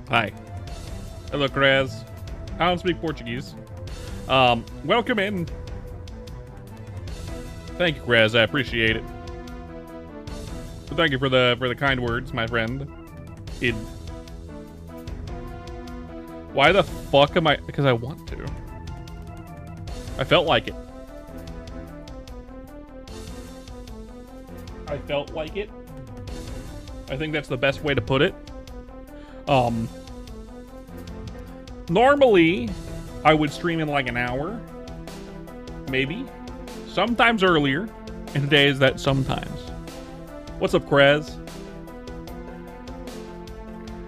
Hi. Hello, Kraz. I don't speak Portuguese. Welcome in. Thank you, Kraz. I appreciate it. So thank you for the kind words, my friend. Why the fuck am I? Because I want to. I felt like it. I felt like it. I think that's the best way to put it. Normally, I would stream in like an hour. Maybe. Sometimes earlier. And today is that sometimes. What's up, Kraz?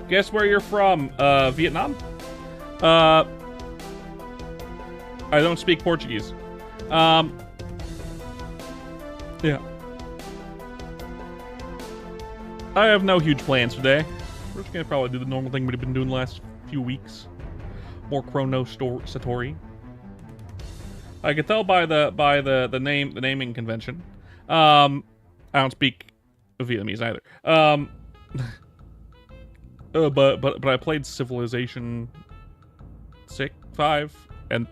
Guess where you're from? Vietnam? I don't speak Portuguese. Yeah. I have no huge plans today. We're just gonna probably do the normal thing we've been doing the last few weeks. More Chrono Satori. I could tell by the naming convention. I don't speak Vietnamese either. But I played Civilization 5 and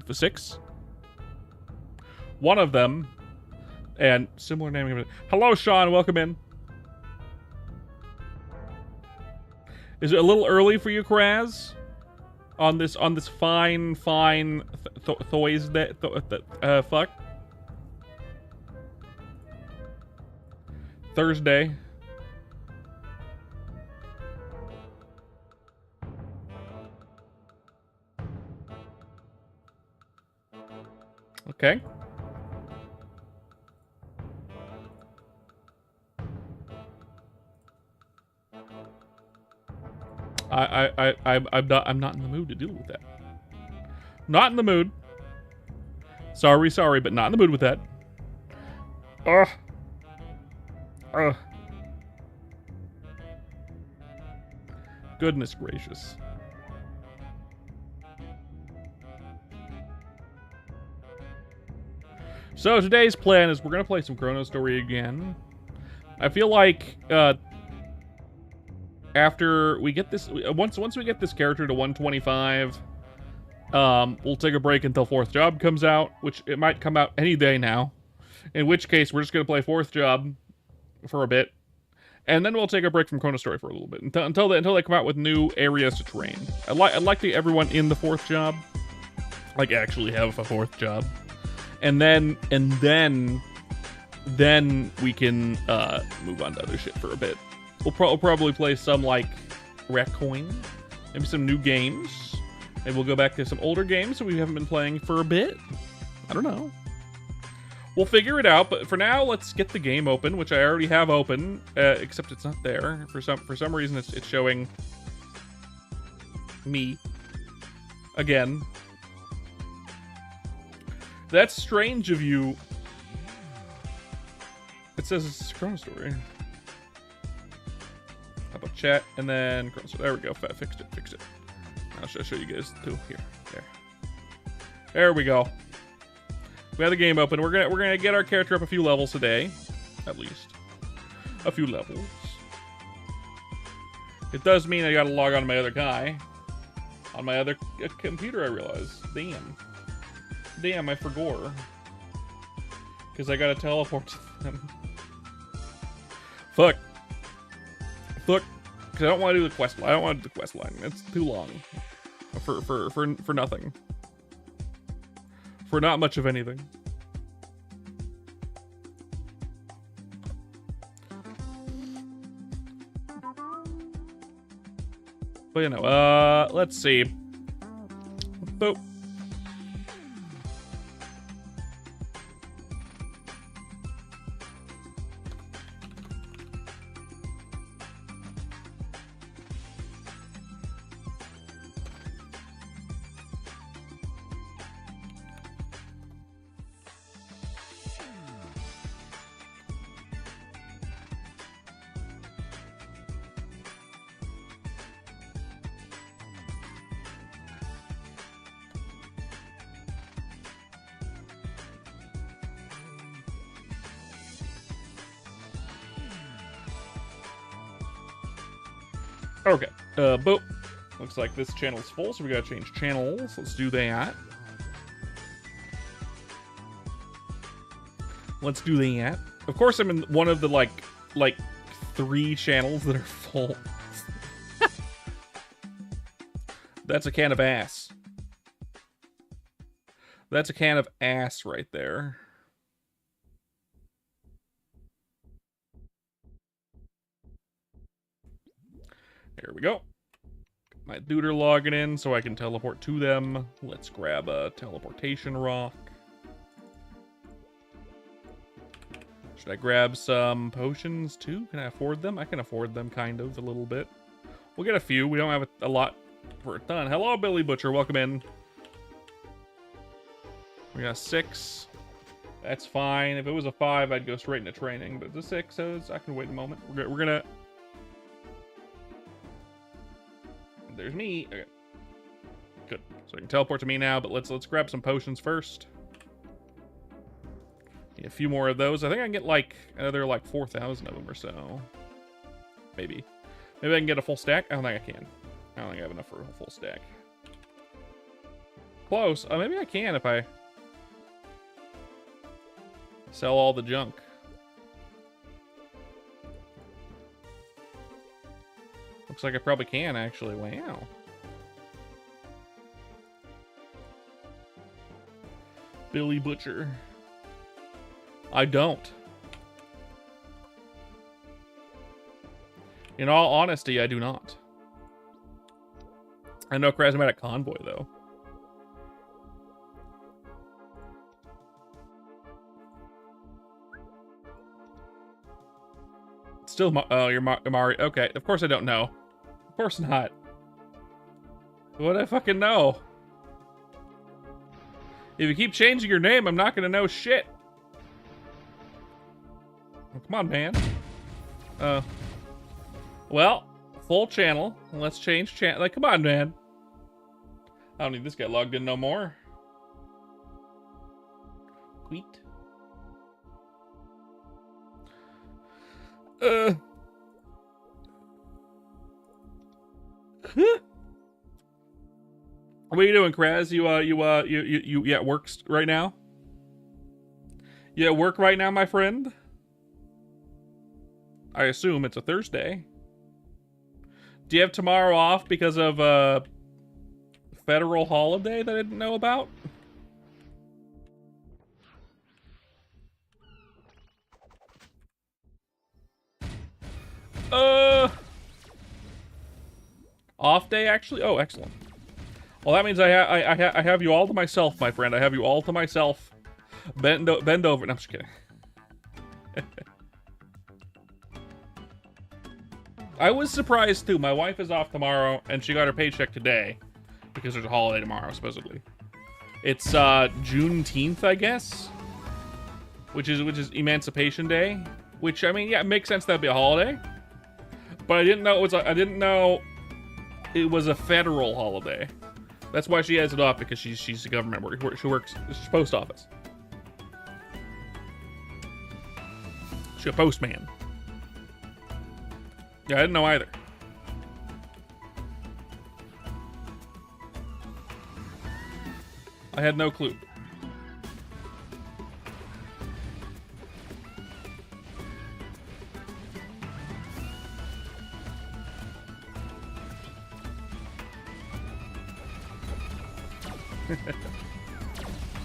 the 6. One of them, and similar naming. Hello, Sean. Welcome in. Is it a little early for you, Kraz? On this fine Thursday, fuck. Thursday. Okay. I'm not in the mood to deal with that. Not in the mood. Sorry, but not in the mood with that. Goodness gracious. So today's plan is we're gonna play some Chrono Story again. I feel like after we get this, once we get this character to 125, we'll take a break until 4th Job comes out, which it might come out any day now. In which case, we're just gonna play 4th Job for a bit, and then we'll take a break from Chrono Story for a little bit until they come out with new areas to train. I'd like to everyone in the 4th Job, like actually have a 4th Job, and then we can move on to other shit for a bit. We'll probably play some, like, Raccoon, maybe some new games. Maybe we'll go back to some older games that we haven't been playing for a bit. I don't know. We'll figure it out, but for now, let's get the game open, which I already have open, except it's not there. For some reason, it's showing me again. That's strange of you. It says it's a Chrono Story. How about chat and then Chrono Story? There we go. Fixed it. I'll show you guys too. There we go. We have the game open. We're gonna get our character up a few levels today, at least a few levels. It does mean I gotta log on to my other guy, on my other computer. I realize. Damn, I forgot. Because I gotta teleport to them. Fuck. Because because I don't want to do the quest line. I don't want to do the quest line. It's too long. For nothing. For not much of anything. But you know, let's see. Boop. Okay, boop. Looks like this channel's full, so we gotta change channels. Let's do that. Let's do that. Of course, I'm in one of the, like 3 channels that are full. That's a can of ass. That's a can of ass right there. Here we go. My duder logging in so I can teleport to them. Let's grab a teleportation rock. Should I grab some potions too? Can I afford them? I can afford them kind of a little bit. We'll get a few. We don't have a lot for a ton. Hello, Billy Butcher. Welcome in. We got 6. That's fine. If it was a 5, I'd go straight into training. But it's a 6, so I can wait a moment. We're gonna... There's me. Okay. Good. So I can teleport to me now, but let's grab some potions first. Need a few more of those. I think I can get like another 4,000 of them or so. Maybe. Maybe I can get a full stack. I don't think I can. I don't think I have enough for a full stack. Close. Maybe I can if I sell all the junk. Looks like I probably can, actually. Wow. Billy Butcher. I don't. In all honesty, I do not. I know Charismatic Convoy, though. Still, oh, you're Mari. Okay, of course I don't know. Of course not. What do I fucking know? If you keep changing your name, I'm not gonna know shit. Oh, come on, man. Well, full channel. Let's change channel. Like, come on, man. I don't need this guy logged in no more. Tweet. What are you doing, Kraz? You at work right now? You at work right now, my friend? I assume it's a Thursday. Do you have tomorrow off because of a federal holiday that I didn't know about? Off day, actually? Oh, excellent. Well, that means I have you all to myself, my friend. I have you all to myself. Bend over. No, I'm just kidding. I was surprised, too. My wife is off tomorrow, and she got her paycheck today. Because there's a holiday tomorrow, supposedly. It's, Juneteenth, I guess? Which is Emancipation Day. Which, I mean, yeah, it makes sense that'd be a holiday. But I didn't know it was a federal holiday. That's why she has it off, because she's a government worker. She works post office. She's a postman. Yeah, I didn't know either. I had no clue.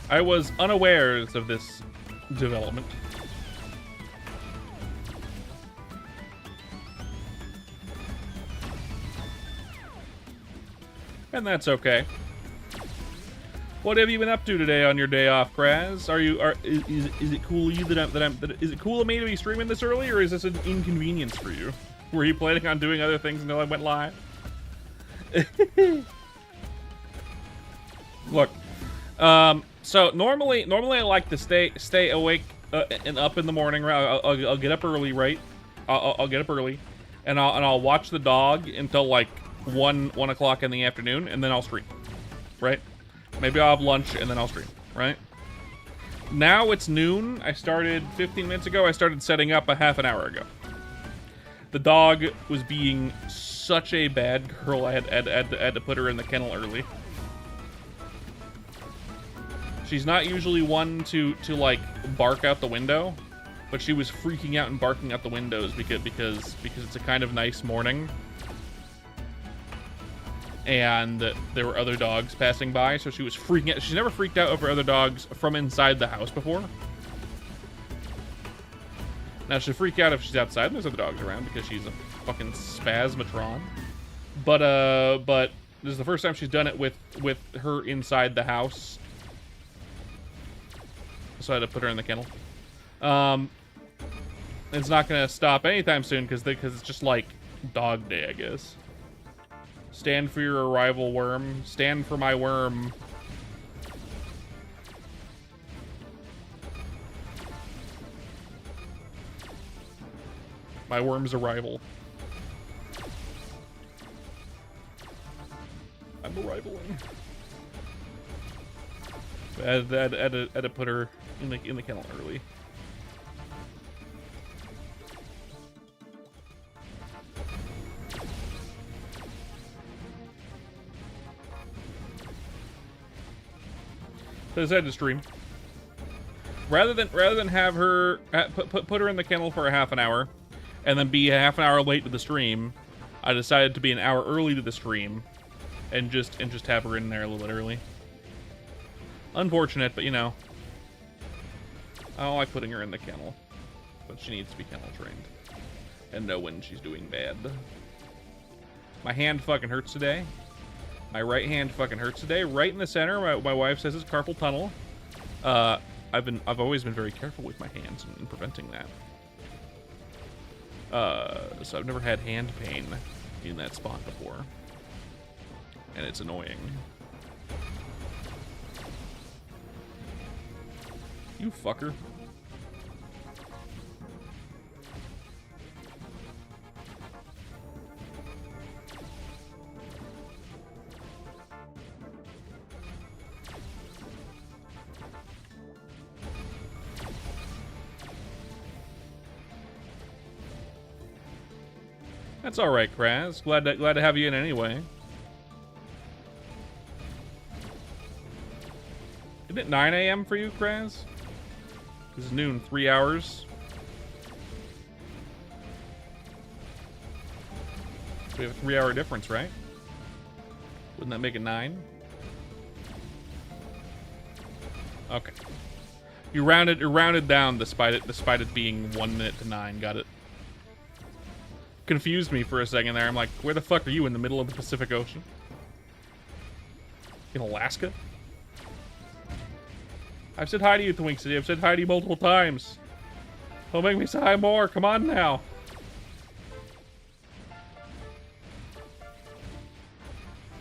I was unawares of this development. And that's okay. What have you been up to today on your day off, Kraz? Is it cool of you is it cool of me to be streaming this early, or is this an inconvenience for you? Were you planning on doing other things until I went live? Look, so normally I like to stay awake and up in the morning. I'll get up early, right? I'll get up early, and I'll watch the dog until like 1 o'clock in the afternoon, and then I'll stream, right? Maybe I'll have lunch and then I'll stream, right? Now it's noon. I started 15 minutes ago. I started setting up a half an hour ago. The dog was being such a bad girl. I had to put her in the kennel early. She's not usually one to like bark out the window, but she was freaking out and barking out the windows because it's a kind of nice morning. And there were other dogs passing by, so she was freaking out. She's never freaked out over other dogs from inside the house before. Now, she'll freak out if she's outside and there's other dogs around because she's a fucking spasmatron. But this is the first time she's done it with her inside the house. So I had to put her in the kennel. It's not going to stop anytime soon because it's just like dog day, I guess. Stand for your arrival, worm. Stand for my worm. My worm's arrival. I'm arrivaling. I had to put her in the kennel early. So I decided to stream. Rather than have her put her in the kennel for a half an hour, and then be a half an hour late to the stream, I decided to be an hour early to the stream, and just have her in there a little bit early. Unfortunate, but you know, I don't like putting her in the kennel, but she needs to be kennel trained and know when she's doing bad. My hand fucking hurts today. My right hand fucking hurts today. Right in the center. My wife says it's carpal tunnel. I've always been very careful with my hands in preventing that. So I've never had hand pain in that spot before, and it's annoying. You fucker. That's all right, Kraz. Glad to have you in anyway. Isn't it 9 a.m. for you, Kraz? This is noon, 3 hours. We have a 3-hour difference, right? Wouldn't that make it 9? Okay. You rounded down despite it being 1 minute to 9. Got it. Confused me for a second there. I'm like, where the fuck are you, in the middle of the Pacific Ocean? In Alaska? I've said hi to you, Twink City. I've said hi to you multiple times. Don't make me say hi more. Come on now.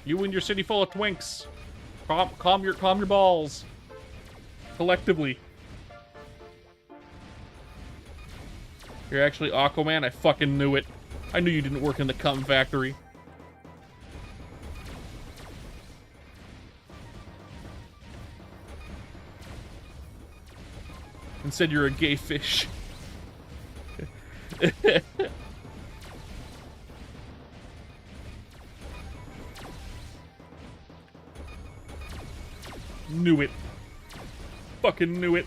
You and your city full of twinks. Calm your balls. Collectively. You're actually Aquaman? I fucking knew it. I knew you didn't work in the cum factory. Instead, you're a gay fish. Knew it. Fucking knew it.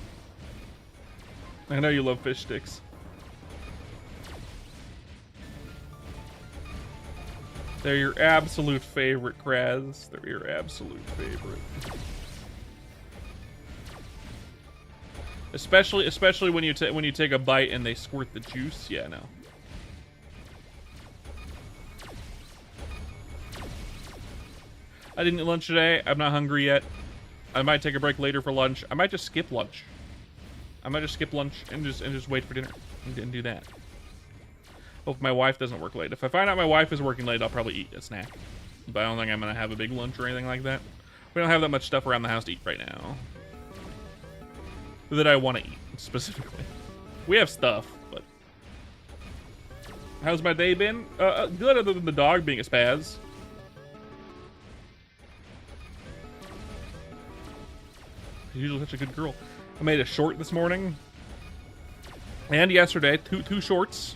I know you love fish sticks. They're your absolute favorite, Kraz. They're your absolute favorite. Especially when you take a bite and they squirt the juice. Yeah, no. I didn't eat lunch today. I'm not hungry yet. I might take a break later for lunch. I might just skip lunch. I might just skip lunch and just wait for dinner and do that. Hope my wife doesn't work late. If I find out my wife is working late, I'll probably eat a snack. But I don't think I'm gonna have a big lunch or anything like that. We don't have that much stuff around the house to eat right now that I want to eat specifically. We have stuff, but how's my day been? Good, other than the dog being a spaz. She's usually such a good girl. I made a short this morning and yesterday. Two shorts,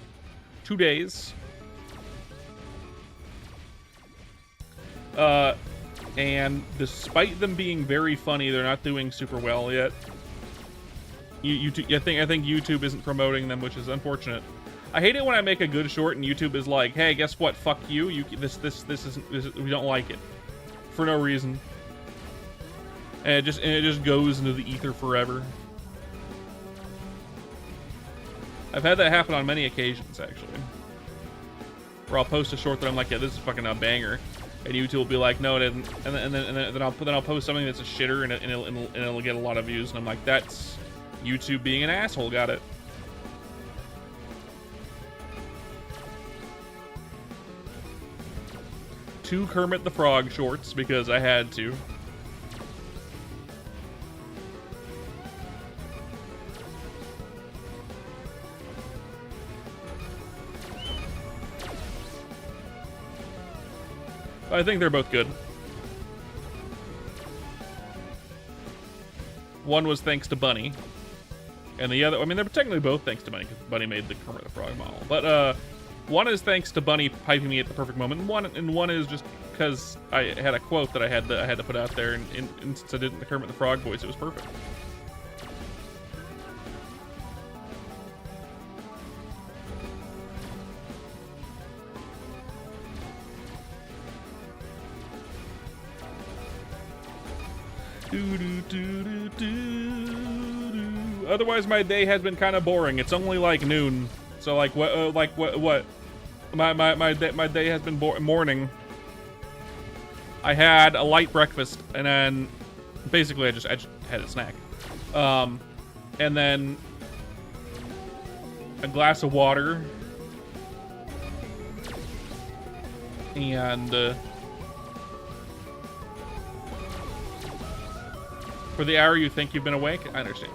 2 days. And despite them being very funny, they're not doing super well yet. YouTube, I think YouTube isn't promoting them, which is unfortunate. I hate it when I make a good short and YouTube is like, "Hey, guess what? Fuck you. This isn't. We don't like it," for no reason. And it just goes into the ether forever. I've had that happen on many occasions, actually. Where I'll post a short that I'm like, "Yeah, this is fucking a banger," and YouTube will be like, "No, it isn't," and then I'll post something that's a shitter and it'll get a lot of views, and I'm like, "That's YouTube being an asshole." Got it. Two Kermit the Frog shorts because I had to. I think they're both good. One was thanks to Bunny, and the other, I mean, they're technically both thanks to Bunny, because Bunny made the Kermit the Frog model. But one is thanks to Bunny piping me at the perfect moment, and one is just because I had a quote that I had to put out there, and since I did the Kermit the Frog voice, it was perfect. Otherwise, my day has been kind of boring. It's only like noon, so like what? My day has been morning. I had a light breakfast, and then basically I just had a snack, and then a glass of water, and for the hour you think you've been awake, I understand.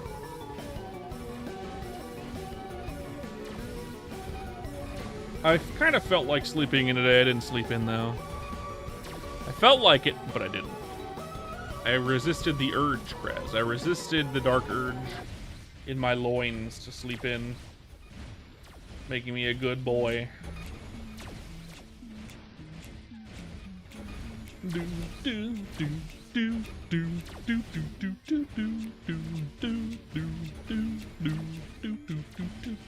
I kind of felt like sleeping in today. I didn't sleep in, though. I felt like it, but I didn't. I resisted the urge, Kraz. I resisted the dark urge in my loins to sleep in, making me a good boy. Do, do, do. Do do do do do do do do do do do do do do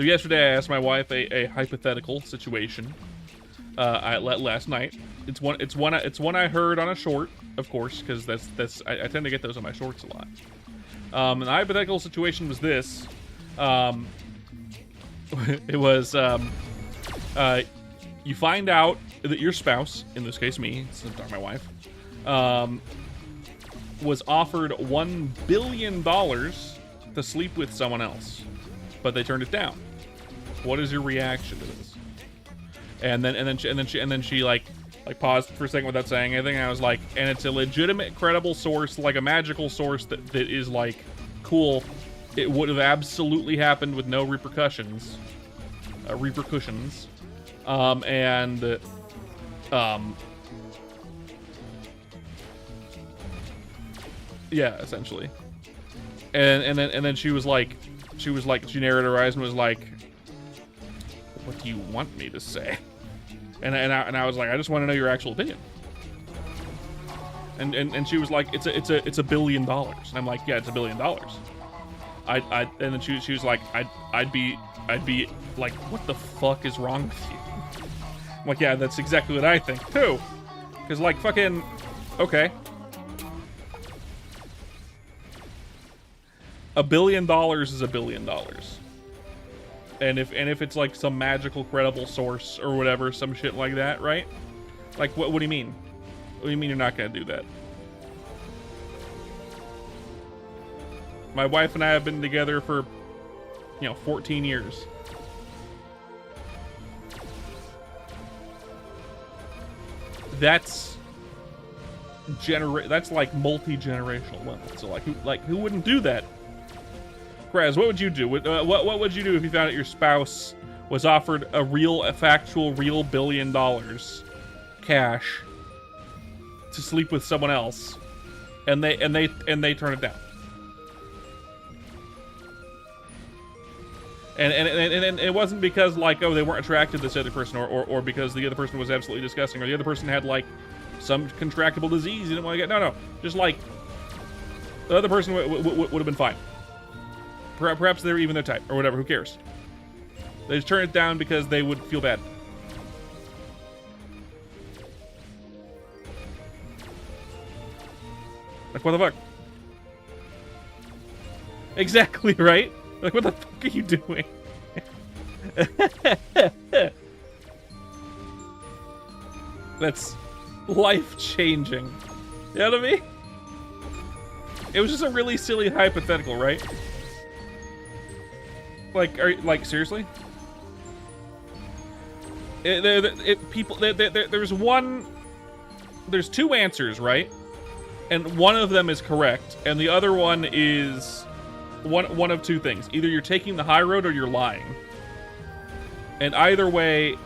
So yesterday I asked my wife a hypothetical situation. Last night. It's one I heard on a short, of course, because I tend to get those on my shorts a lot. And the hypothetical situation was this. It was you find out that your spouse, in this case me, since I'm my wife, was offered $1 billion to sleep with someone else, but they turned it down. What is your reaction to this? And then she like paused for a second without saying anything. And I was like, and it's a legitimate, credible source, like a magical source that is like cool. It would have absolutely happened with no repercussions. Yeah, essentially. And then she narrowed her eyes and was like, "What do you want me to say?" And I was like, "I just want to know your actual opinion." And she was like, "It's $1 billion." And I'm like, "Yeah, it's $1 billion." And then she was like, I'd be like, "What the fuck is wrong with you?" I'm like, "Yeah, that's exactly what I think too." Because like fucking, okay. $1 billion is $1 billion. And if it's like some magical credible source or whatever, some shit like that, right? Like what do you mean? What do you mean you're not gonna do that? My wife and I have been together for 14 years. That's like multi-generational wealth. So like who wouldn't do that? Kraz, what would you do? What would you do if you found out your spouse was offered a factual $1 billion cash to sleep with someone else, and they turn it down? And it wasn't because like, oh, they weren't attracted to this other person, or because the other person was absolutely disgusting, or the other person had like some contractable disease you didn't want to get. No, just like the other person would have been fine. Perhaps they're even their type, or whatever. Who cares? They just turn it down because they would feel bad. Like, what the fuck? Exactly, right? Like, what the fuck are you doing? That's life-changing. You know what I mean? It was just a really silly hypothetical, right? Like, seriously? There's two answers, right? And one of them is correct, and the other one is one of two things. Either you're taking the high road or you're lying. And either way,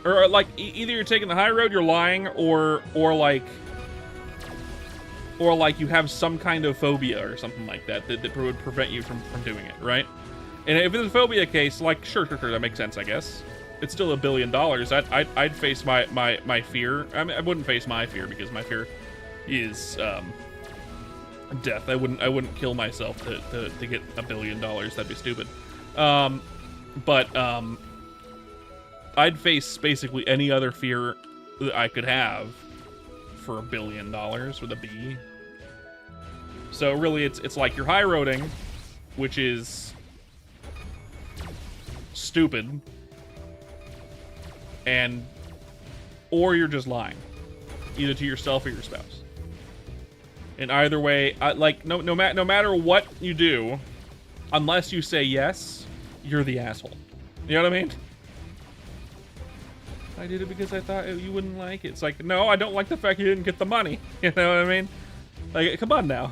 or like either you're taking the high road, you're lying, or like you have some kind of phobia or something like that would prevent you from doing it, right? And if it's a phobia case, like, sure, that makes sense, I guess. It's still $1 billion. I'd face my fear. I mean, I wouldn't face my fear because my fear is death. I wouldn't kill myself to get $1 billion. That'd be stupid. But I'd face basically any other fear that I could have for $1 billion with a B. So really, it's like you're high roading, which is stupid, or you're just lying, either to yourself or your spouse. And either way, no matter what you do, unless you say yes, you're the asshole. You know what I mean? I did it because I thought you wouldn't like it. It's like, no, I don't like the fact you didn't get the money. You know what I mean? Like, come on now.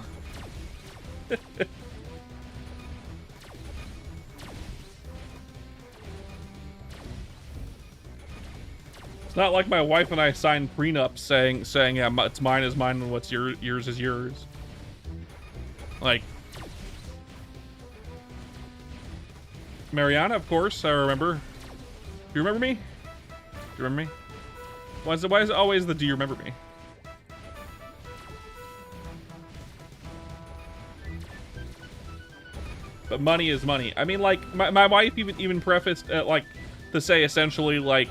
It's not like my wife and I signed prenups saying yeah, it's mine is mine and what's yours is yours. Like, Mariana, of course, I remember. Do you remember me? Do you remember me? Why is it always the do you remember me? But money is money. I mean, like, my wife even prefaced like to say essentially like,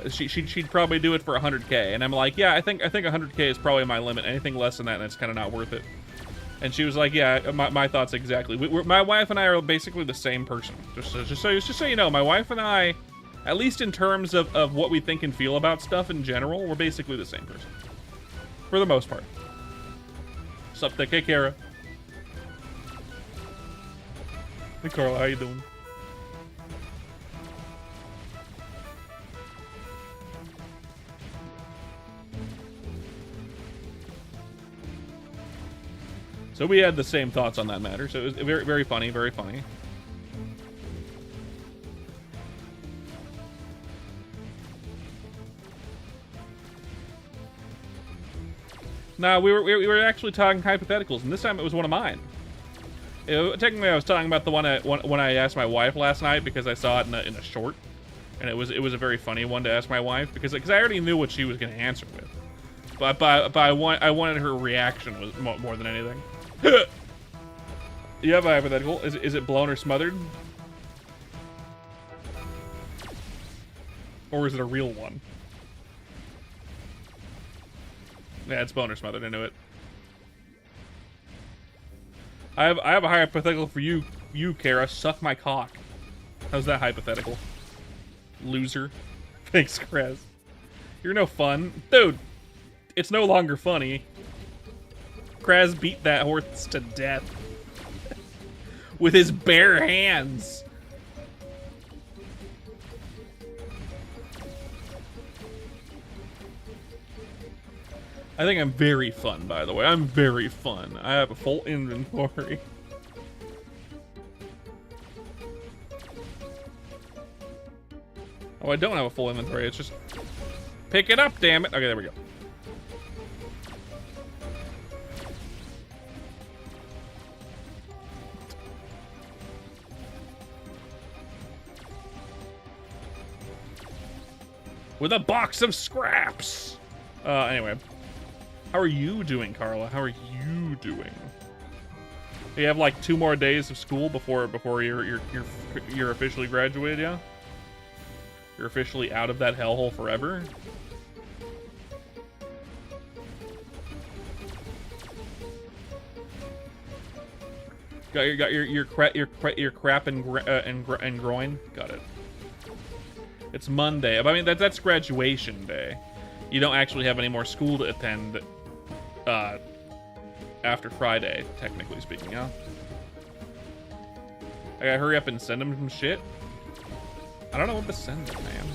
she'd probably do it for 100K, and I'm like, yeah, I think 100K is probably my limit. Anything less than that, and it's kind of not worth it. And she was like, yeah, my thoughts exactly. My wife and I are basically the same person. Just so you know, my wife and I At least in terms of what we think and feel about stuff in general, we're basically the same person. For the most part. Sup, hey, Kara. Hey, Carla, how you doing? So we had the same thoughts on that matter. So it was very, very funny, very funny. No, we were actually talking hypotheticals, and this time it was one of mine. Technically, I was talking about the one when I asked my wife last night because I saw it in a short, and it was a very funny one to ask my wife because I already knew what she was going to answer with, but I wanted her reaction was more than anything. You have a hypothetical. Is it blown or smothered? Or is it a real one? Yeah, it's blown or smothered. I knew it. I have a hypothetical for you, Kara. Suck my cock. How's that hypothetical? Loser. Thanks, Krez. You're no fun. Dude, it's no longer funny. Kraz beat that horse to death with his bare hands. I think I'm very fun, by the way. I'm very fun. I have a full inventory. Oh, I don't have a full inventory. It's just pick it up, damn it. Okay, there we go. With a box of scraps. Anyway. How are you doing, Carla? How are you doing? You have like 2 more days of school before you're officially graduated, yeah? You're officially out of that hellhole forever? Got your crap and groin? Got it. It's Monday. I mean, that's graduation day. You don't actually have any more school to attend after Friday, technically speaking, yeah? I gotta hurry up and send him some shit. I don't know what to send him, man.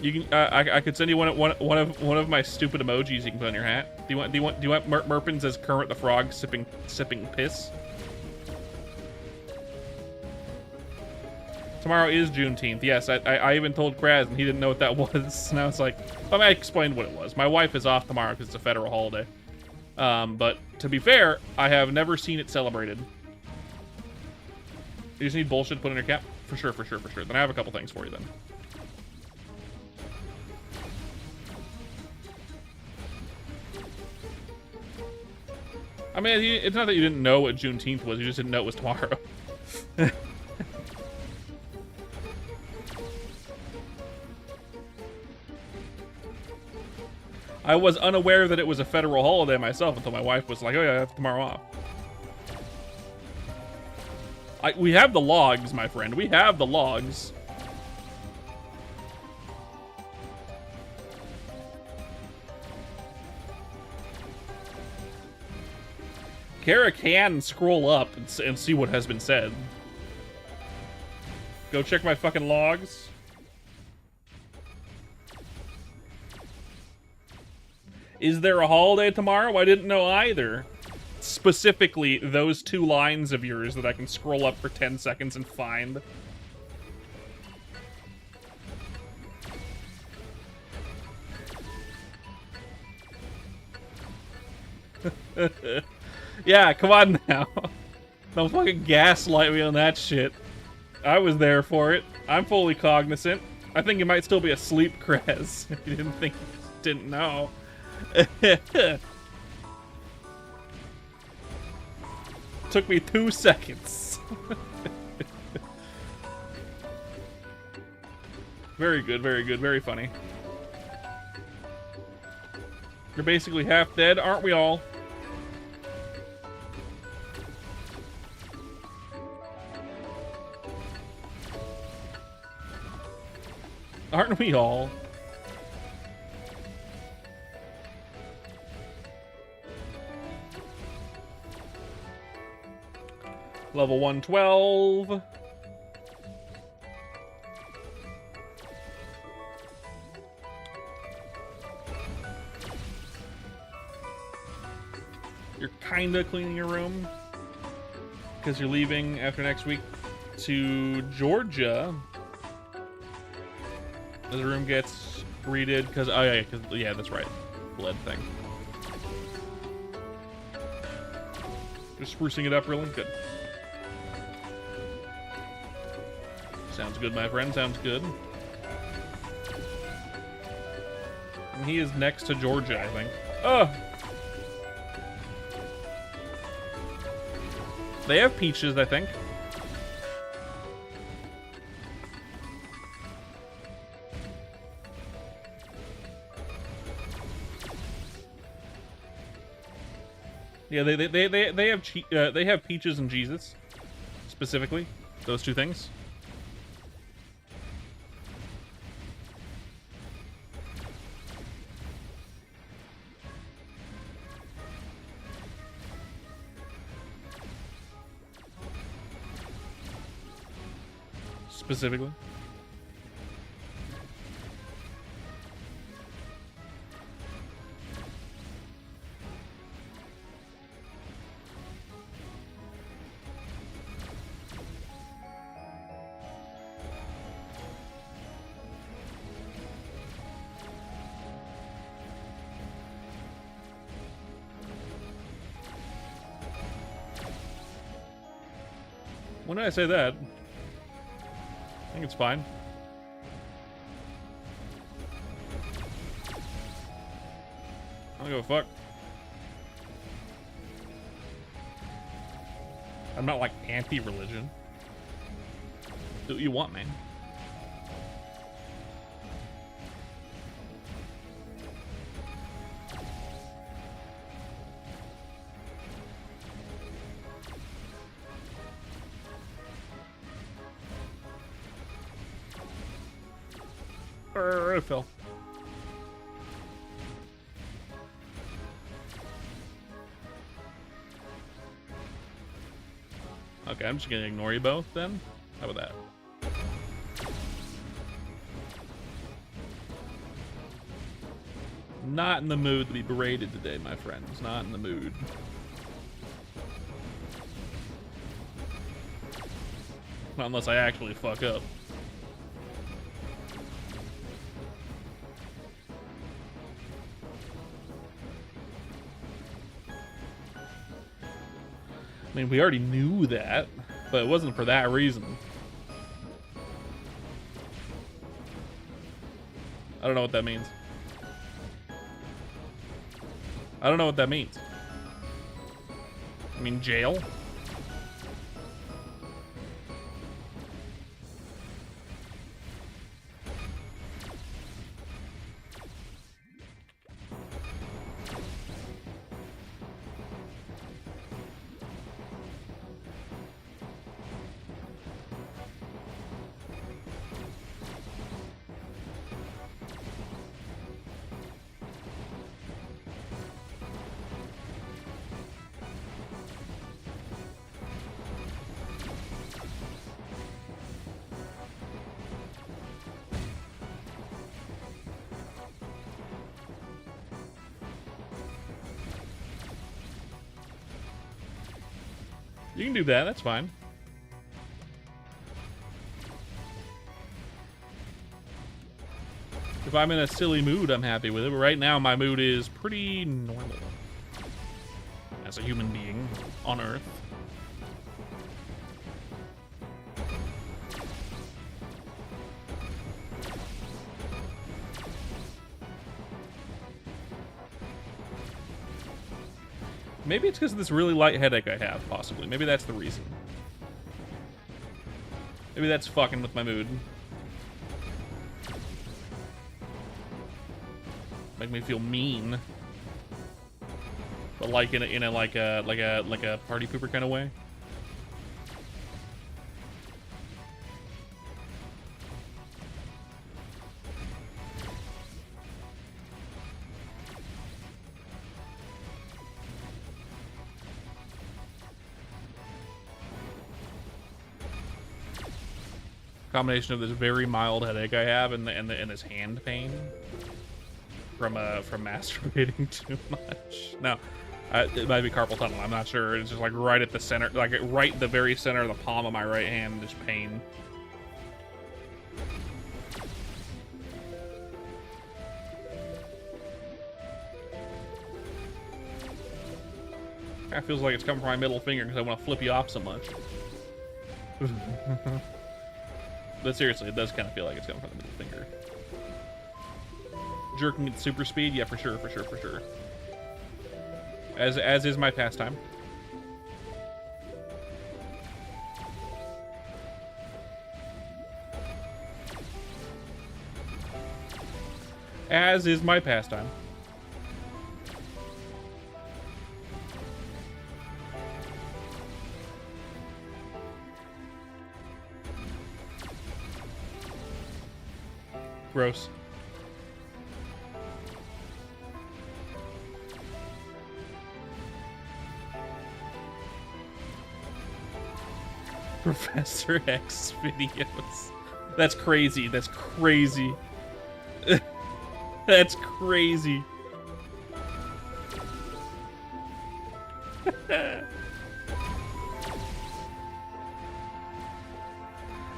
You can I could send you one of my stupid emojis you can put on your hat. Do you want Merpins as Kermit the Frog sipping piss? Tomorrow is Juneteenth. Yes, I even told Kraz and he didn't know what that was. And I was like, I explained what it was. My wife is off tomorrow because it's a federal holiday. But to be fair, I have never seen it celebrated. You just need bullshit put in your cap? For sure. Then I have a couple things for you then. I mean, it's not that you didn't know what Juneteenth was. You just didn't know it was tomorrow. I was unaware that it was a federal holiday myself until my wife was like, oh yeah, I have tomorrow off. We have the logs, my friend. We have the logs. Kara can scroll up and see what has been said. Go check my fucking logs. Is there a holiday tomorrow? I didn't know either. Specifically, those 2 lines of yours that I can scroll up for 10 seconds and find. Yeah, come on now. Don't fucking gaslight me on that shit. I was there for it. I'm fully cognizant. I think you might still be asleep, Krez, if you didn't know. Took me 2 seconds. Very good, very funny. You're basically half dead, aren't we all? Aren't we all? Level 112. You're kinda cleaning your room because you're leaving after next week to Georgia. The room gets redid because yeah, that's right, lead thing. Just sprucing it up really good. Sounds good, my friend. Sounds good. And he is next to Georgia, I think. Oh! They have peaches, I think. Yeah, they have peaches and Jesus, specifically those two things. Specifically. When did I say that? I think it's fine. I don't give a fuck. I'm not like anti-religion. Do what you want, man. It fell. Okay, I'm just gonna ignore you both then. How about that? Not in the mood to be berated today, my friends. Not in the mood. Not unless I actually fuck up. I mean, we already knew that, but it wasn't for that reason. I don't know what that means. I don't know what that means. I mean, jail? You can do that, that's fine. If I'm in a silly mood, I'm happy with it, but right now my mood is pretty normal. As a human being on Earth. Maybe it's because of this really light headache I have, possibly. Maybe that's the reason. Maybe that's fucking with my mood. Make me feel mean. But like in a like a party pooper kind of way. combination of this very mild headache I have and this hand pain from masturbating too much. No, it might be carpal tunnel. I'm not sure. It's just like right at the center, like right at the very center of the palm of my right hand. Just pain. It feels like it's coming from my middle finger because I want to flip you off so much. But seriously, it does kind of feel like it's coming from the middle finger. Jerking at super speed, yeah, for sure. As is my pastime. As is my pastime. Gross. Professor X videos. That's crazy. That's crazy. That's crazy.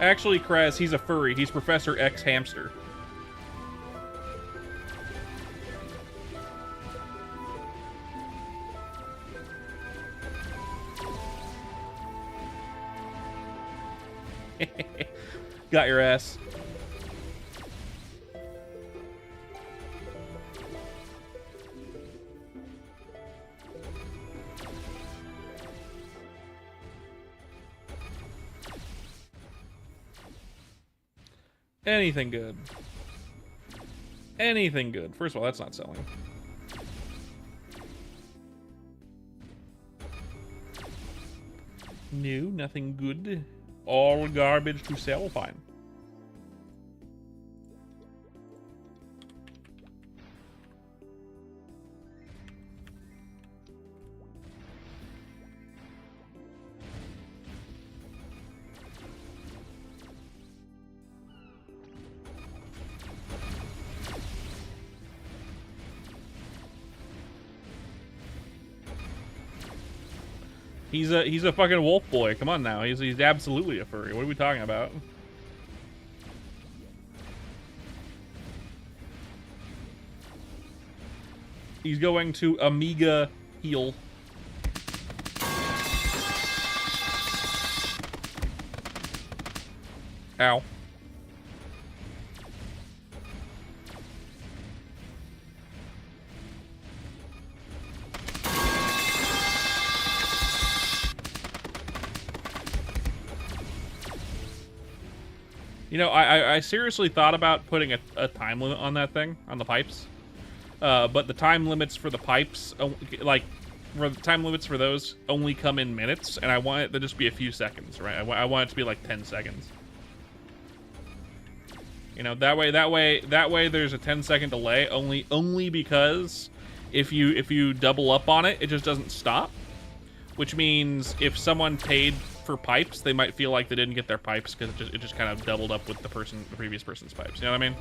Actually, Krez, he's a furry. He's Professor X Hamster. Got your ass. Anything good. Anything good. First of all, that's not selling. No, nothing good. All garbage to sell. Fine. He's a fucking wolf boy. Come on now. He's absolutely a furry. What are we talking about? He's going to Amiga heal. Ow. You know, I seriously thought about putting a time limit on that thing, on the pipes. But the time limits for the pipes, like, the time limits for those only come in minutes, and I want it to just be a few seconds, right? I want it to be like 10 seconds. You know, that way there's a 10-second delay, only because if you double up on it, it just doesn't stop. Which means if someone paid for pipes, they might feel like they didn't get their pipes because it just kind of doubled up with the previous person's pipes. You know what I mean?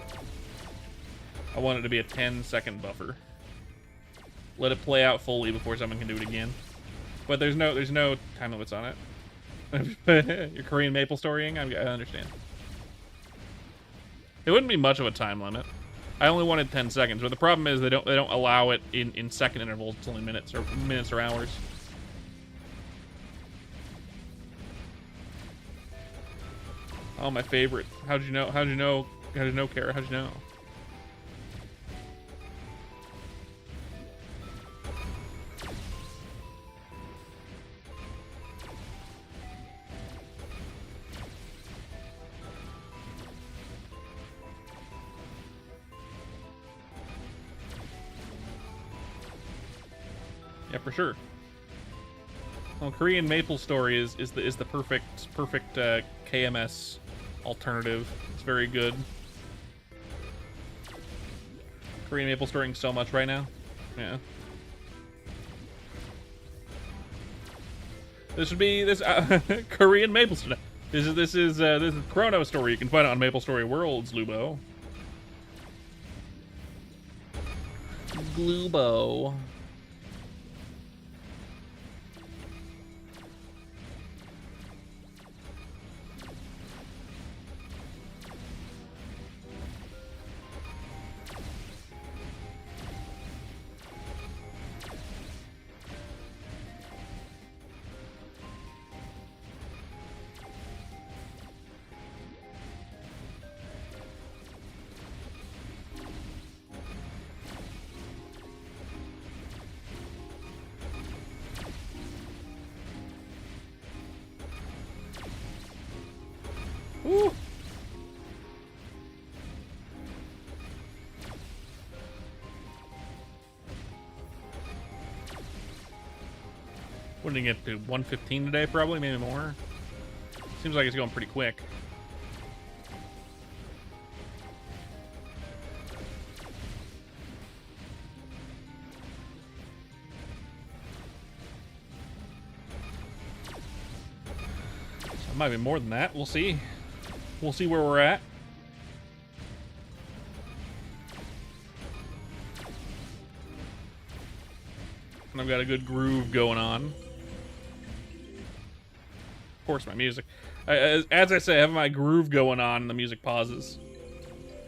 I want it to be a 10-second buffer. Let it play out fully before someone can do it again. But there's no time limits on it. Your Korean maple storying, I understand. It wouldn't be much of a time limit. I only wanted 10 seconds, but the problem is they don't allow it in second intervals. It's only minutes or hours. Oh, my favorite. How'd you know, Kara? How'd you know? Yeah, for sure. Well, Korean Maple Story is the perfect KMS alternative. It's very good. Korean Maple Storying so much right now. Yeah. This would be this Korean Maple Story. This is Chrono Story. You can find it on Maple Story Worlds, Lubo. Glubo. Woo. What did he get to? 115 today, probably, maybe more. Seems like it's going pretty quick. So it might be more than that. We'll see. We'll see where we're at. And I've got a good groove going on. Of course, my music. As I say, I have my groove going on and the music pauses.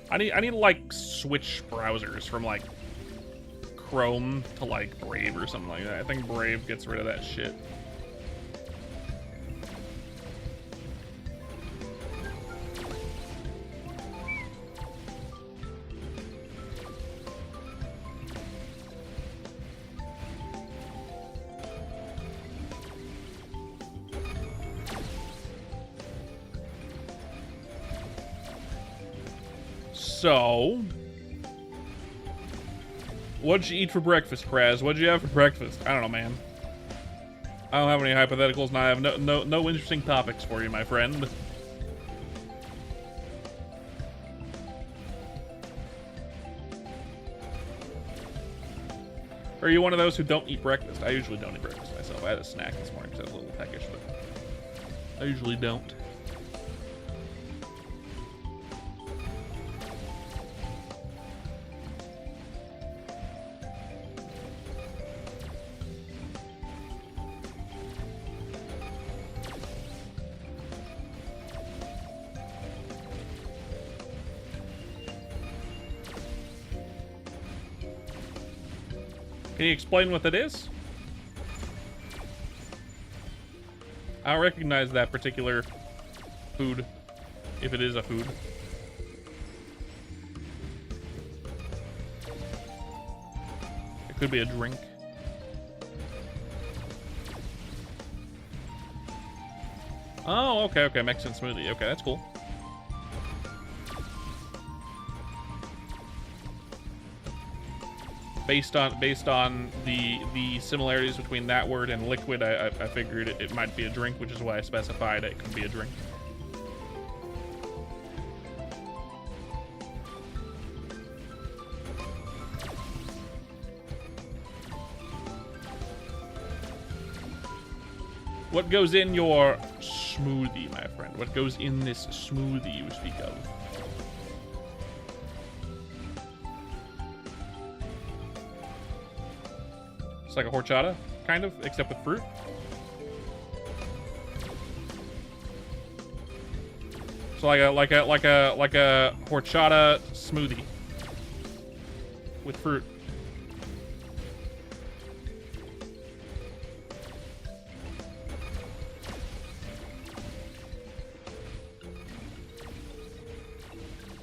I need to like switch browsers from like Chrome to like Brave or something like that. I think Brave gets rid of that shit. So, what'd you eat for breakfast, Kraz? What'd you have for breakfast? I don't know, man. I don't have any hypotheticals, and I have no interesting topics for you, my friend. Are you one of those who don't eat breakfast? I usually don't eat breakfast myself. I had a snack this morning, so I was a little peckish, but I usually don't. Can you explain what that is? I don't recognize that particular food, if it is a food. It could be a drink. Oh, okay, Mexican smoothie. Okay, that's cool. Based on the similarities between that word and liquid, I figured it might be a drink, which is why I specified it could be a drink. What goes in your smoothie, my friend? What goes in this smoothie you speak of? It's like a horchata, kind of, except with fruit. So like a horchata smoothie with fruit.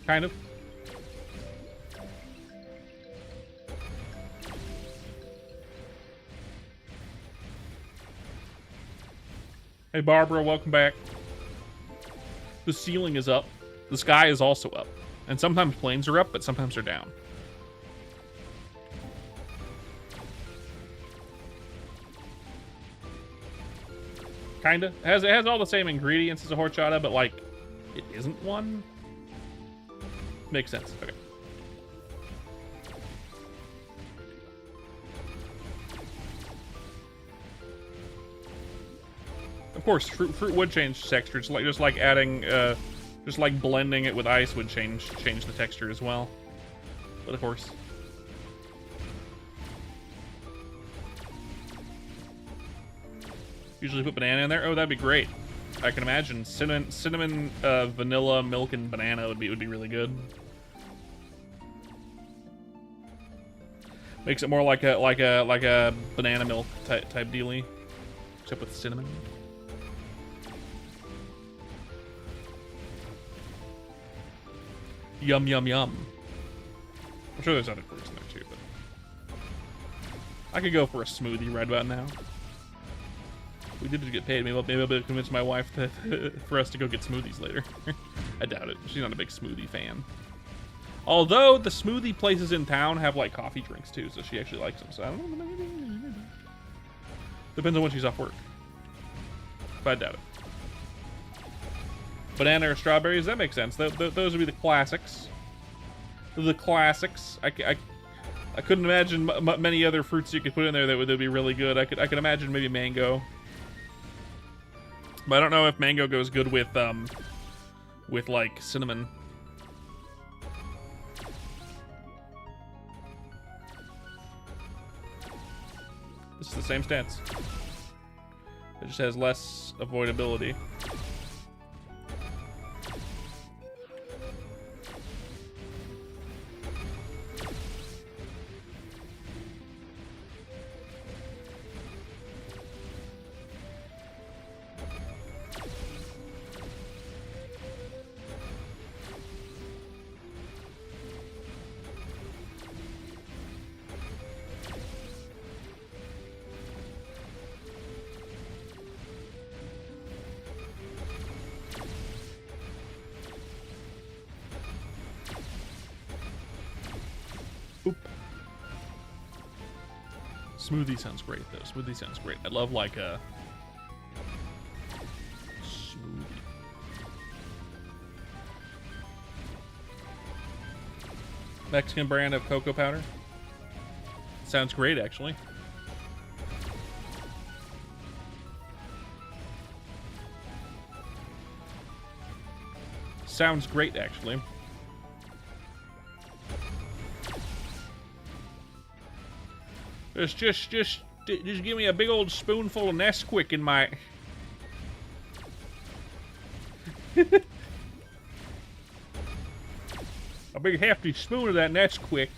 Kind of. Hey Barbara, welcome back. The ceiling is up. The sky is also up. And sometimes planes are up, but sometimes they're down. Kinda. It has all the same ingredients as a horchata, but like, it isn't one. Makes sense. Okay. Of course, fruit would change texture. Just like adding, just like blending it with ice would change the texture as well. But of course. Usually put banana in there. Oh, that'd be great. I can imagine cinnamon, vanilla, milk, and banana would be really good. Makes it more like a banana milk type dealy, except with cinnamon. Yum yum yum. I'm sure there's other fruits in there too, but I could go for a smoothie right about now. We did get paid. Maybe I'll be able to convince my wife for us to go get smoothies later. I doubt it. She's not a big smoothie fan. Although the smoothie places in town have like coffee drinks too, so she actually likes them. So I don't know. Maybe. Depends on when she's off work. But I doubt it. Banana or strawberries? That makes sense. Those would be the classics. The classics. I couldn't imagine many other fruits you could put in there that would be really good. I could imagine maybe mango. But I don't know if mango goes good with like cinnamon. This is the same stats. It just has less avoidability. Smoothie sounds great, though. Smoothie sounds great. I love, like, a smoothie. Mexican brand of cocoa powder. Sounds great, actually. Sounds great, actually. Just give me a big old spoonful of Nesquik in my... a big hefty spoon of that Nesquik.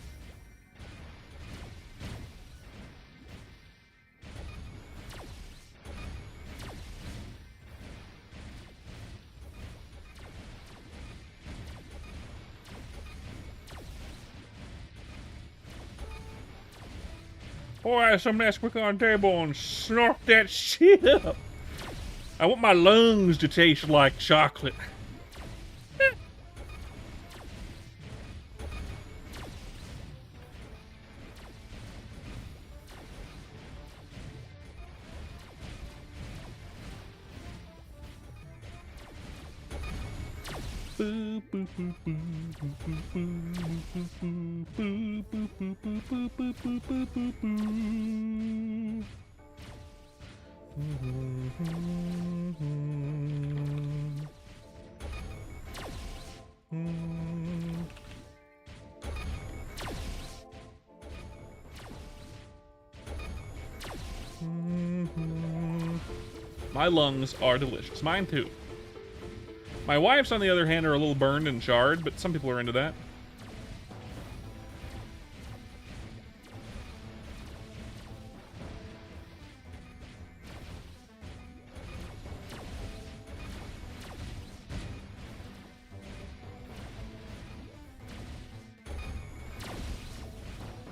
Pour some Nesquik on the table and snort that shit up. I want my lungs to taste like chocolate. My lungs are delicious. Mine too. My wife's, on the other hand, are a little burned and charred, but some people are into that.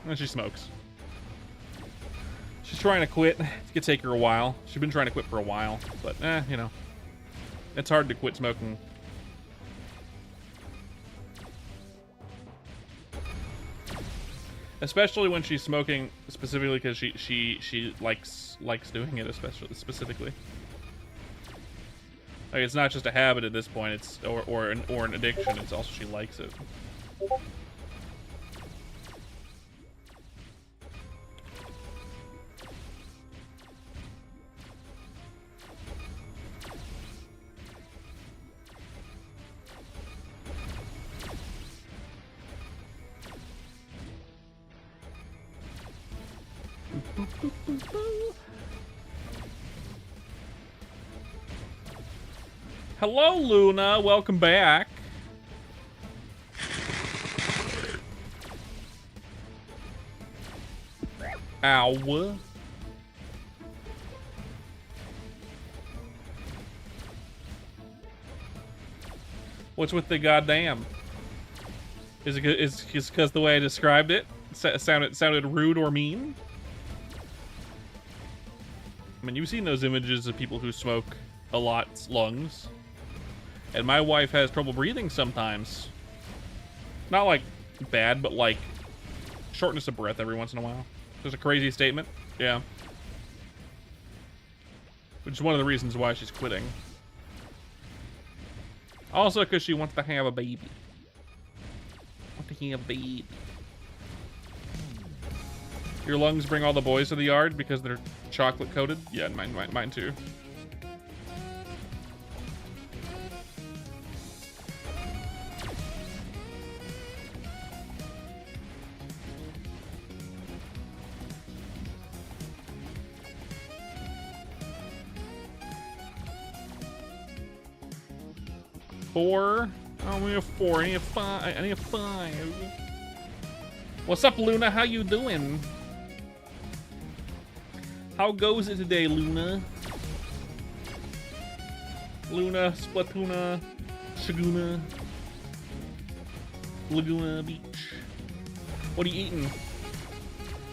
And she smokes. She's trying to quit. It's gonna take her a while. She's been trying to quit for a while, but you know, it's hard to quit smoking. Especially when she's smoking, specifically because she likes doing it, specifically. Like, it's not just a habit at this point. It's or an addiction. It's also she likes it. Hello, Luna. Welcome back. Ow. What's with the goddamn? Is it because the way I described it sounded rude or mean? I mean, you've seen those images of people who smoke a lot's lungs. And my wife has trouble breathing sometimes. Not like bad, but like shortness of breath every once in a while. Just a crazy statement. Yeah. Which is one of the reasons why she's quitting. Also because she wants to have a baby. Want to have a baby. Your lungs bring all the boys to the yard because they're chocolate coated? Yeah, mine too. Four? I only have four. I need a five. I need a five. What's up, Luna? How you doing? How goes it today, Luna? Luna, Splatoona, Shaguna, Laguna Beach. What are you eating?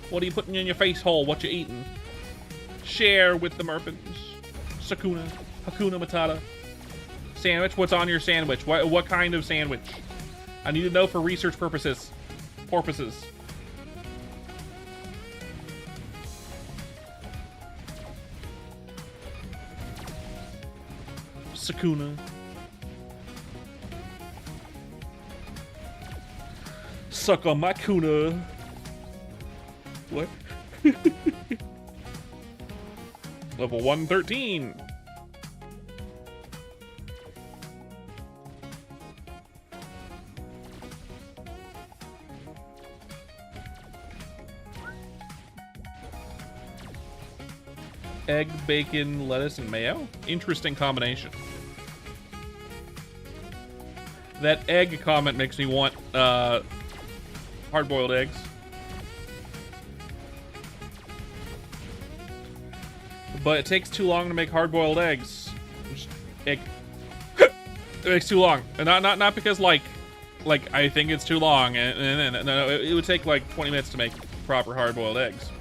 What are you putting in your face hole? What you eating? Share with the Merpins. Sakuna, Hakuna Matata. Sandwich? What's on your sandwich? What kind of sandwich? I need to know for research purposes. Sakuna. Suck on my kuna. What? Level 113. Egg, bacon, lettuce, and mayo? Interesting combination. That egg comment makes me want hard-boiled eggs. But it takes too long to make hard-boiled eggs. Egg. It makes too long. And not because like I think it's too long. No, it would take like 20 minutes to make proper hard-boiled eggs.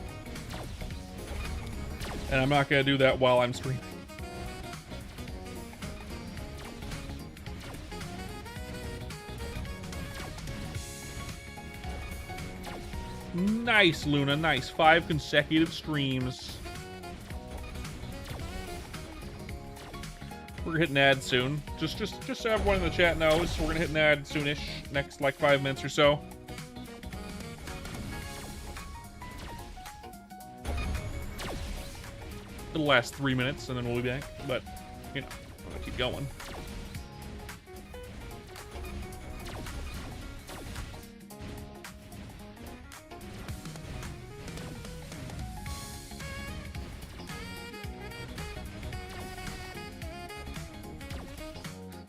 And I'm not gonna do that while I'm streaming. Nice, Luna, nice. 5 consecutive streams. We're hitting ads soon. Just so everyone in the chat knows, we're gonna hit an ad soonish, next like 5 minutes or so. It'll last 3 minutes and then we'll be back, but you know, I'm gonna keep going.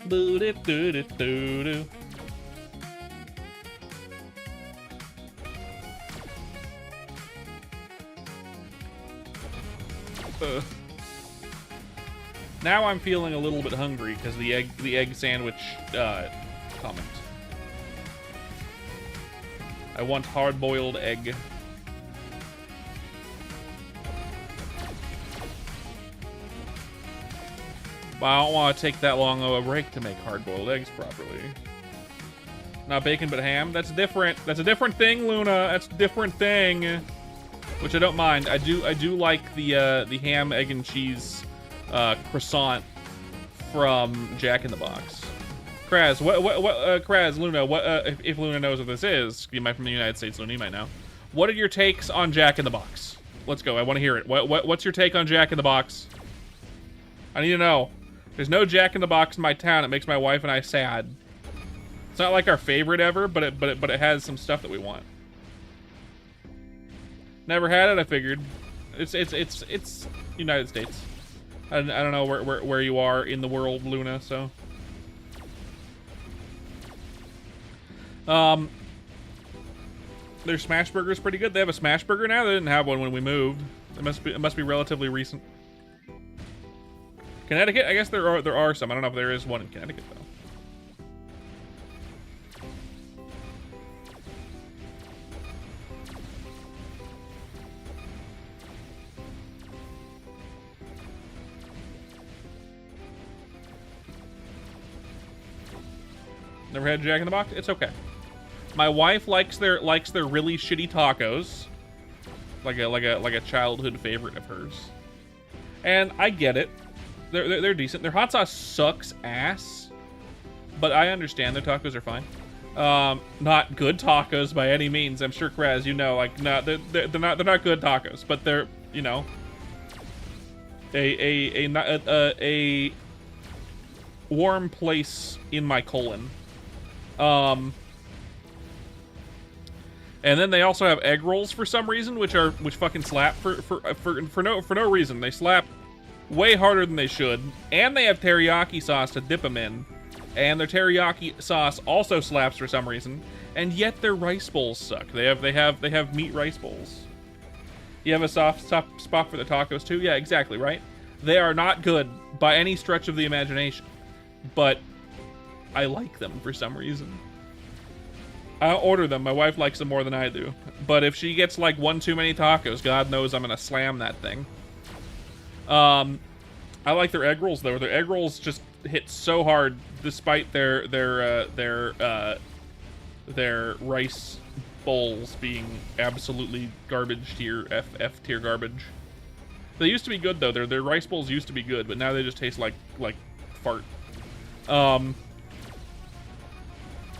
Boo-doo-doo-doo-doo-doo. Now I'm feeling a little bit hungry because the egg sandwich comment. I want hard-boiled egg. Well, I don't want to take that long of a break to make hard-boiled eggs properly. Not bacon, but ham. That's different. That's a different thing, Luna. That's a different thing. Which I don't mind. I do like the ham, egg, and cheese croissant from Jack in the Box. Kraz, Kraz, Luna, if Luna knows what this is, you might from the United States, Luna, you might know. What are your takes on Jack in the Box? Let's go. I want to hear it. What's your take on Jack in the Box? I need to know. There's no Jack in the Box in my town. It makes my wife and I sad. It's not like our favorite ever, but it has some stuff that we want. Never had it, I figured. It's United States. I don't know where you are in the world, Luna. So, their smash burger is pretty good. They have a smash burger now. They didn't have one when we moved. It must be relatively recent. Connecticut, I guess there are some. I don't know if there is one in Connecticut though. Never had Jack in the Box? It's okay. My wife likes their really shitty tacos. Like a childhood favorite of hers. And I get it. They're decent. Their hot sauce sucks ass. But I understand their tacos are fine. Not good tacos by any means. I'm sure Kraz, you know, like they're not good tacos, but they're, you know, a warm place in my colon. And then they also have egg rolls for some reason, which fucking slap for no reason. They slap way harder than they should, and they have teriyaki sauce to dip them in, and their teriyaki sauce also slaps for some reason, and yet their rice bowls suck. They have meat rice bowls. You have a soft spot for the tacos too? Yeah, exactly, right? They are not good by any stretch of the imagination, but I like them for some reason. I don't order them. My wife likes them more than I do. But if she gets like one too many tacos, God knows I'm gonna slam that thing. I like their egg rolls though. Their egg rolls just hit so hard, despite their rice bowls being absolutely garbage tier, F tier garbage. They used to be good though. Their rice bowls used to be good, but now they just taste like fart.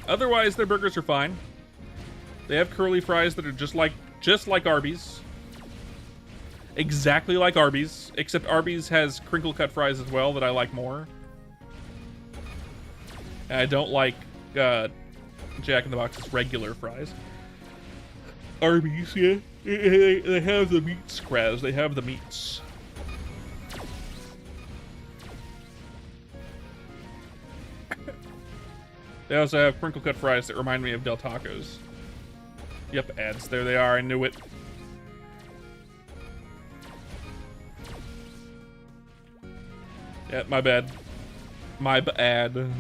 Otherwise, their burgers are fine. They have curly fries that are just like Arby's. Exactly like Arby's, except Arby's has crinkle cut fries as well that I like more. And I don't like Jack in the Box's regular fries. Arby's, yeah. They have the meats, Kraz. They have the meats. They also have crinkle cut fries that remind me of Del Tacos. Yep, ads. There they are. I knew it. Yeah, my bad. My bad.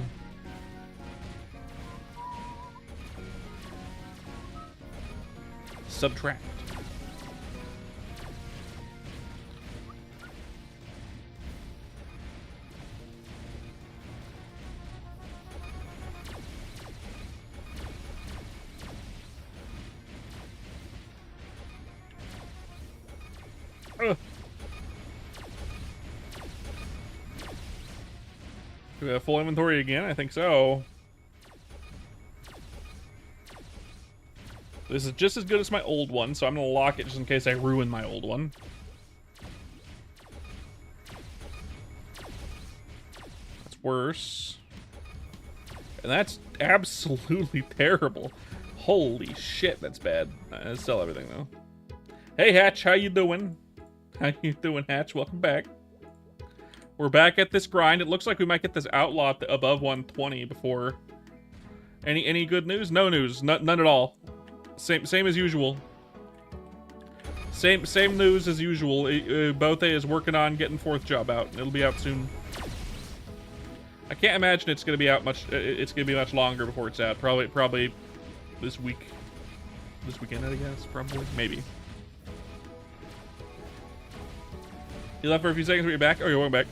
Subtract. Do we have full inventory again? I think so. This is just as good as my old one, so I'm gonna lock it just in case I ruin my old one. That's worse. And that's absolutely terrible. Holy shit, that's bad. I sell everything though. Hey Hatch, how you doing? How you doing, Hatch? Welcome back. We're back at this grind. It looks like we might get this outlaw above 120 before. Any good news? No news. None at all. Same as usual. Same news as usual. Bote is working on getting 4th job out. It'll be out soon. I can't imagine it's gonna be out much. It's gonna be much longer before it's out. Probably this week. This weekend, I guess. Probably. Maybe. You left for a few seconds, but you're back. Oh, you're going back.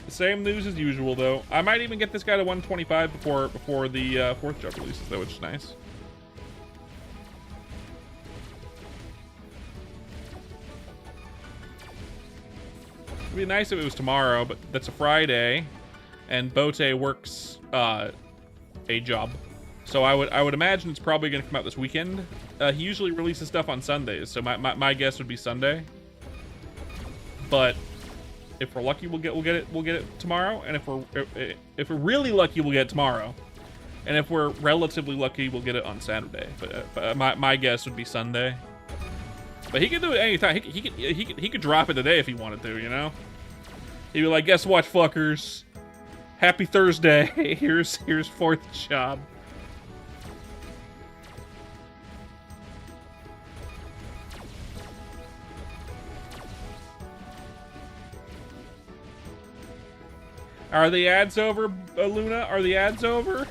Same news as usual, though. I might even get this guy to 125 before the 4th job releases, though, which is nice. It'd be nice if it was tomorrow, but that's a Friday, and Bote works a job, so I would imagine it's probably going to come out this weekend. He usually releases stuff on Sundays, so my guess would be Sunday. But if we're lucky, we'll get it tomorrow, and if we're really lucky, we'll get it tomorrow. And if we're relatively lucky, we'll get it on Saturday. But my guess would be Sunday. But he could do it anytime. He could drop it today if he wanted to, you know? He'd be like, guess what, fuckers? Happy Thursday. Here's fourth job. Are the ads over, Luna? Are the ads over?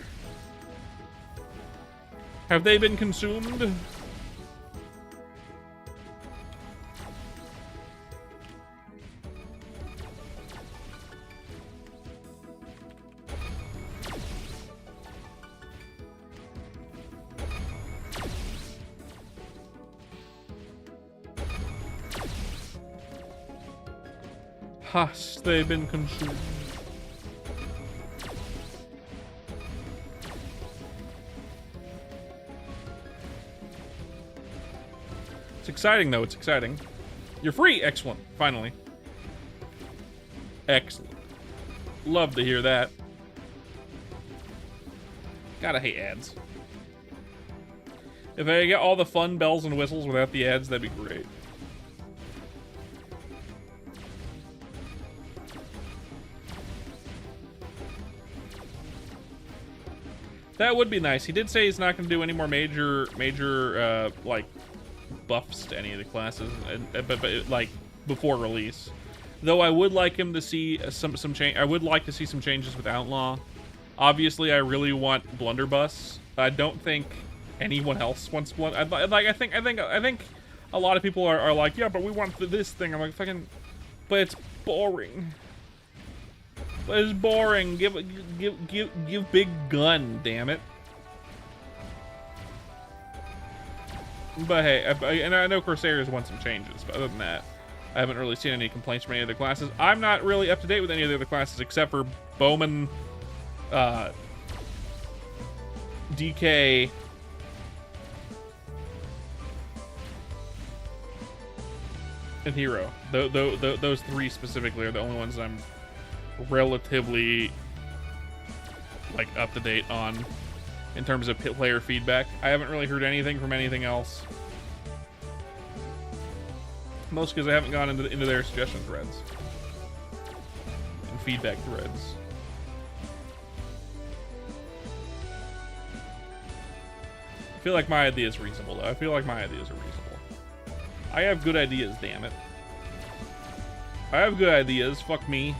Have they been consumed? Has they been consumed? It's exciting, though. It's exciting. You're free. Excellent. Finally. Excellent. Love to hear that. Gotta hate ads. If I get all the fun bells and whistles without the ads, that'd be great. That would be nice. He did say he's not going to do any more major like buffs to any of the classes, but like before release. Though I would like him to see some change. I would like to see some changes with Outlaw. Obviously, I really want Blunderbuss. I don't think anyone else wants I think a lot of people are like, yeah, but we want this thing. I'm like, fucking, but it's boring. But it's boring. Give big gun, damn it. But hey, and I know Corsairs want some changes, but other than that, I haven't really seen any complaints from any other classes. I'm not really up to date with any of the other classes except for Bowman, DK, and Hero. Those three specifically are the only ones I'm relatively like up to date on in terms of player feedback. I haven't really heard anything from anything else. Most because I haven't gone into their suggestion threads and feedback threads. I feel like my idea is reasonable, though. I feel like my ideas are reasonable. I have good ideas, damn it. I have good ideas. Fuck me.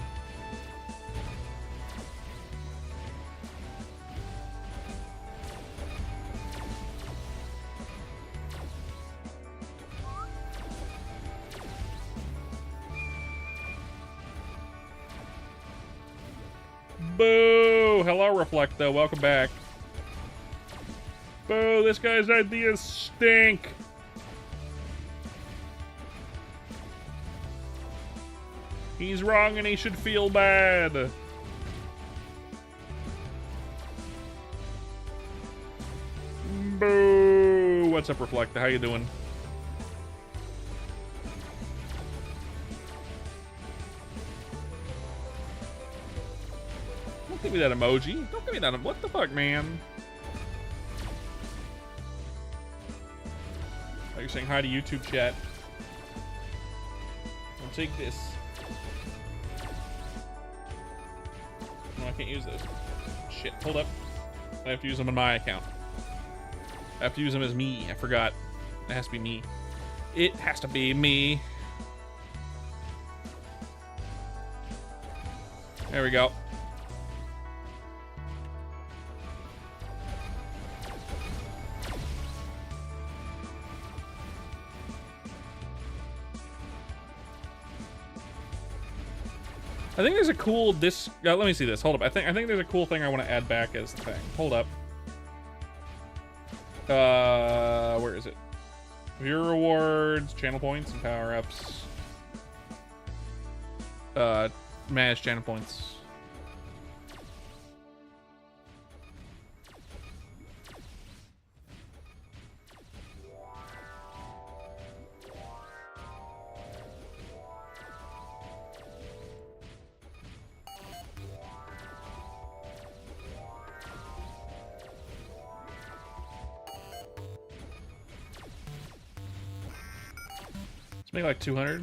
Boo! Hello, Reflecto. Welcome back. Boo! This guy's ideas stink. He's wrong and he should feel bad. Boo! What's up, Reflecto? How you doing? Don't give me that emoji. Don't give me that. What the fuck, man? Oh, you're saying hi to YouTube chat. I'll take this. No, I can't use this. Shit, hold up. I have to use them on my account. I have to use them as me. I forgot. It has to be me. It has to be me. There we go. I think there's a cool let me see this. Hold up. I think there's a cool thing I want to add back as the thing. Hold up. Where is it? Viewer rewards, channel points, and power-ups. Manage channel points. Make like 200.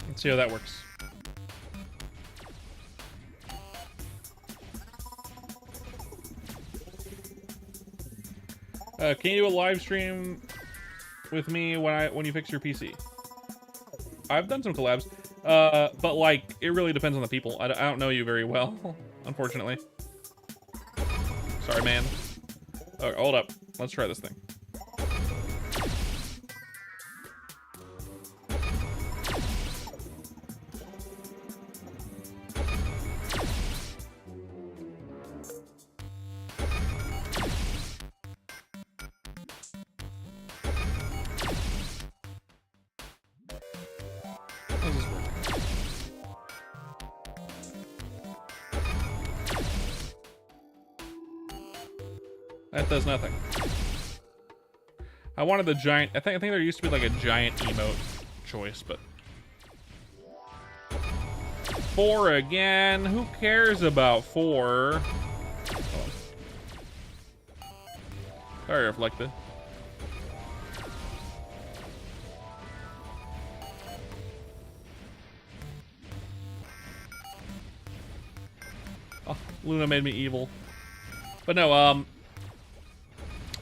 Let's see how that works. Can you do a live stream with me when you fix your PC? I've done some collabs, but like it really depends on the people. I don't know you very well, unfortunately. Sorry, man. Oh, hold up. Let's try this thing. That does nothing. I wanted the giant. I think there used to be like a giant emote choice, but 4 again. Who cares about 4? Sorry, reflected. Oh, Luna made me evil. But no,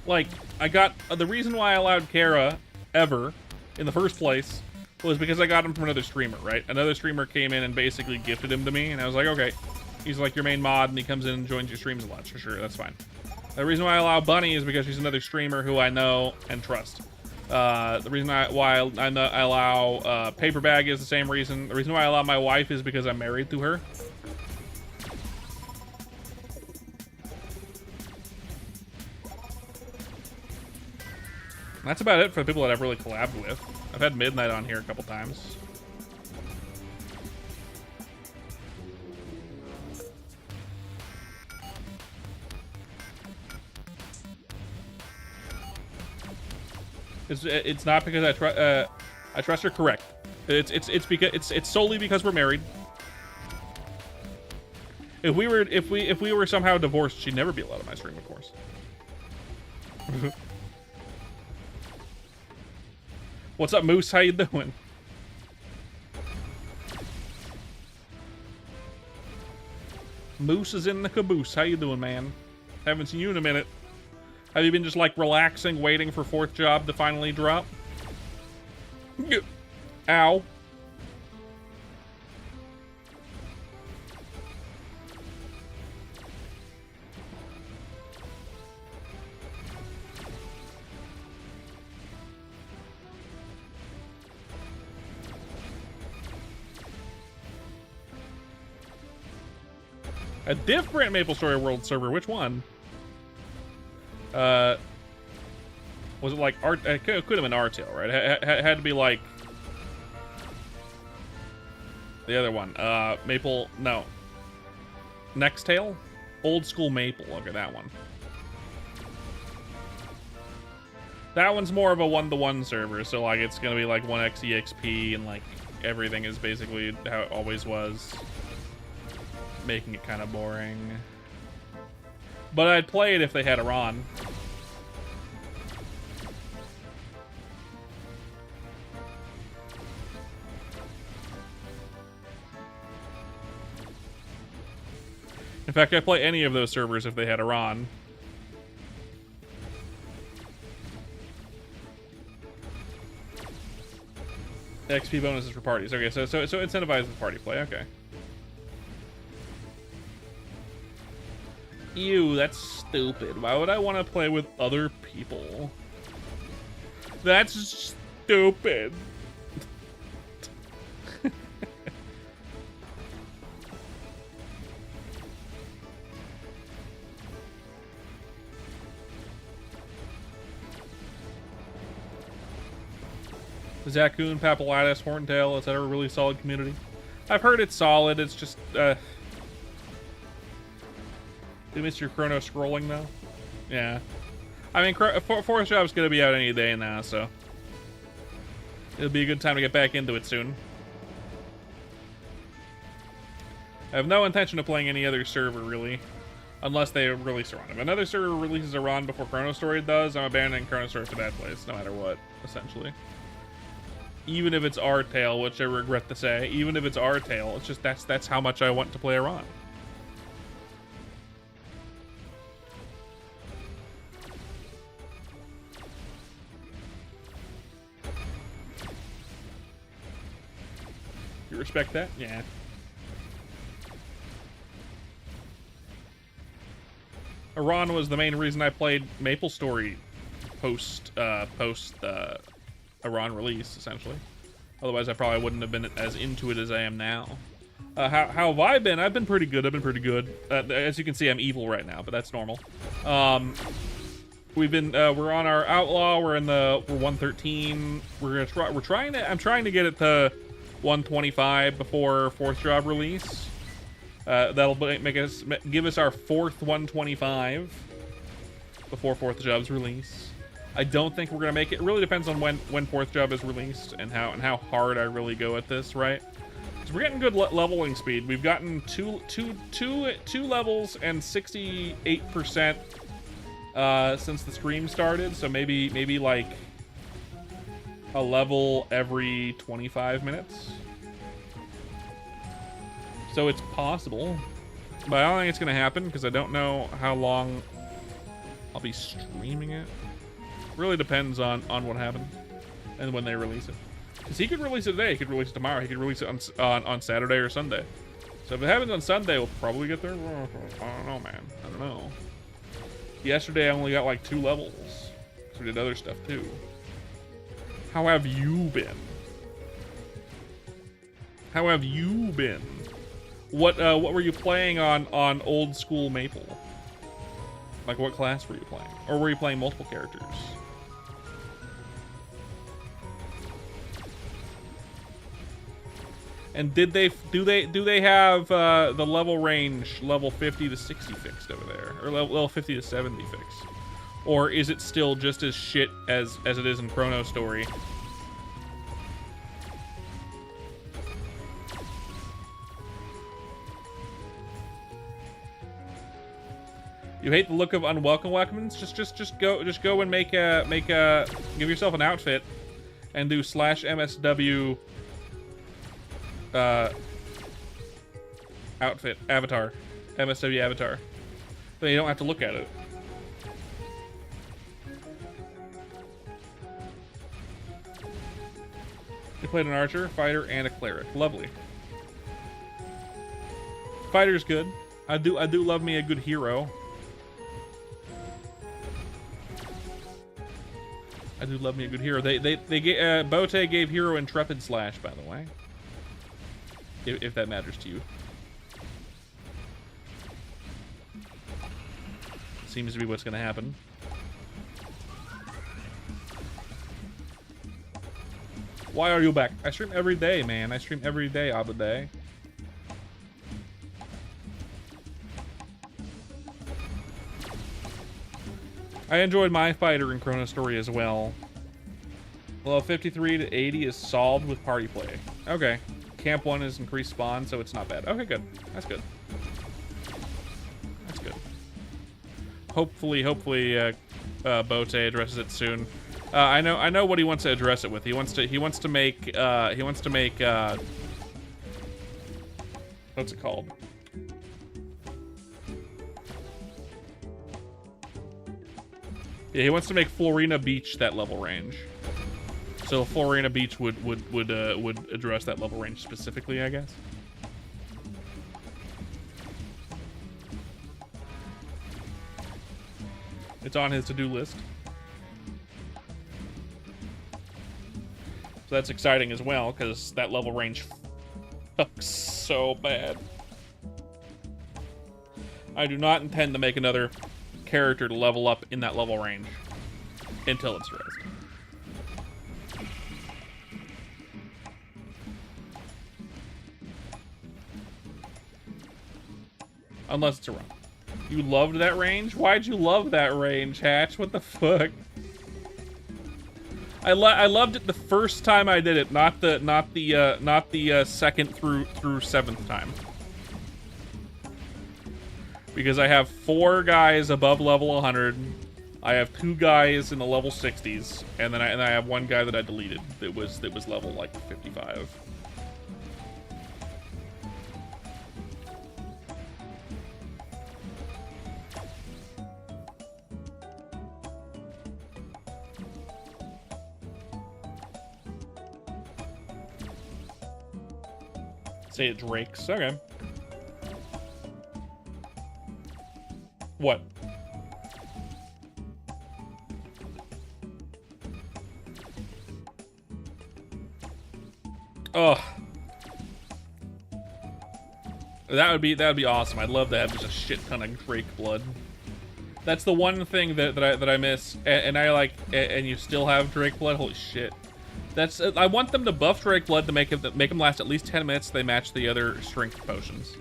like, I got, the reason why I allowed Kara ever in the first place was because I got him from another streamer, right? Another streamer came in and basically gifted him to me, and I was like, okay, he's like your main mod, and he comes in and joins your streams a lot, for sure, that's fine. The reason why I allow Bunny is because she's another streamer who I know and trust. The reason why I allow Paperbag is the same reason. The reason why I allow my wife is because I'm married to her. That's about it for the people that I've really collabed with. I've had Midnight on here a couple times. It's not because I trust her. Correct. It's because it's solely because we're married. If we were somehow divorced, she'd never be allowed on my stream, of course. What's up, Moose? How you doing? Moose is in the caboose. How you doing, man? Haven't seen you in a minute. Have you been just like relaxing, waiting for 4th job to finally drop? Ow. A different MapleStory World server. Which one? Was it like art? It could have been RTL, right? It had to be like the other one. Maple. No. Nextale? Old school Maple. Look at that one. That one's more of a 1-to-1 server, so like it's gonna be like 1x EXP and like everything is basically how it always was. Making it kind of boring. But I'd play it if they had a Ron. In fact, I'd play any of those servers if they had a Ron. XP bonuses for parties. Okay, so incentivize the party play. Okay. Ew, that's stupid. Why would I want to play with other people? That's stupid. Zacoon, Papillitis, Horntail, is that a really solid community? I've heard it's solid, it's just, you miss your chrono scrolling though? Yeah. I mean, 4th job's gonna be out any day now, so it'll be a good time to get back into it soon. I have no intention of playing any other server, really. Unless they release a run. If another server releases a run before Chrono Story does, I'm abandoning Chrono Story to bad place, no matter what, essentially. Even if it's R-Tail, which I regret to say, even if it's R-Tail, it's just that's how much I want to play a run. You respect that? Yeah. Iran was the main reason I played Maple Story post Iran release, essentially. Otherwise, I probably wouldn't have been as into it as I am now. How have I been? I've been pretty good. As you can see, I'm evil right now, but that's normal. We're on our Outlaw. We're 113. I'm trying to get it to 125 before 4th job release. That'll give us our 4th 125 before 4th job's release. I don't think we're gonna make it. It really depends on when 4th job is released and how hard I really go at this, right? So we're getting good leveling speed. We've gotten two levels and 68% since the stream started. So maybe like a level every 25 minutes. So it's possible, but I don't think it's gonna happen because I don't know how long I'll be streaming it. Really depends on what happens and when they release it. Because he could release it today, he could release it tomorrow, he could release it on Saturday or Sunday. So if it happens on Sunday, we'll probably get there. I don't know, man. I don't know. Yesterday I only got like 2 levels, so we did other stuff too. How have you been? How have you been? What were you playing on old school Maple? Like what class were you playing? Or were you playing multiple characters? And do they have the level range level 50 to 60 fixed over there? Or level 50 to 70 fixed? Or is it still just as shit as it is in Chrono Story? You hate the look of unwelcome weapons? Just go and make a give yourself an outfit and do /MSW outfit avatar, MSW avatar. Then you don't have to look at it. You played an archer, fighter, and a cleric. Lovely. Fighter's good. I do love me a good hero. I do love me a good hero. Bote gave hero Intrepid Slash, by the way. If that matters to you. Seems to be what's gonna happen. Why are you back? I stream every day, man. I stream every day, Abade. I enjoyed my fighter in Chrono Story as well. Level 53 to 80 is solved with party play. Okay. Camp 1 is increased spawn, so it's not bad. Okay, good. That's good. That's good. Hopefully, Bote addresses it soon. I know what he wants to address it with. He wants to make what's it called? Yeah, he wants to make Florina Beach that level range. So Florina Beach would address that level range specifically, I guess. It's on his to-do list. So that's exciting as well, because that level range sucks so bad. I do not intend to make another character to level up in that level range until it's raised. Unless it's a run. You loved that range? Why'd you love that range, Hatch? What the fuck? I loved it the first time I did it, not the second through 7th time. Because I have 4 guys above level 100. I have 2 guys in the level 60s, and then I have 1 guy that I deleted that was level like 55. Say it Drake's. Okay. What? Ugh. That would be awesome. I'd love to have just a shit ton of Drake blood. That's the one thing that I miss, and I like, and you still have Drake blood. Holy shit! That's I want them to buff Drake blood to make them last at least 10 minutes. So they match the other strength potions.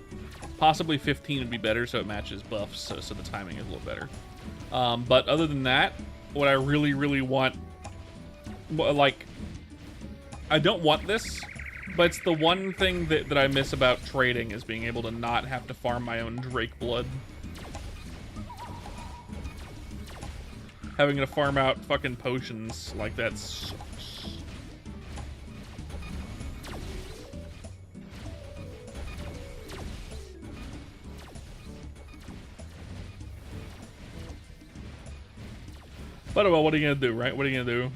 Possibly 15 would be better, so it matches buffs, so the timing is a little better. But other than that, what I really want, like, I don't want this, but it's the one thing that I miss about trading is being able to not have to farm my own Drake blood. Having to farm out fucking potions like that sucks. But well, what are you gonna do, right? What are you gonna do?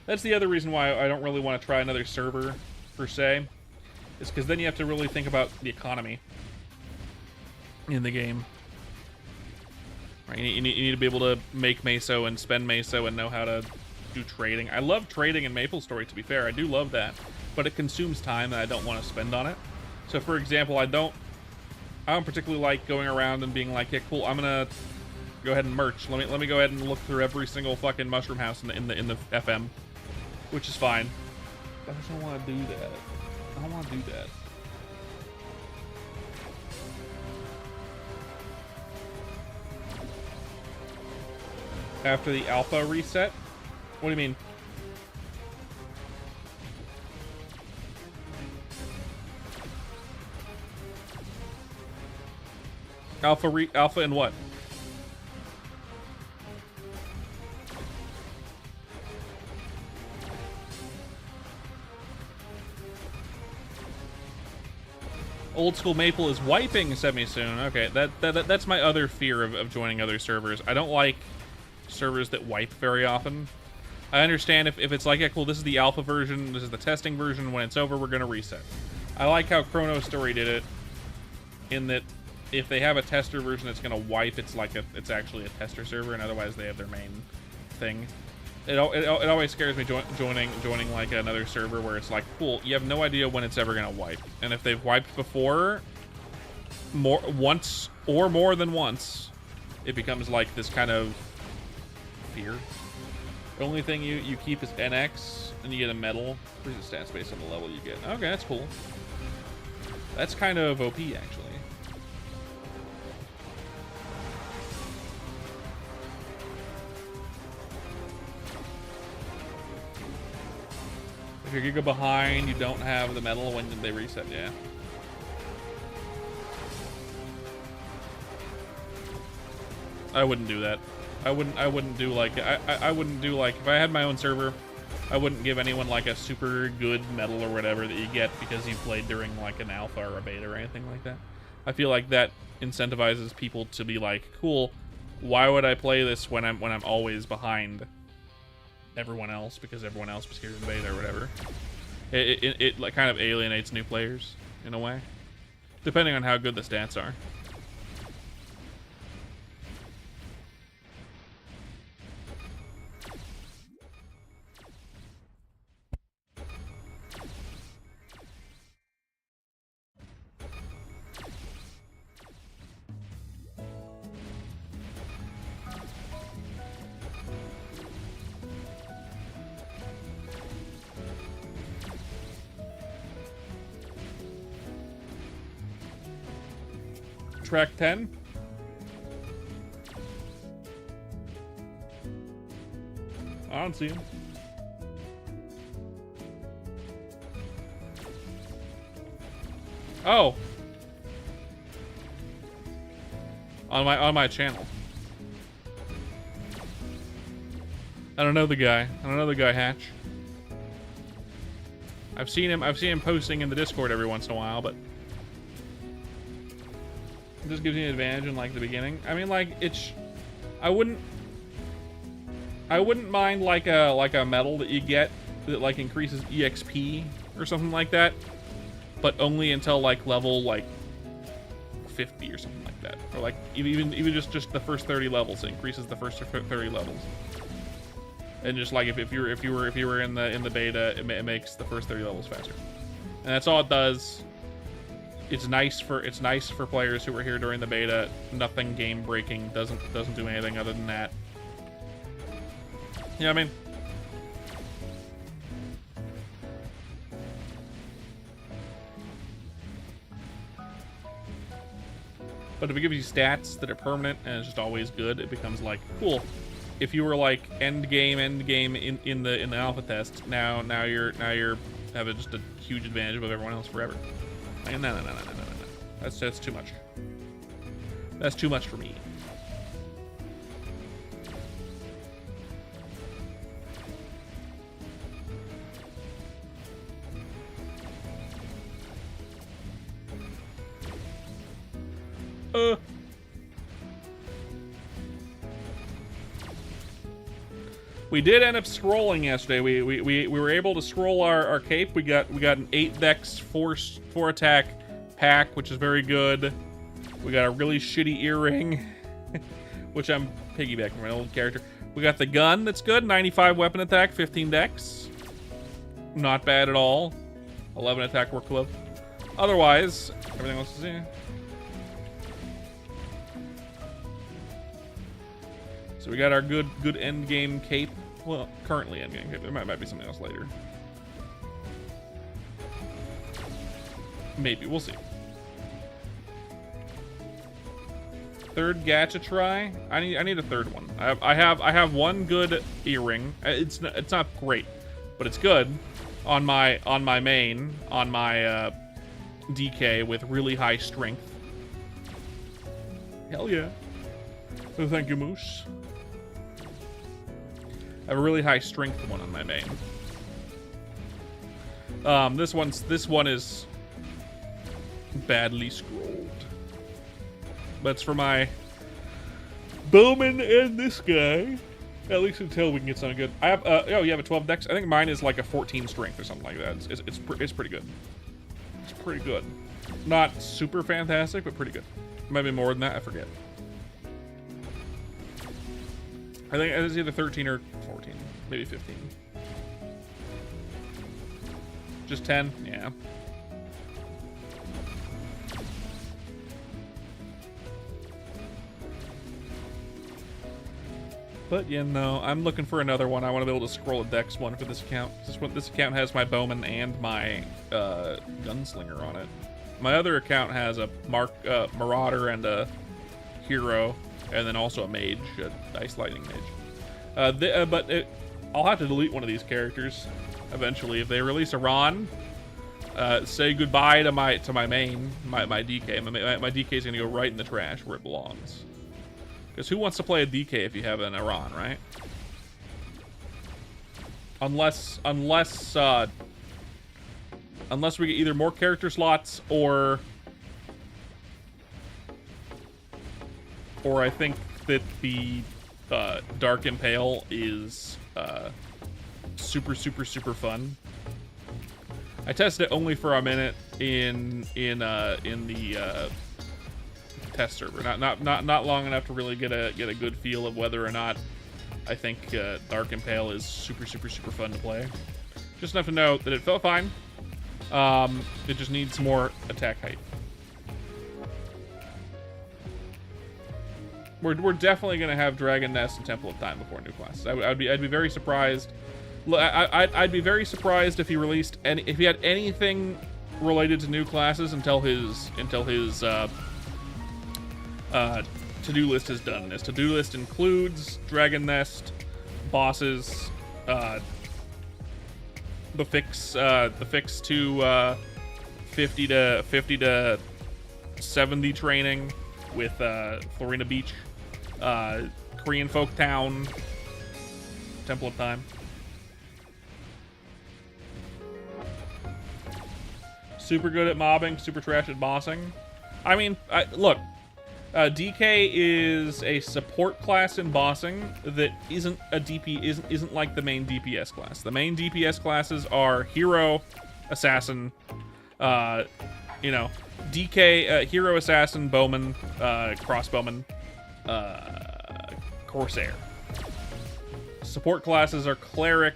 That's the other reason why I don't really want to try another server, per se. Is because then you have to really think about the economy in the game. Right? You need to be able to make Meso and spend Meso and know how to do trading. I love trading in MapleStory, to be fair. I do love that. But it consumes time that I don't want to spend on it. So, for example, I don't particularly like going around and being like, yeah, cool, I'm gonna go ahead and merch. Let me go ahead and look through every single fucking mushroom house in the FM, which is fine. But I just don't want to do that. I don't want to do that. After the alpha reset? What do you mean? Alpha in what? Old School Maple is wiping semi-soon. Okay, that's my other fear of joining other servers. I don't like servers that wipe very often. I understand if it's like, yeah, cool, this is the alpha version, this is the testing version, when it's over, we're gonna reset. I like how Chrono Story did it, in that if they have a tester version that's gonna wipe, it's like it's actually a tester server, and otherwise they have their main thing. It always scares me joining like another server where it's like, cool, you have no idea when it's ever gonna wipe, and if they've wiped before, once or more than once, it becomes like this kind of fear. The only thing you keep is NX, and you get a medal. Increases stats based on the level you get. Okay, that's cool. That's kind of OP, actually. If you go behind, you don't have the medal when they reset, yeah. I wouldn't do that. I wouldn't do like, I wouldn't do like, if I had my own server, I wouldn't give anyone like a super good medal or whatever that you get because you played during like an alpha or a beta or anything like that. I feel like that incentivizes people to be like, cool, why would I play this when I'm always behind everyone else because everyone else was here in beta or whatever. It like kind of alienates new players in a way, depending on how good the stats are. Track 10. I don't see him. Oh. On my channel. I don't know the guy. I don't know the guy, Hatch. I've seen him posting in the Discord every once in a while, but it just gives me an advantage in like the beginning. I mean, like I wouldn't mind like a medal that you get that like increases EXP or something like that, but only until like level like 50 or something like that, or like even just the first 30 levels. It increases the first 30 levels. And just like if you were in the beta, it makes the first 30 levels faster, and that's all it does. It's nice for players who were here during the beta. Nothing game breaking. Doesn't do anything other than that. You know what I mean? But if it gives you stats that are permanent and it's just always good, it becomes like cool. If you were like end game in the alpha test, now you're having just a huge advantage above everyone else forever. Like, no. That's too much. That's too much for me. We did end up scrolling yesterday. We were able to scroll our cape. We got an 8 dex 4 attack pack, which is very good. We got a really shitty earring, which I'm piggybacking from my old character. We got the gun that's good, 95 weapon attack, 15 dex. Not bad at all. 11 attack workload. Otherwise, everything else is in. So we got our good end game cape. Well, currently end game cape. There might be something else later. Maybe, we'll see. Third gacha try. I need a third one. I have one good earring. It's not great, but it's good on my main on my DK with really high strength. Hell yeah! So thank you, Moose. I have a really high strength one on my main. This one is badly scrolled. But it's for my Bowman and this guy. At least until we can get something good. I have oh, you have a 12 dex? I think mine is like a 14 strength or something like that. It's pretty good. It's pretty good. Not super fantastic, but pretty good. Maybe more than that, I forget. I think it's either 13 or 14, maybe 15. Just 10? Yeah. But yeah, no, I'm looking for another one. I want to be able to scroll a dex one for this account. This account has my Bowman and my Gunslinger on it. My other account has a Marauder and a Hero, and then also a Mage, a Ice Lightning Mage. I'll have to delete one of these characters eventually. If they release a Ron, say goodbye to my main, my DK. My DK is gonna go right in the trash where it belongs. Because who wants to play a DK if you have an Iran, right? Unless we get either more character slots or I think that the Dark Impale is super fun. I tested it only for a minute in the test server, not long enough to really get a good feel of whether or not I think Dark Impale is super fun to play. Just enough to know that it felt fine. It just needs more attack height. We're definitely gonna have Dragon Nest and Temple of Time before new classes. I'd be very surprised. I'd be very surprised if he released if he had anything related to new classes until his to-do list is done. His to-do list includes Dragon Nest, bosses, the fix to 50 to 70 training with Florina Beach, Korean Folk Town, Temple of Time. Super good at mobbing, super trash at bossing. I mean, look, DK is a support class in bossing that isn't a DP, isn't like the main DPS class. The main DPS classes are hero, assassin, you know, DK, hero, assassin, bowman, crossbowman, corsair. Support classes are cleric.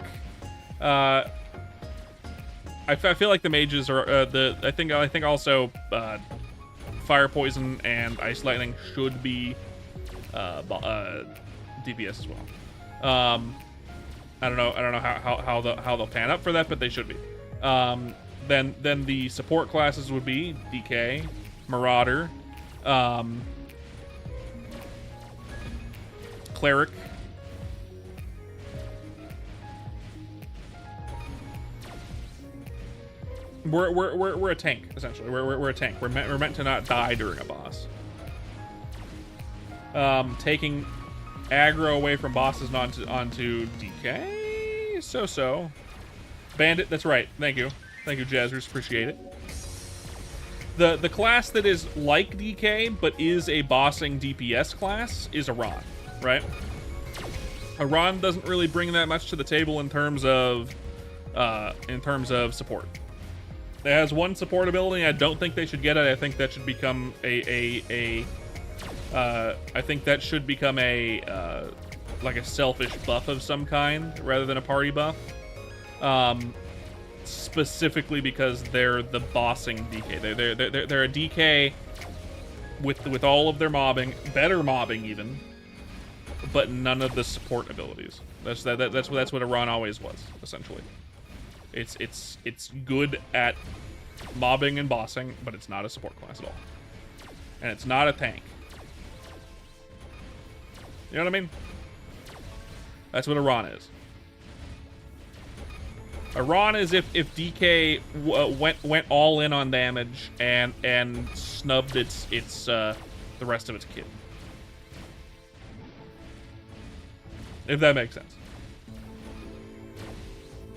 I feel like the mages are I think also fire, poison, and ice lightning should be DPS as well. I don't know how they'll pan up for that, but they should be. Then the support classes would be DK, Marauder, Cleric, we're a tank, essentially. We're a tank. We're meant to not die during a boss. Taking aggro away from bosses and onto DK. So. Bandit, that's right. Thank you, Jazzers. Appreciate it. The class that is like DK but is a bossing DPS class is Aran, right? Aran doesn't really bring that much to the table in terms of support. It has one support ability. I don't think they should get it. I think that should become like a selfish buff of some kind rather than a party buff. Specifically because they're the bossing DK. They're a DK with all of their mobbing, better mobbing even, but none of the support abilities. That's what Aran always was, essentially. It's good at mobbing and bossing, but it's not a support class at all. And it's not a tank. You know what I mean? That's what Aran is. Aran is if DK went all in on damage and snubbed its the rest of its kit. If that makes sense.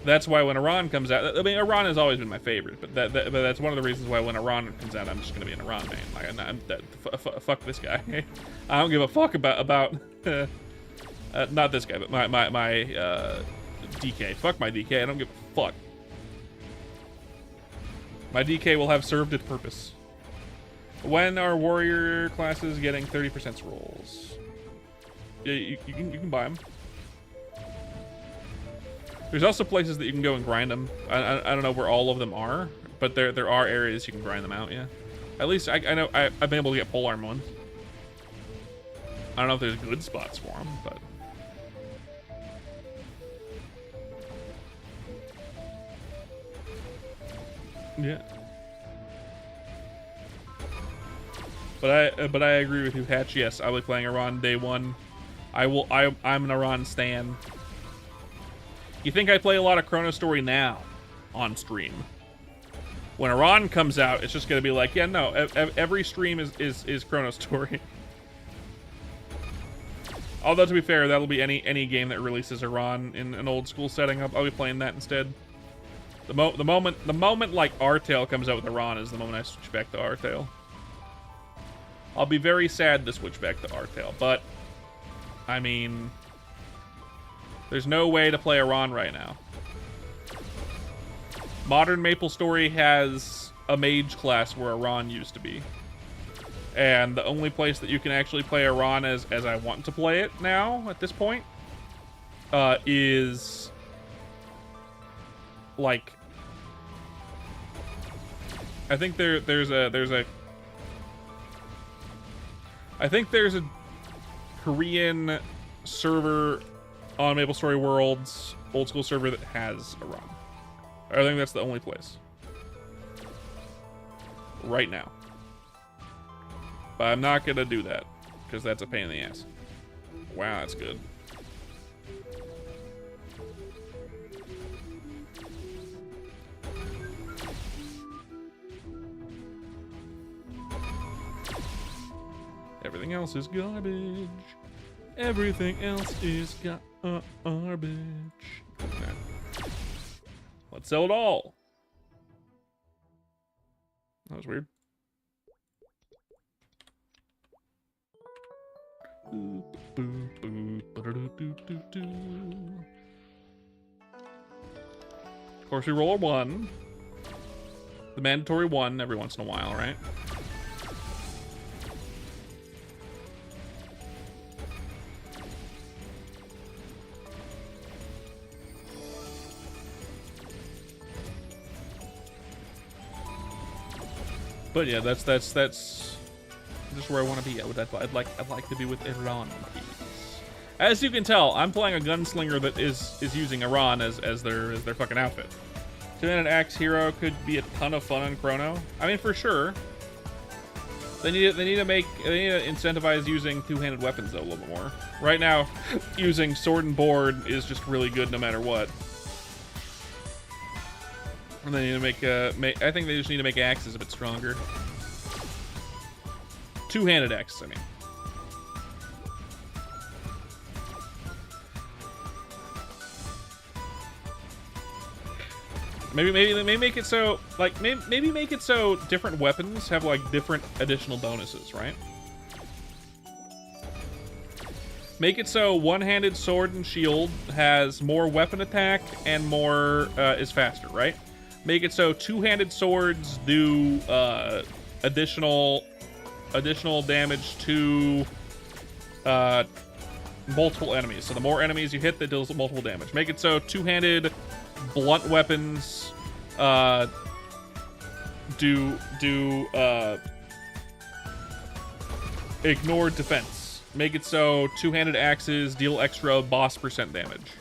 That's why when Aran comes out, I mean, Aran has always been my favorite, but that's one of the reasons why when Aran comes out, I'm just gonna be an Aran main. Like, fuck this guy. I don't give a fuck about not this guy, but my DK. Fuck my DK. I don't give a fuck. My DK will have served its purpose. When are warrior classes getting 30% rolls? Yeah, you can buy them. There's also places that you can go and grind them. I don't know where all of them are, but there are areas you can grind them out, yeah. At least I know I've been able to get polearm ones. I don't know if there's good spots for them, but... yeah. But I agree with you, Hatch. Yes, I like playing Aran day one. I'm an Aran stan. You think I play a lot of Chrono Story now on stream? When Aran comes out, it's just gonna be like, yeah, no, every stream is Chrono Story. Although to be fair, that'll be any game that releases Aran in an old school setting. I'll be playing that instead. The moment like Artale comes out with Aran is the moment I switch back to Artale. I'll be very sad to switch back to Artale, but I mean, there's no way to play Aran right now. Modern MapleStory has a mage class where Aran used to be. And the only place that you can actually play Aran as I want to play it now, at this point, is like, I think there's a Korean server on MapleStory World's old school server that has Aran. I think that's the only place right now. But I'm not gonna do that because that's a pain in the ass. Wow, that's good. Everything else is garbage. Everything else is garbage. Okay. Let's sell it all. That was weird. Of course, we roll a 1. The mandatory 1 every once in a while, right? But yeah, that's just where I want to be. I'd like to be with Iran, please. As you can tell, I'm playing a gunslinger that is using Iran as their fucking outfit. Two-handed axe hero could be a ton of fun on Chrono. I mean, for sure. They need to incentivize using two-handed weapons though a little bit more. Right now, using sword and board is just really good no matter what. And they need to make I think they just need to make axes a bit stronger. Two-handed axes, I mean. Maybe make it so like maybe make it so different weapons have like different additional bonuses, right? Make it so one-handed sword and shield has more weapon attack and more is faster, right? Make it so two-handed swords do additional damage to multiple enemies. So the more enemies you hit, that deals multiple damage. Make it so two-handed blunt weapons do ignore defense. Make it so two-handed axes deal extra boss percent damage.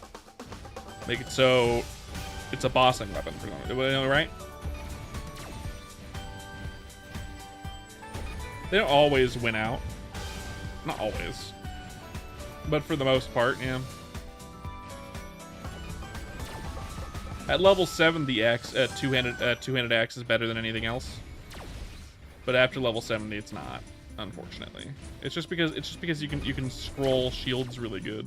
Make it so it's a bossing weapon for them, right? They don't always win out. Not always. But for the most part, yeah. At level 7, the axe, two-handed axe is better than anything else. But after level 70, it's not, unfortunately. It's just because you can scroll shields really good.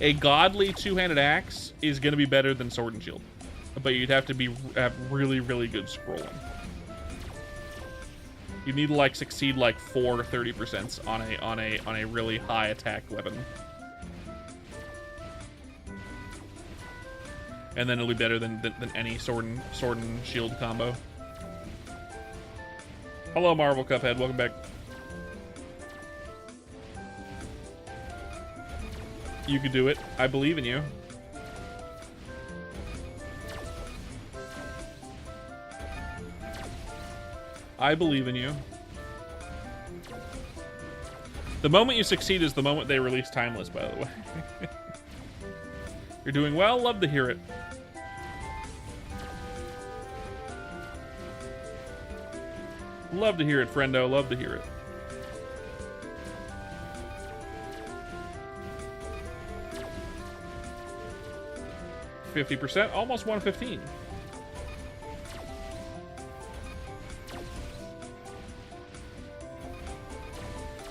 A godly two-handed axe is going to be better than sword and shield, but you'd have to have really, really good scrolling. You need to like succeed like 4 30% on a really high attack weapon, and then it'll be better than any sword and shield combo. Hello, Marvel Cuphead. Welcome back. You could do it. I believe in you. I believe in you. The moment you succeed is the moment they release Timeless, by the way. You're doing well. Love to hear it. Love to hear it, friendo. Love to hear it. %, almost 115.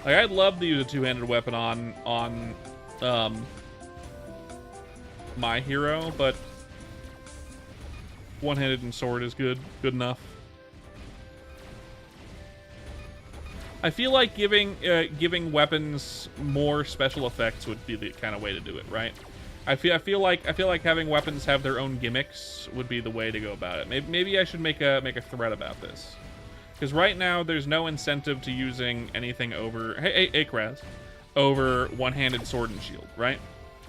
Like, I'd love to use a two-handed weapon on my hero, but one-handed and sword is good enough. I feel like giving weapons more special effects would be the kind of way to do it, right? I feel like having weapons have their own gimmicks would be the way to go about it. Maybe I should make a thread about this, because right now there's no incentive to using anything over Kraz, over one-handed sword and shield, right?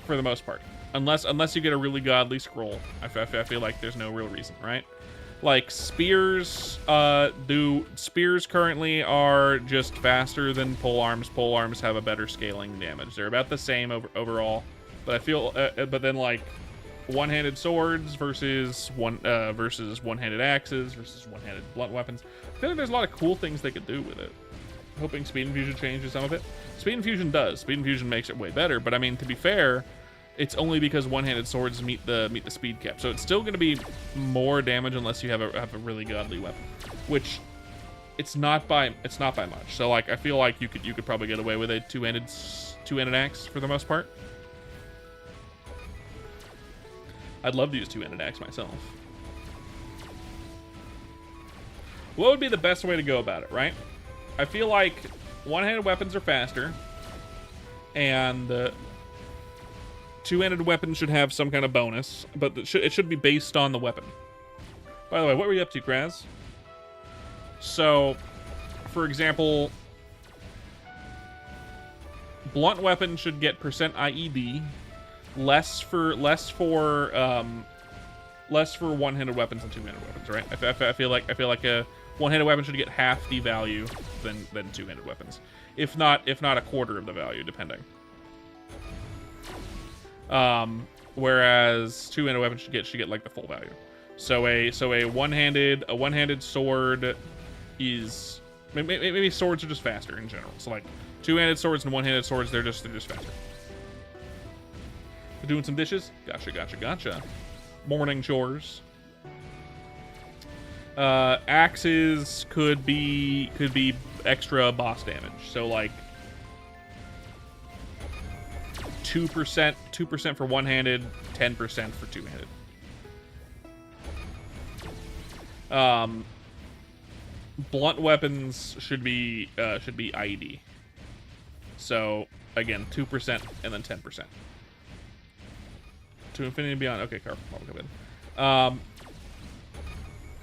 For the most part, unless you get a really godly scroll, I feel like there's no real reason, right? Like spears, spears currently are just faster than pole arms. Pole arms have a better scaling damage. They're about the same overall. But I feel, but then like one-handed swords versus one-handed axes versus one-handed blunt weapons. I feel like there's a lot of cool things they could do with it. Hoping Speed Infusion changes some of it. Speed Infusion does. Speed Infusion makes it way better. But I mean, to be fair, it's only because one-handed swords meet the speed cap. So it's still going to be more damage unless you have a really godly weapon, which It's not by much. So like I feel like you could probably get away with a two-handed axe for the most part. I'd love to use two-handed axe myself. What would be the best way to go about it, right? I feel like one-handed weapons are faster, and two-handed weapons should have some kind of bonus, but it should be based on the weapon. By the way, what were you up to, Kraz? So, for example, blunt weapon should get percent IED, less for one-handed weapons and two-handed weapons, right? I feel like a one-handed weapon should get half the value than two-handed weapons, if not a quarter of the value, depending. Whereas two-handed weapons should get like the full value. So a one-handed sword is maybe swords are just faster in general. So like two-handed swords and one-handed swords, they're just faster. We're doing some dishes. Gotcha. Morning chores. Axes could be extra boss damage. So like 2% for one-handed, 10% for two-handed. Blunt weapons should be IED. So again, 2% and then 10%. To infinity and beyond. Okay, Carl will come in.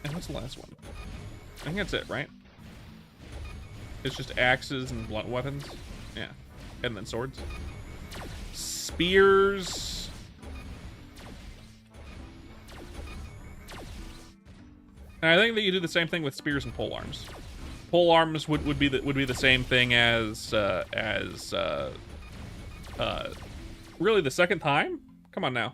And what's the last one? I think that's it, right? It's just axes and blunt weapons. Yeah, and then swords. Spears. And I think that you do the same thing with spears and pole arms. Pole arms would be the same thing as really the second time? Come on now.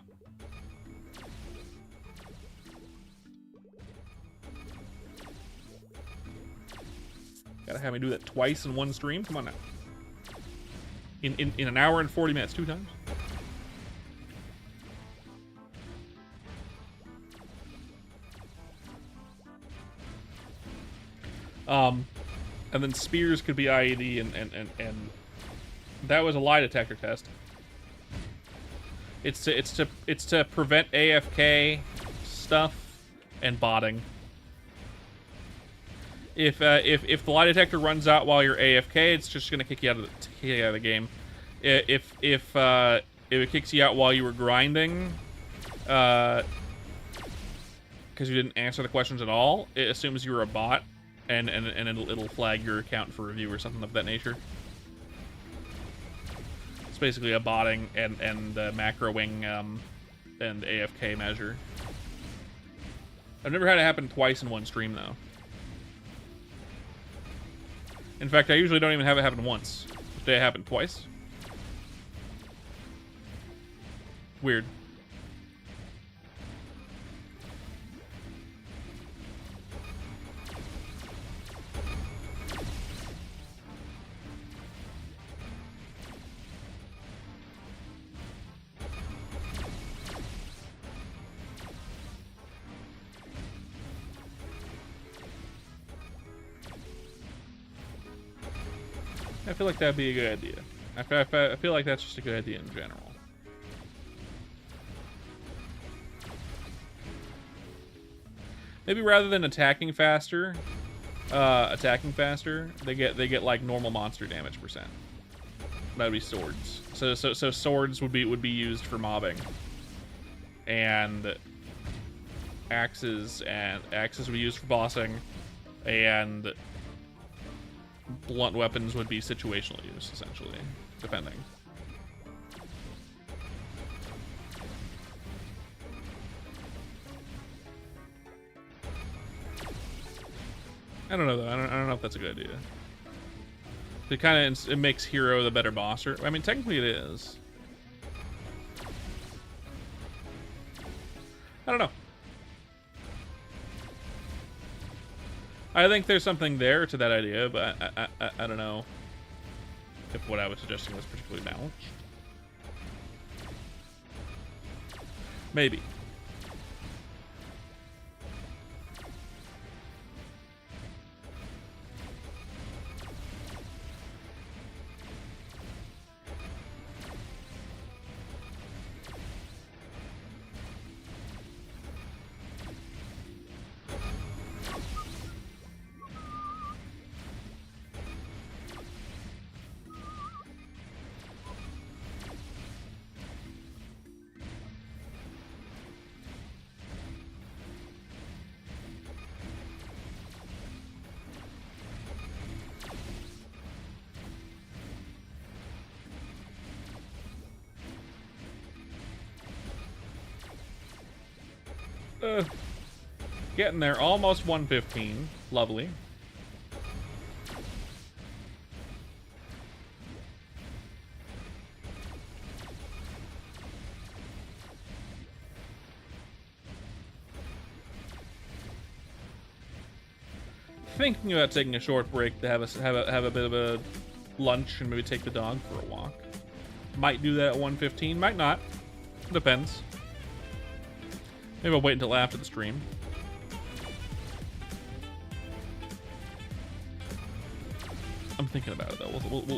Gotta have me do that twice in one stream? Come on now. In an hour and 40 minutes, 2 times? And then spears could be IED, and that was a lie detector test. It's to prevent AFK stuff and botting. If the lie detector runs out while you're AFK, it's just gonna kick you out of the game. If it kicks you out while you were grinding, because you didn't answer the questions at all, it assumes you're a bot, and it'll flag your account for review or something of that nature. It's basically a botting and macroing and AFK measure. I've never had it happen twice in one stream though. In fact, I usually don't even have it happen once. Today it happened twice. Weird. I feel like that'd be a good idea. I feel like that's just a good idea in general. Maybe rather than attacking faster, they get like normal monster damage percent. That'd be swords. So swords would be used for mobbing, and axes would be used for bossing, and blunt weapons would be situational use, essentially, depending. I don't know though. I don't know if that's a good idea. It makes hero the better bosser. I mean, technically it is. I don't know. I think there's something there to that idea, but I don't know if what I was suggesting was particularly balanced. Maybe. Getting there. Almost 115. Lovely. Thinking about taking a short break to have a bit of a lunch and maybe take the dog for a walk. Might do that at 1:15, might not. Depends. Maybe I'll wait until after the stream. I'm thinking about it though.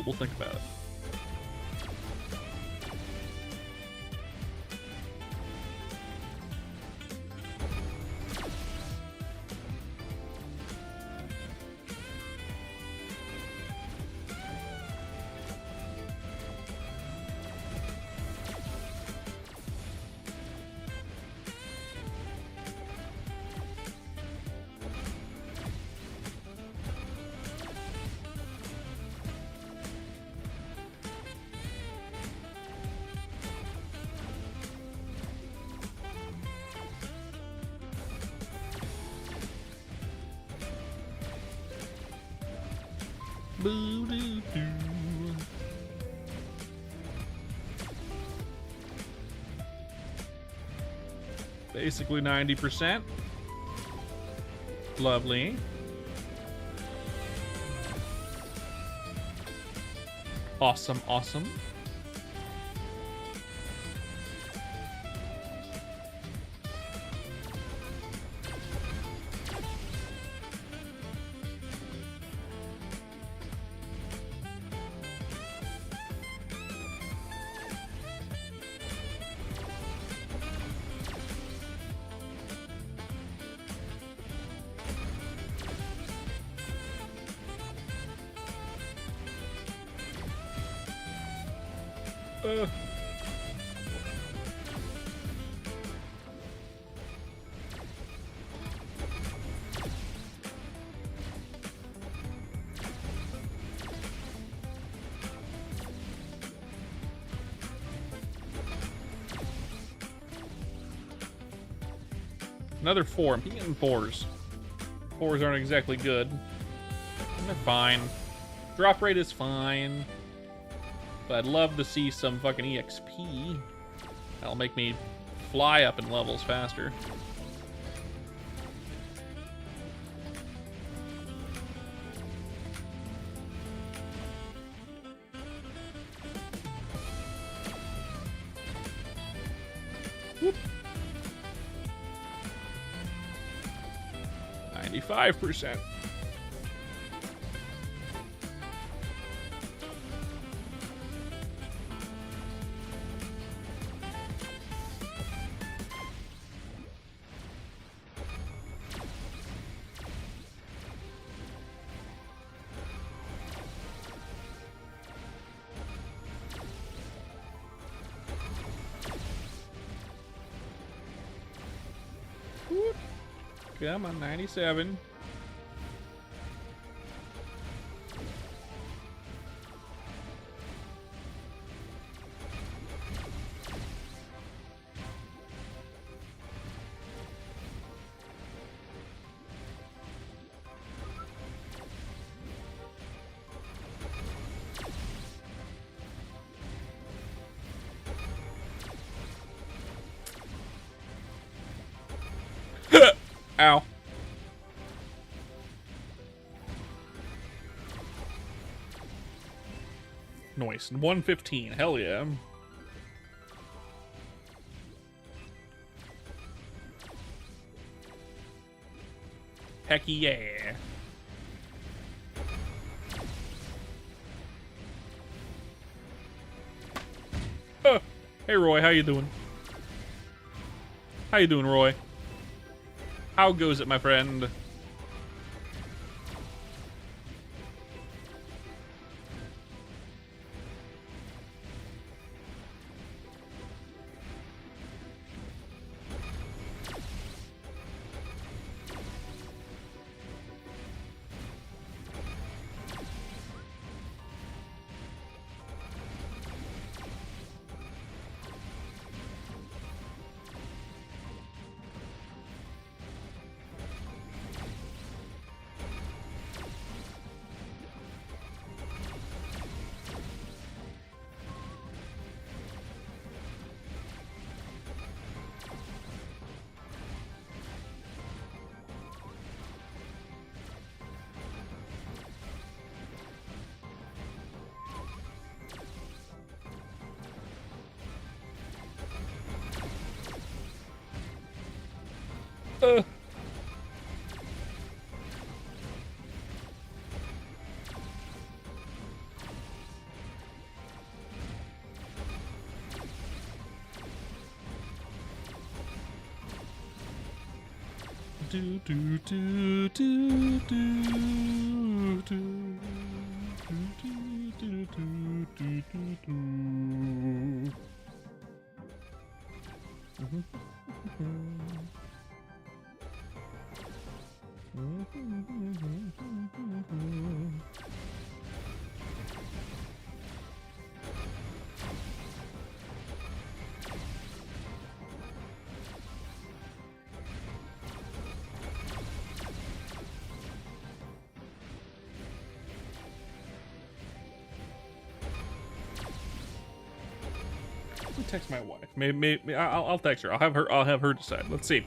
We'll think about it. Boo-doo-doo. Basically 90%. Lovely. Awesome, awesome. Another 4. I'm getting 4s. 4s aren't exactly good. And they're fine. Drop rate is fine. But I'd love to see some fucking EXP. That'll make me fly up in levels faster. Whoop. 95%. Come on, 97. Ow. Nice. 115. Hell yeah. Heck yeah. Hey Roy, how you doing? How you doing, Roy? How goes it, my friend? Do do do do do do. Text my wife. Maybe I'll text her. I'll have her decide. Let's see.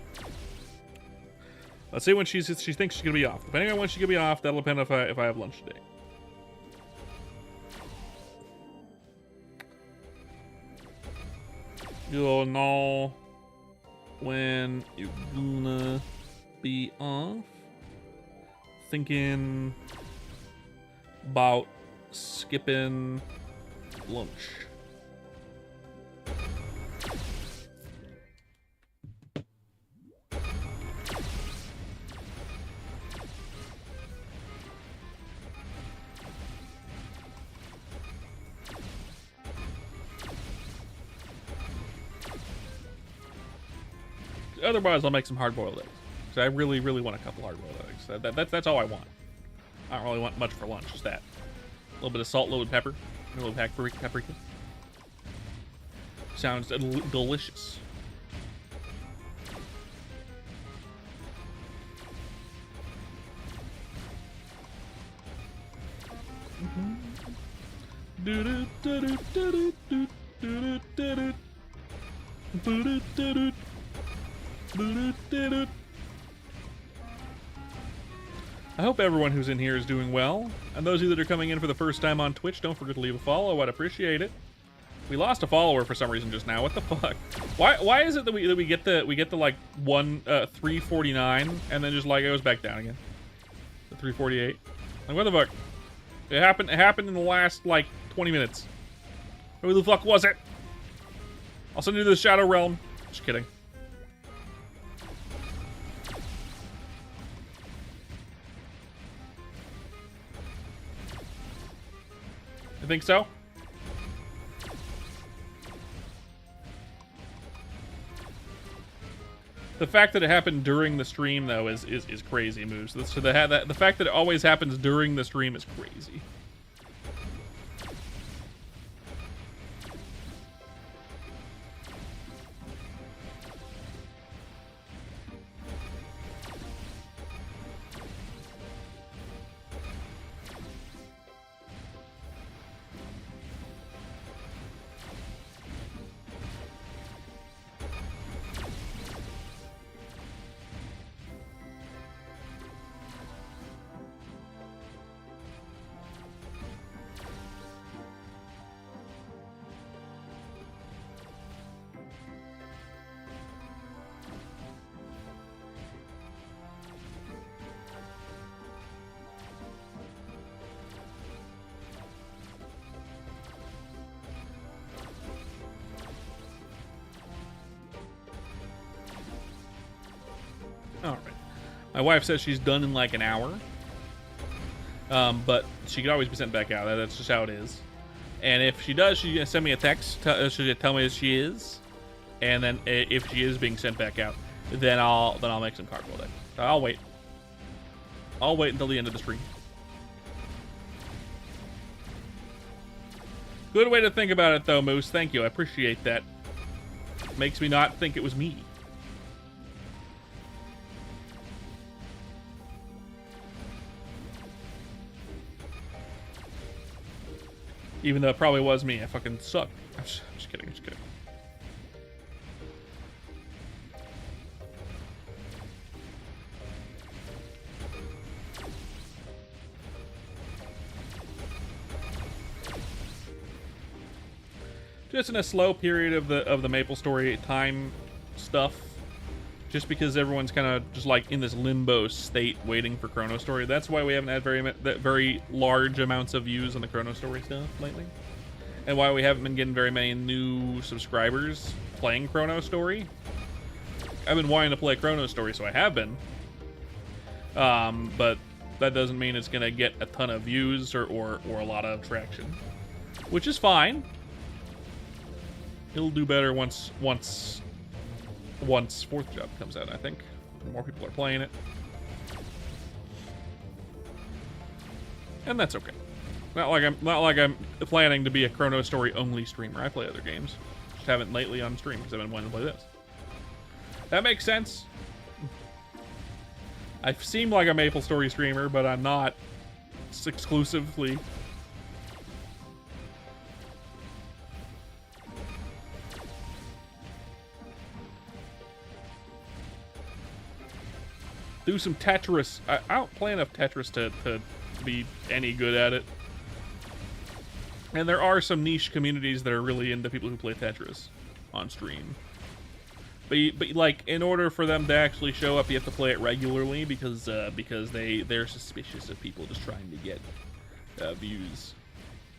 Let's see when she thinks she's gonna be off. Depending on when she's gonna be off, that'll depend if I have lunch today. You'll know when you're gonna be off. Thinking about skipping lunch. Otherwise, I'll make some hard-boiled eggs. So I really, really want a couple hard-boiled eggs. That's all I want. I don't really want much for lunch. Just that. A little bit of salt, a little bit of pepper, a little paprika. Sounds delicious. I hope everyone who's in here is doing well. And those of you that are coming in for the first time on Twitch, don't forget to leave a follow. I'd appreciate it. We lost a follower for some reason just now. What the fuck? Why is it that we get the like 349 and then just like it goes back down again? The 348. Like what the fuck? It happened in the last like 20 minutes. Who the fuck was it? I'll send you to the Shadow Realm. Just kidding. You think so? The fact that it happened during the stream, though, is crazy moves. So the fact that it always happens during the stream is crazy. Alright. My wife says she's done in like an hour. But she could always be sent back out. That's just how it is. And if she does, she's gonna send me a text. She'll tell me that she is. And then if she is being sent back out, then I'll make some cardboard eggs. I'll wait. I'll wait until the end of the stream. Good way to think about it, though, Moose. Thank you. I appreciate that. Makes me not think it was me. Even though it probably was me. I fucking suck. I'm just kidding. I'm just kidding. Just in a slow period of the MapleStory time stuff. just because everyone's kind of just like in this limbo state waiting for Chrono Story. That's why we haven't had very large amounts of views on the Chrono Story stuff lately, and why we haven't been getting very many new subscribers playing Chrono Story. I've been wanting to play Chrono Story, so I have been, but that doesn't mean it's gonna get a ton of views or a lot of traction, which is fine. It'll do better once Fourth Job comes out, I think. More people are playing it. And that's okay. Not like I'm planning to be a Chrono Story only streamer. I play other games. Just haven't lately on stream because I've been wanting to play this. That makes sense. I seem like a Maple Story streamer, but I'm not exclusively. Do some Tetris. I don't play enough Tetris to be any good at it. And there are some niche communities that are really into people who play Tetris on stream. But like, in order for them to actually show up, you have to play it regularly because they're suspicious of people just trying to get views,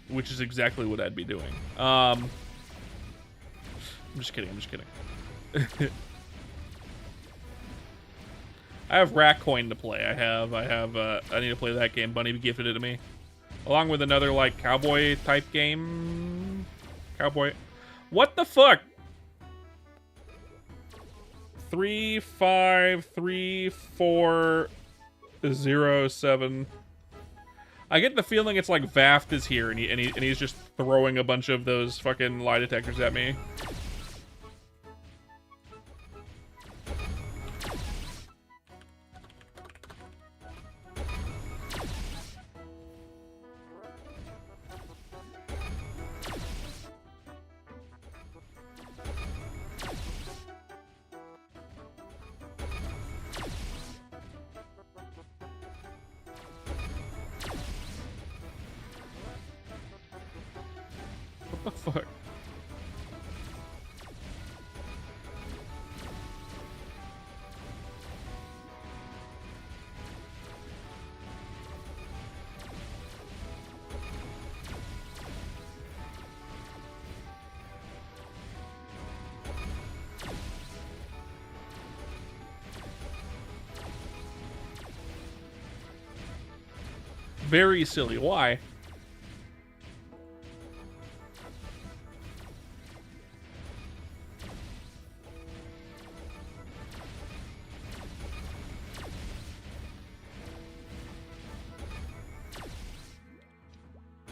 which is exactly what I'd be doing. I'm just kidding. I'm just kidding. I have Rackcoin to play. I need to play that game. Bunny gifted it to me, along with another like cowboy type game. Cowboy. What the fuck? 353407. I get the feeling it's like Vaft is here and he's just throwing a bunch of those fucking lie detectors at me. What the fuck? Very silly. Why?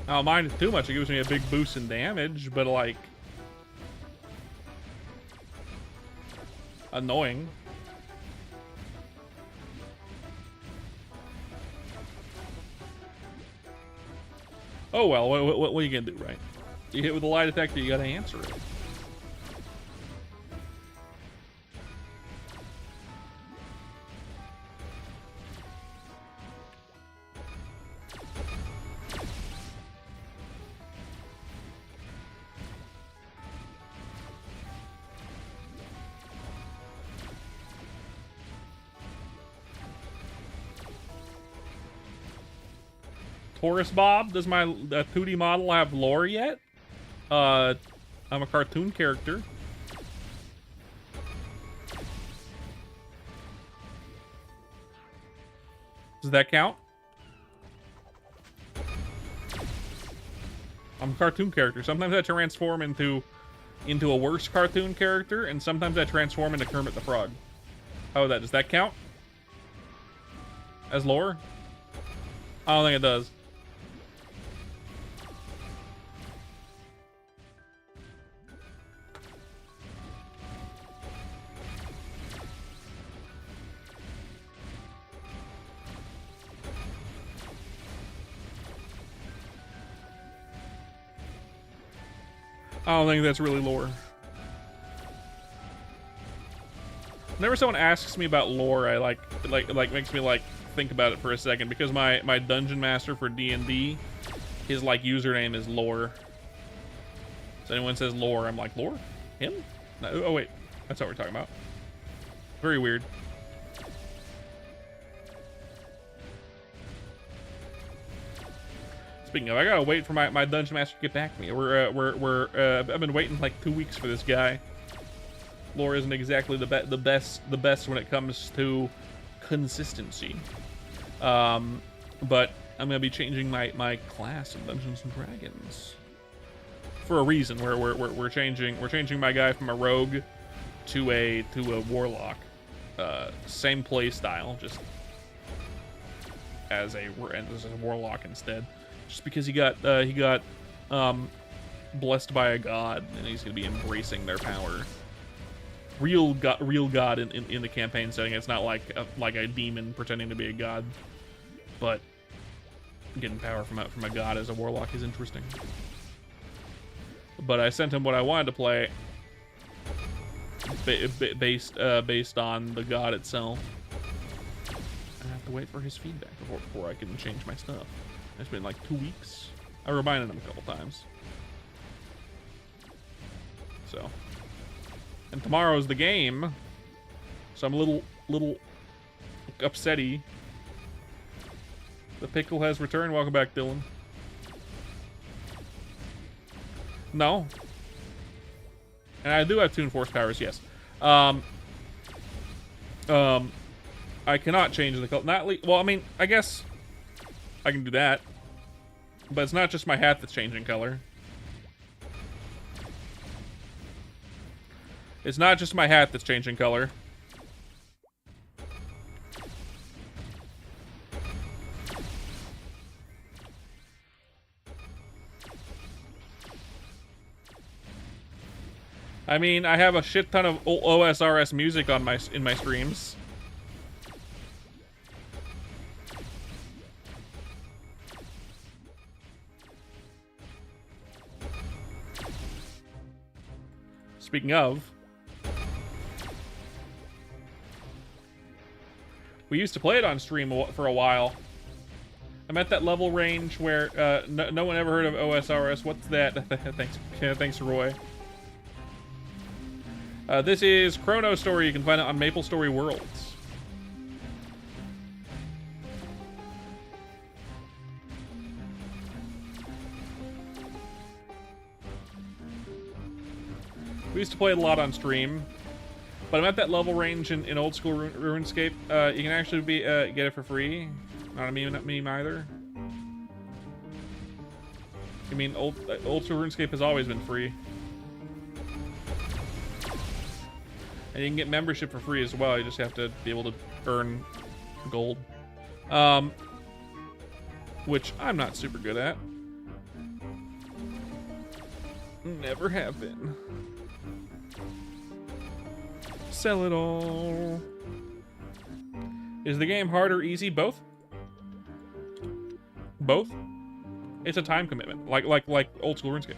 I don't mind it too much. It gives me a big boost in damage, but like annoying. Oh well, what are you gonna do, right? You hit with a lie detector, you gotta answer it. Taurus Bob, does my 2D model have lore yet? I'm a cartoon character. Does that count? I'm a cartoon character. Sometimes I transform into a worse cartoon character, and sometimes I transform into Kermit the Frog. How does that count? As lore? I don't think it does. I don't think that's really lore. Whenever someone asks me about lore, I like makes me like think about it for a second, because my dungeon master for D&D, his like username is lore. So anyone says lore, I'm like, lore? Him? No, oh wait, that's what we're talking about. Very weird. Speaking of, I gotta wait for my dungeon master to get back to me. I've been waiting like 2 weeks for this guy. Lore isn't exactly the best when it comes to consistency. But I'm gonna be changing my class in Dungeons and Dragons for a reason. We're changing my guy from a rogue to a warlock. Same play style, just as a warlock instead. Just because he got blessed by a god, and he's gonna be embracing their power. Real god in the campaign setting. It's not like a demon pretending to be a god, but getting power from a god as a warlock is interesting. But I sent him what I wanted to play, based on the god itself. I have to wait for his feedback before I can change my stuff. It's been like 2 weeks. I reminded him a couple times. So, and tomorrow's the game, so I'm a little upsetty. The pickle has returned. Welcome back, Dylan. No. And I do have Toon Force powers, yes. I cannot change the color. Well, I mean, I guess I can do that. But it's not just my hat that's changing color. It's not just my hat that's changing color. I mean, I have a shit ton of OSRS music on in my streams. Speaking of, we used to play it on stream for a while. I'm at that level range where no one ever heard of OSRS. What's that? Thanks, Roy. This is Chrono Story. You can find it on Maple Story Worlds. We used to play it a lot on stream, but I'm at that level range in old school RuneScape. You can actually get it for free. Not a meme either. I mean, old school RuneScape has always been free, and you can get membership for free as well. You just have to be able to earn gold, which I'm not super good at. Never have been. Sell it all. Is the game hard or easy? Both. Both. It's a time commitment, like old school RuneScape.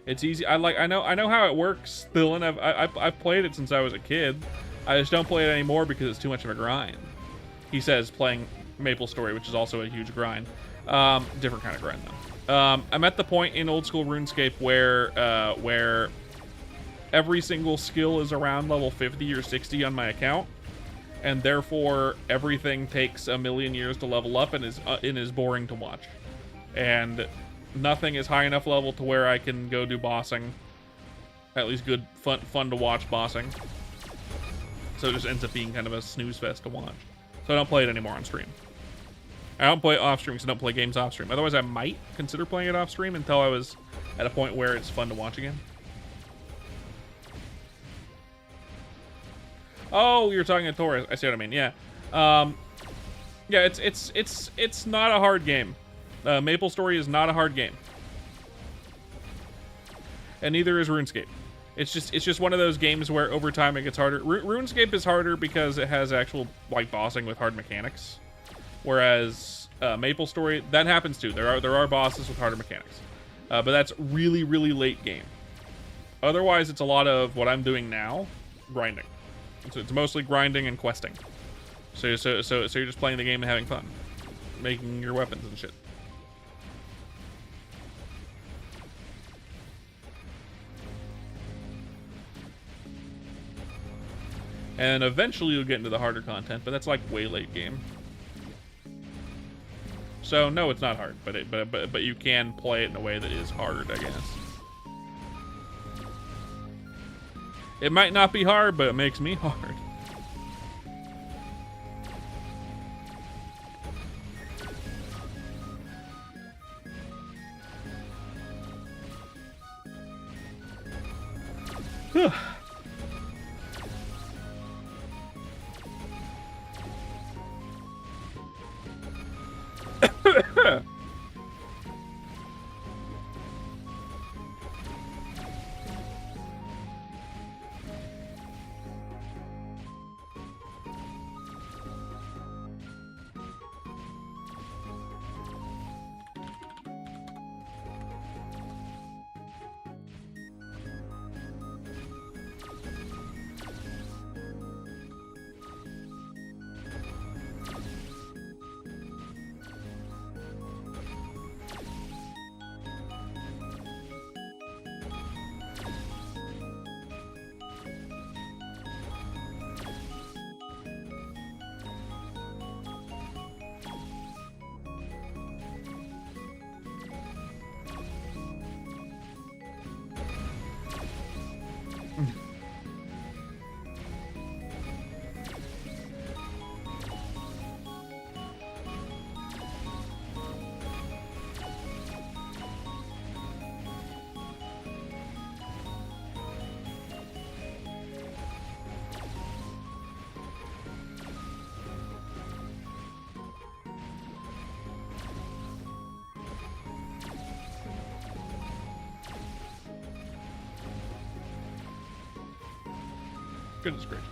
It's easy. I know how it works, Dylan. I've played it since I was a kid. I just don't play it anymore because it's too much of a grind. He says playing Maple Story, which is also a huge grind. Different kind of grind though. I'm at the point in old school RuneScape where every single skill is around level 50 or 60 on my account, and therefore everything takes a million years to level up and is boring to watch. And nothing is high enough level to where I can go do bossing. At least good, fun to watch bossing. So it just ends up being kind of a snooze fest to watch. So I don't play it anymore on stream. I don't play it off stream, so I don't play games off stream. Otherwise, I might consider playing it off stream until I was at a point where it's fun to watch again. Oh, you're talking to Taurus. I see what I mean. Yeah, yeah. It's not a hard game. Maple Story is not a hard game, and neither is RuneScape. It's just one of those games where over time it gets harder. RuneScape is harder because it has actual like bossing with hard mechanics, whereas Maple Story, that happens too. There are bosses with harder mechanics, but that's really late game. Otherwise, it's a lot of what I'm doing now, grinding. So it's mostly grinding and questing. So you're just playing the game and having fun, making your weapons and shit. And eventually you'll get into the harder content, but that's like way late game. So no, it's not hard, but you can play it in a way that is hard, I guess. It might not be hard, but it makes me hard. Goodness gracious.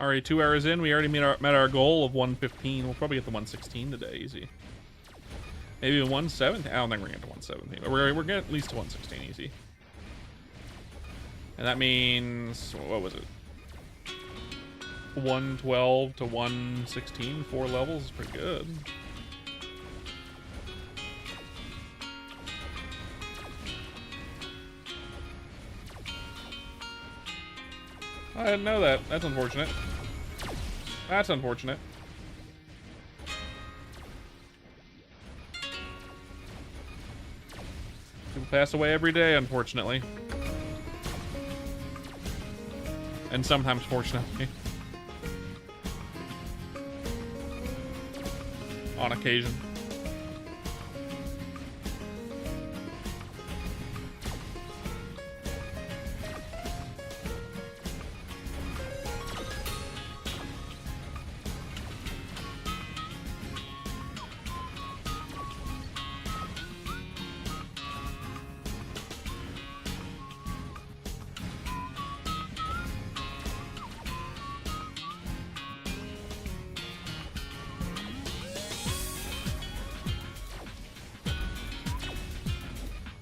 Alright, 2 hours in, we already met our goal of 115. We'll probably get the 116 today, easy. Maybe 117. I don't think we're gonna get to 117, but we're getting at least to 116 easy. And that means, what was it? 112 to 116, 4 levels is pretty good. I didn't know that. That's unfortunate. That's unfortunate. People pass away every day, unfortunately. And sometimes fortunately. On occasion.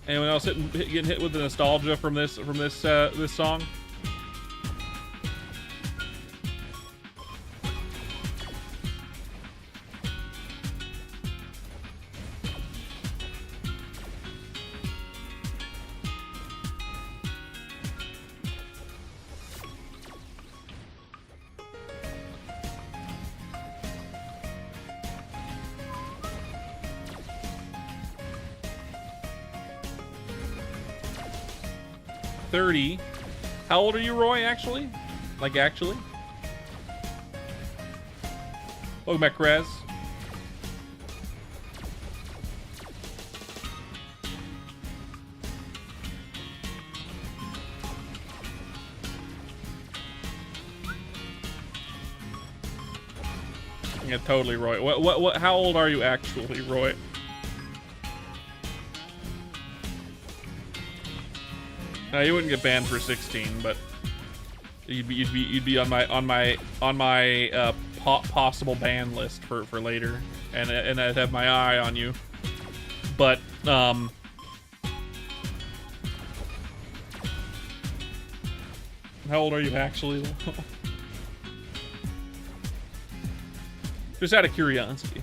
Anyone else getting hit with the nostalgia from this song? How old are you, Roy, actually? Like, actually? Welcome back, Krez. Yeah, totally, Roy. What, how old are you actually, Roy? No, you wouldn't get banned for 16, but you'd be on my possible ban list for later, and I'd have my eye on you. But How old are you actually? Just out of curiosity.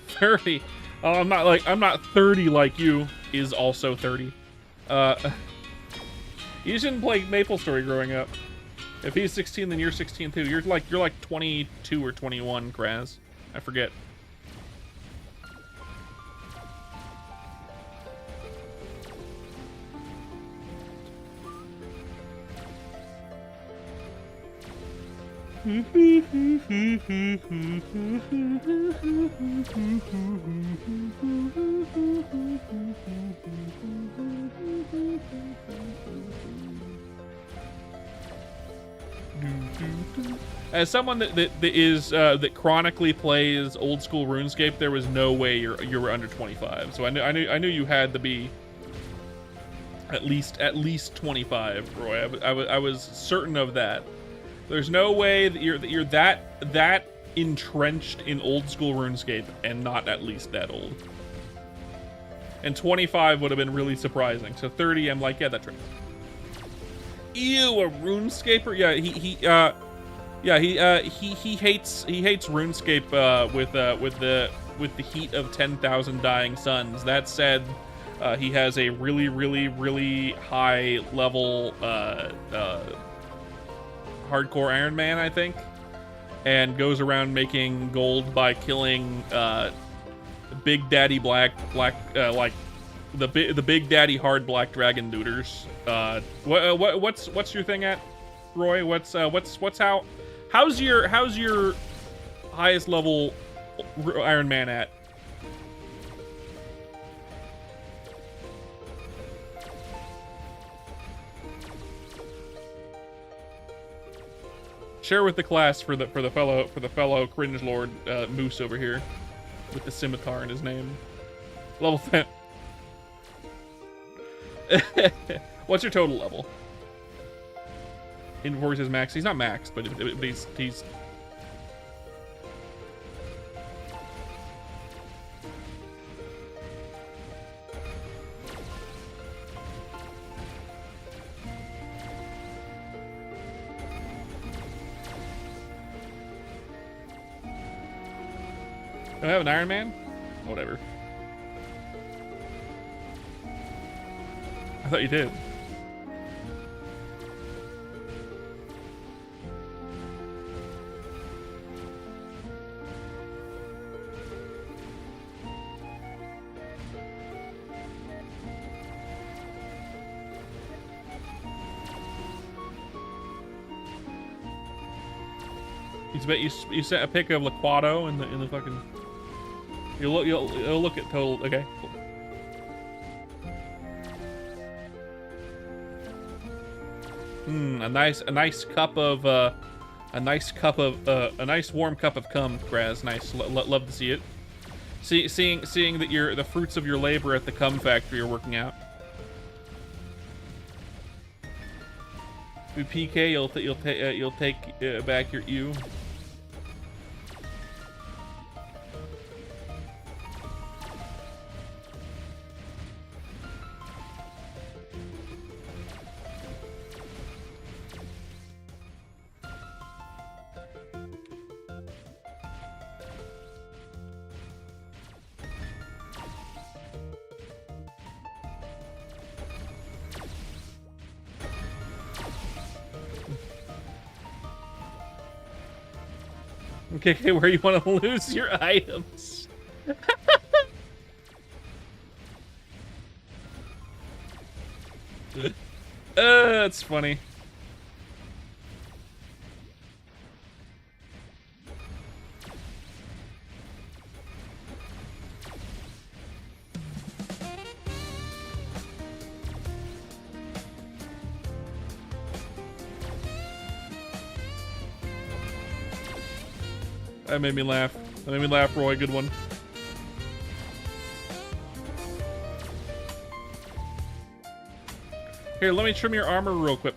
$30. Oh, I'm not 30 like you. Is also 30. You didn't play MapleStory growing up. If he's 16, then you're 16 too. You're like 22 or 21, Kraz. I forget. As someone that chronically plays old school RuneScape, there was no way you were under 25. So I knew you had to be at least 25, Roy. I was certain of that. There's no way that you're that entrenched in old school RuneScape and not at least that old. And 25 would have been really surprising. So 30, I'm like, yeah, that's right. Ew, a RuneScaper? Yeah, he hates RuneScape with the heat of 10,000 dying suns. That said, he has a really high level hardcore Iron Man, I think, and goes around making gold by killing Big Daddy like the Big Daddy hard black dragon duders. What's your thing at, Roy? How's your highest level Iron Man at? Share with the class for the fellow cringe lord Moose over here with the scimitar in his name. Level 10. What's your total level? Before he says max, he's not max, but he's. Do I have an Iron Man? Whatever. I thought you did. You sent a pic of Liquado in the fucking. You'll look at total. Okay. Cool. A nice cup of a nice warm cup of cum, Kraz. Nice. Love to see it. Seeing that the fruits of your labor at the cum factory are working out. With PK, you'll take back your ewe. Okay, where you want to lose your items. That's funny. That made me laugh. Roy. Good one. Here, let me trim your armor real quick.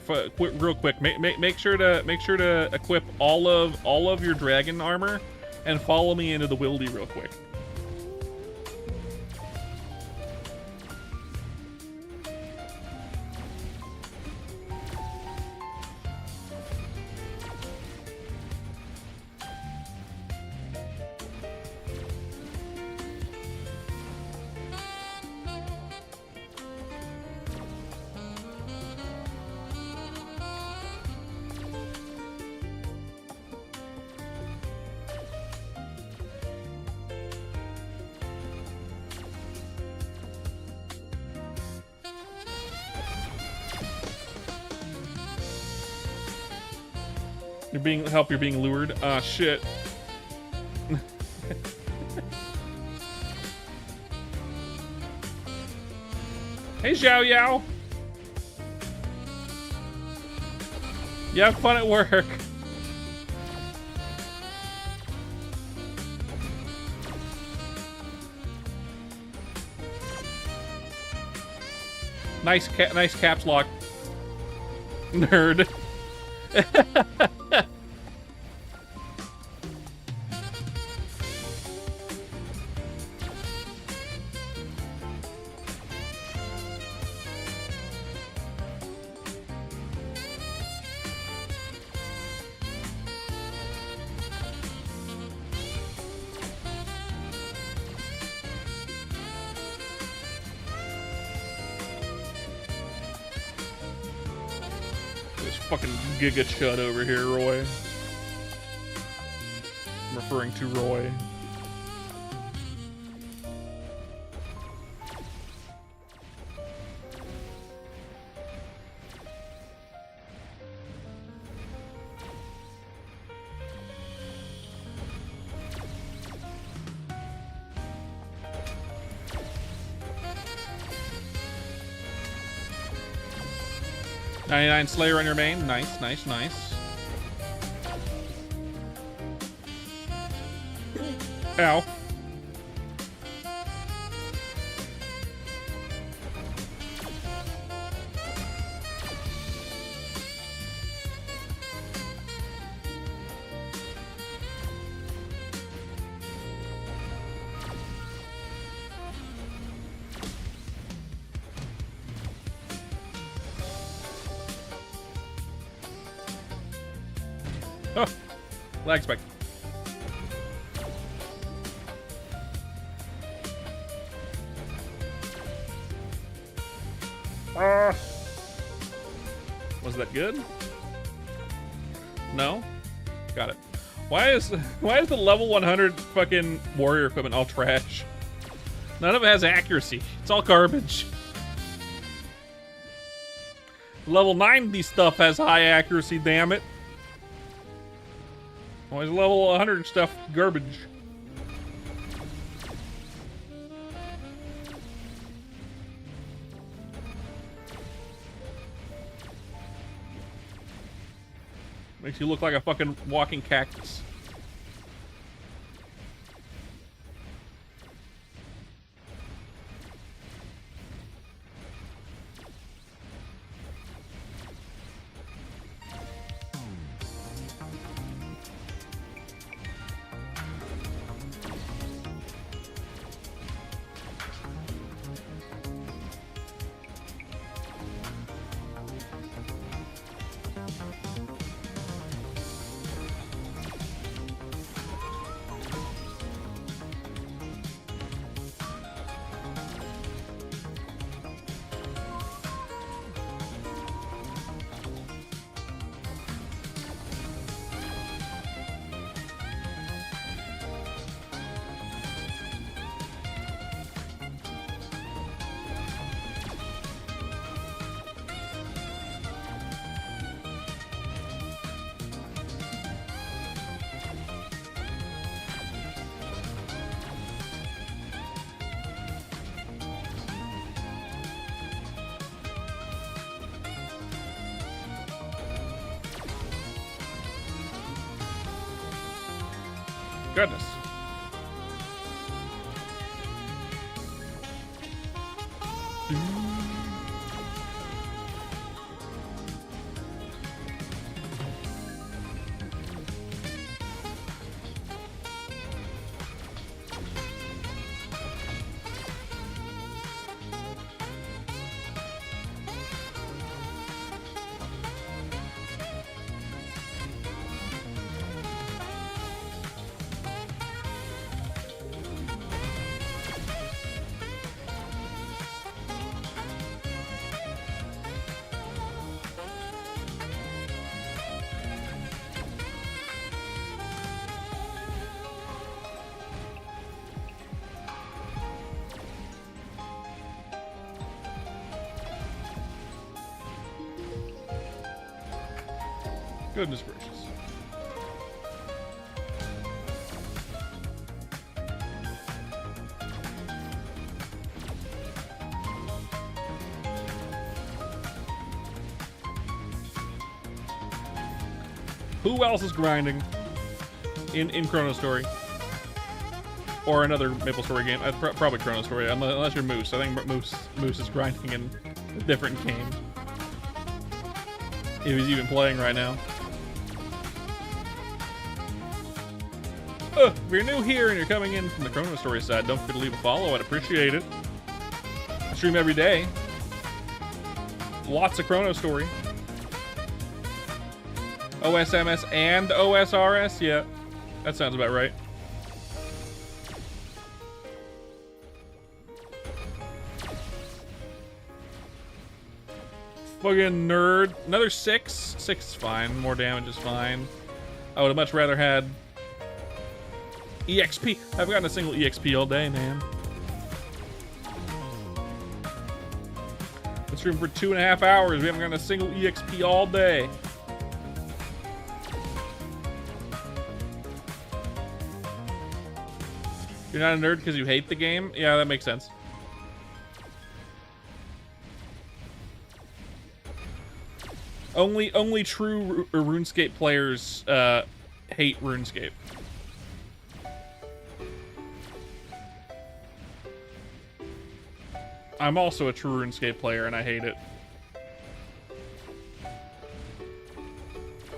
Make sure to equip all of your dragon armor, and follow me into the wildy real quick. You're being lured. Ah, shit. Hey, Xiao Yao. You have fun at work. Nice caps lock. Nerd. Fucking Giga Chud over here, Roy. I'm referring to Roy. $99 Slayer on your main. Nice, nice, nice. Ow. Oh, lag spike. Was that good? No? Got it. Why is the level 100 fucking warrior equipment all trash? None of it has accuracy. It's all garbage. Level 90 stuff has high accuracy, damn it. Why is level 100 stuff garbage? Makes you look like a fucking walking cactus. Goodness. Goodness gracious. Who else is grinding in Chrono Story? Or another MapleStory game? Probably Chrono Story, unless you're Moose. I think Moose is grinding in a different game. If he's even playing right now. If you're new here and you're coming in from the Chrono Story side, don't forget to leave a follow. I'd appreciate it. I stream every day. Lots of Chrono Story. OSMS and OSRS? Yeah, that sounds about right. Fucking nerd. Another 6. 6 is fine. More damage is fine. I would have much rather had EXP. I haven't gotten a single EXP all day, man. Been streaming for 2.5 hours. We haven't gotten a single EXP all day. You're not a nerd because you hate the game? Yeah, that makes sense. Only true RuneScape players hate RuneScape. I'm also a true RuneScape player and I hate it.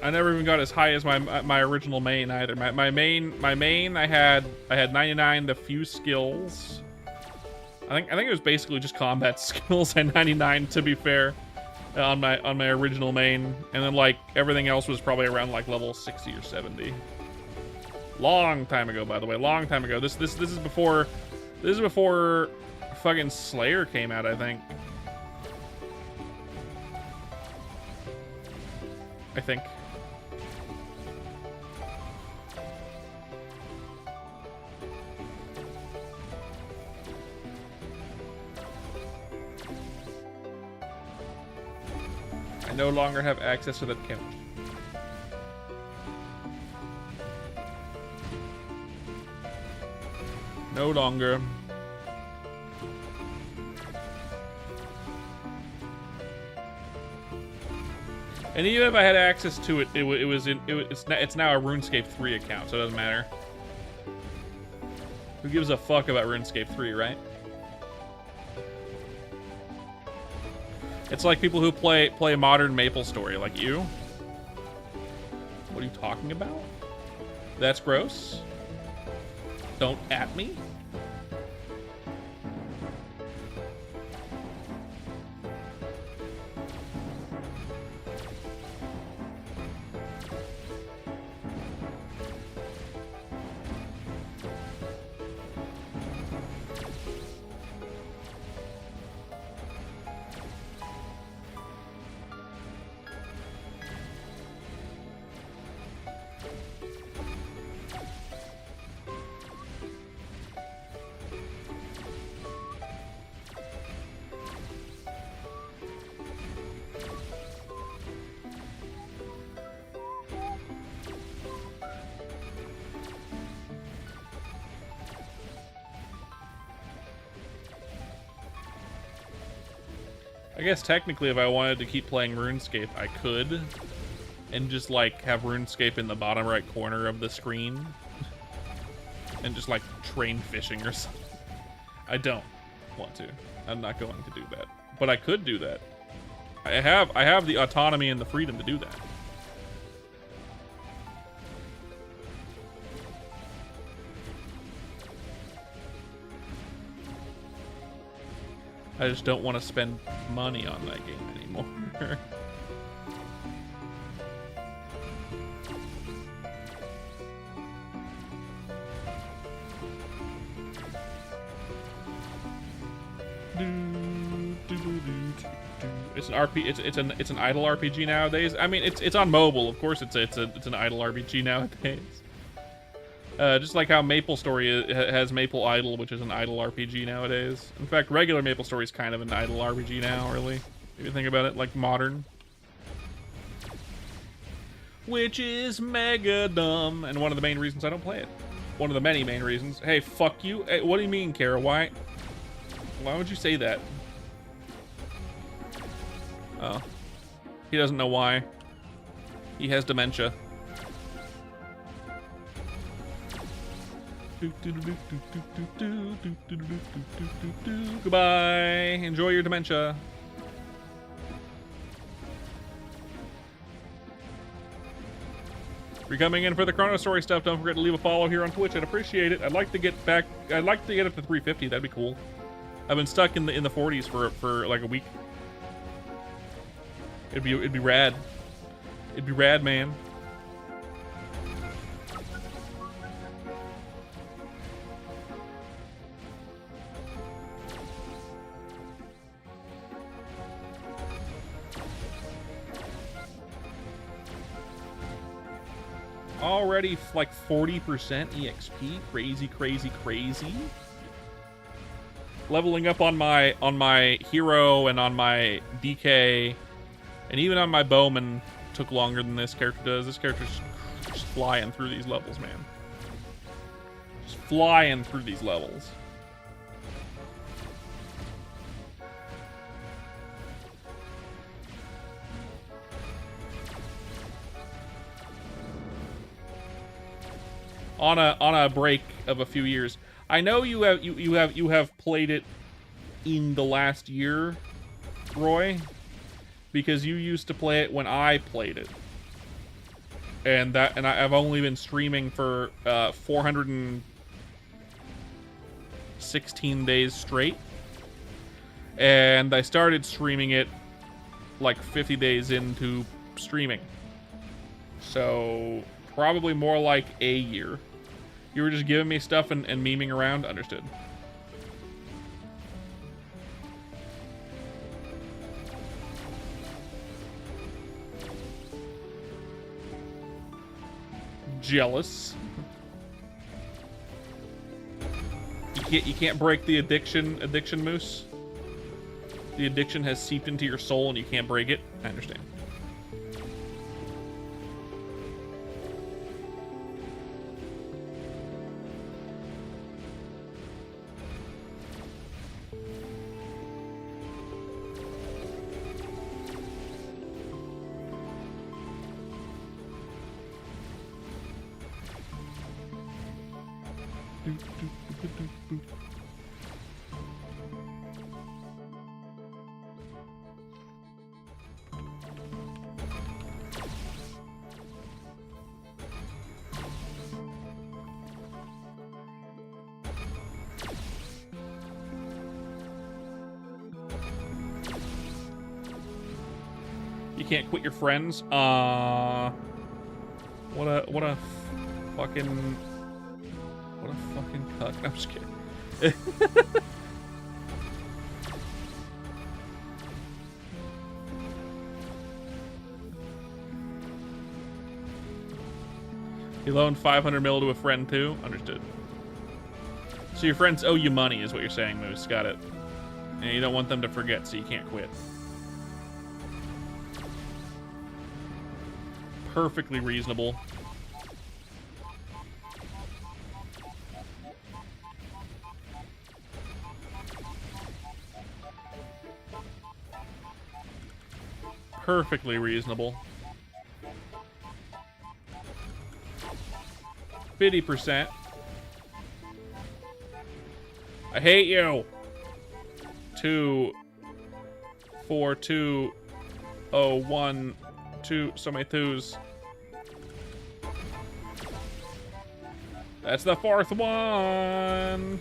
I never even got as high as my original main either. My main I had 99 to few skills. I think it was basically just combat skills and 99 to be fair on my original main, and then like everything else was probably around like level 60 or 70. Long time ago, by the way, long time ago. This is before fucking Slayer came out, I think. I no longer have access to that couch. No longer. And even if I had access to it, it's now a RuneScape 3 account, so it doesn't matter. Who gives a fuck about RuneScape 3, right? It's like people who play modern MapleStory, like you. What are you talking about? That's gross. Don't at me. I guess technically if I wanted to keep playing RuneScape, I could. And just like have RuneScape in the bottom right corner of the screen. And just like train fishing or something. I don't want to. I'm not going to do that. But I could do that. I have the autonomy and the freedom to do that. I just don't want to spend money on that game anymore. It's an RP. It's an idle RPG nowadays. I mean, it's on mobile, of course. It's an idle RPG nowadays. Just like how MapleStory has Maple Idle, which is an idle RPG nowadays. In fact, regular MapleStory is kind of an idle RPG now, really. If you think about it, like modern. which is mega dumb, and one of the main reasons I don't play it. One of the many main reasons. Hey, fuck you. Hey, what do you mean, Kara? Why would you say that? Oh. He doesn't know why. He has dementia. Goodbye. Enjoy your dementia. If you're coming in for the Chrono Story stuff, don't forget to leave a follow here on Twitch. I'd appreciate it. I'd like to get up to 350. That'd be cool. I've been stuck in the 40s for like a week. It'd be rad. It'd be rad, man. Already like 40% EXP. Crazy, crazy, crazy. Leveling up on my hero and on my DK and even on my bowman took longer than this character does. This character's just flying through these levels, man. Just flying through these levels. On a break of a few years. I know you have played it in the last year, Roy, because you used to play it when I played it, and I've only been streaming for 416 days straight, and I started streaming it like 50 days into streaming, so probably more like a year. You were just giving me stuff and memeing around. Understood. Jealous. You can't break the addiction, Moose. The addiction has seeped into your soul and you can't break it. I understand. You can't quit your friends. What a fucking cuck. I'm just kidding. You loaned 500 mil to a friend too? Understood. So your friends owe you money is what you're saying, Moose. Got it. And you don't want them to forget, so you can't quit. Perfectly reasonable. Perfectly reasonable. 50%. I hate you. 2 4 2 0 1 2. So many twos. That's the fourth one.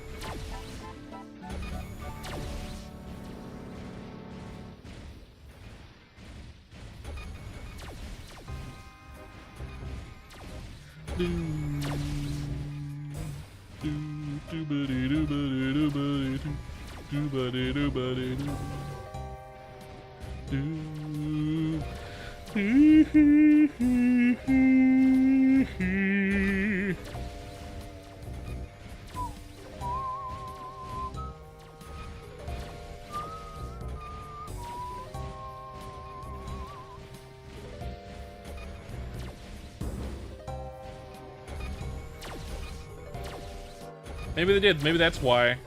Maybe they did. Maybe that's why.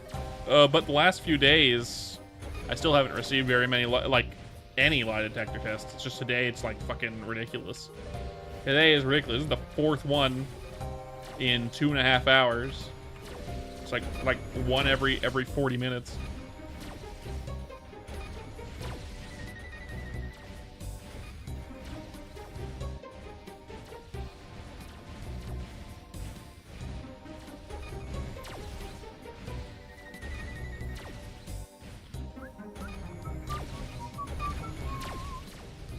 But the last few days, I still haven't received very many, like, any lie detector tests. It's just today, it's, like, fucking ridiculous. Today is ridiculous. This is the 4th one in 2.5 hours. It's like one every 40 minutes.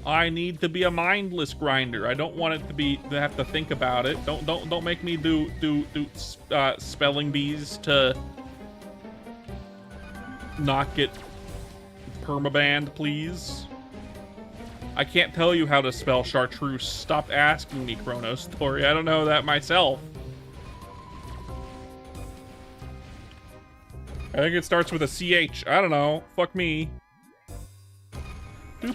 I need to be a mindless grinder. I don't want it to have to think about it. Don't make me do spelling bees to not get permabanned, please. I can't tell you how to spell chartreuse. Stop asking me, Chrono Story. I don't know that myself. I think it starts with a CH. I don't know. Fuck me. I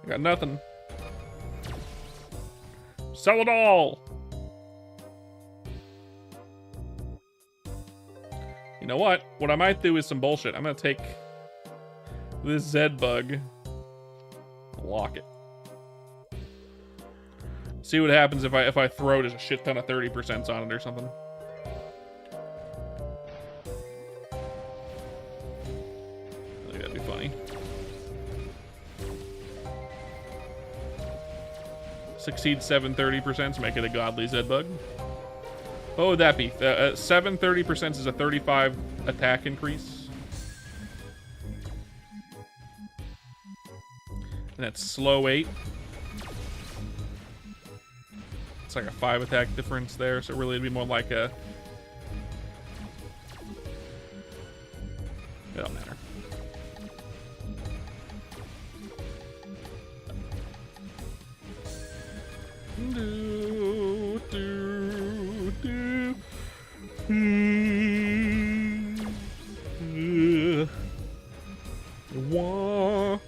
got nothing. Sell it all. You know what? What I might do is some bullshit. I'm gonna take this Zed bug, lock it. See what happens if I throw just a shit ton of 30% on it or something. I think that'd be funny. Succeed 7 30%, make it a godly Zed bug. What would that be? 7 30% is a 35 attack increase. And that's slow 8. It's like a 5 attack difference there, so really it'd be more like a... It don't matter. Wah.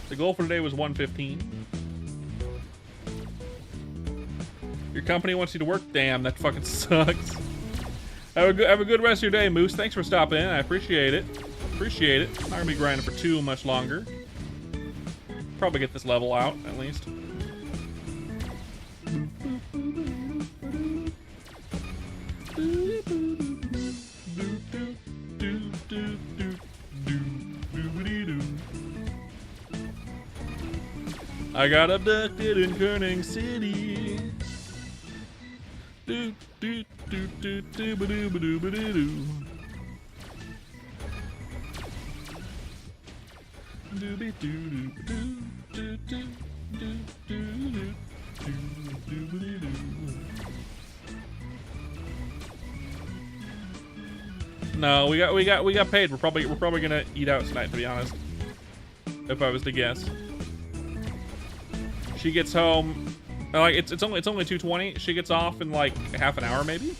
The goal for today was 115. Your company wants you to work? Damn, that fucking sucks. Have a good rest of your day, Moose. Thanks for stopping in. I appreciate it. Appreciate it. Not gonna be grinding for too much longer. Probably get this level out, at least. I got abducted in Kerning City. Do do do do do ba do ba do ba do do. Do be do do do do do do do do do do. No, we got paid. We're probably gonna eat out tonight, to be honest. If I was to guess. She gets home, like it's only 2:20. She gets off in like half an hour maybe,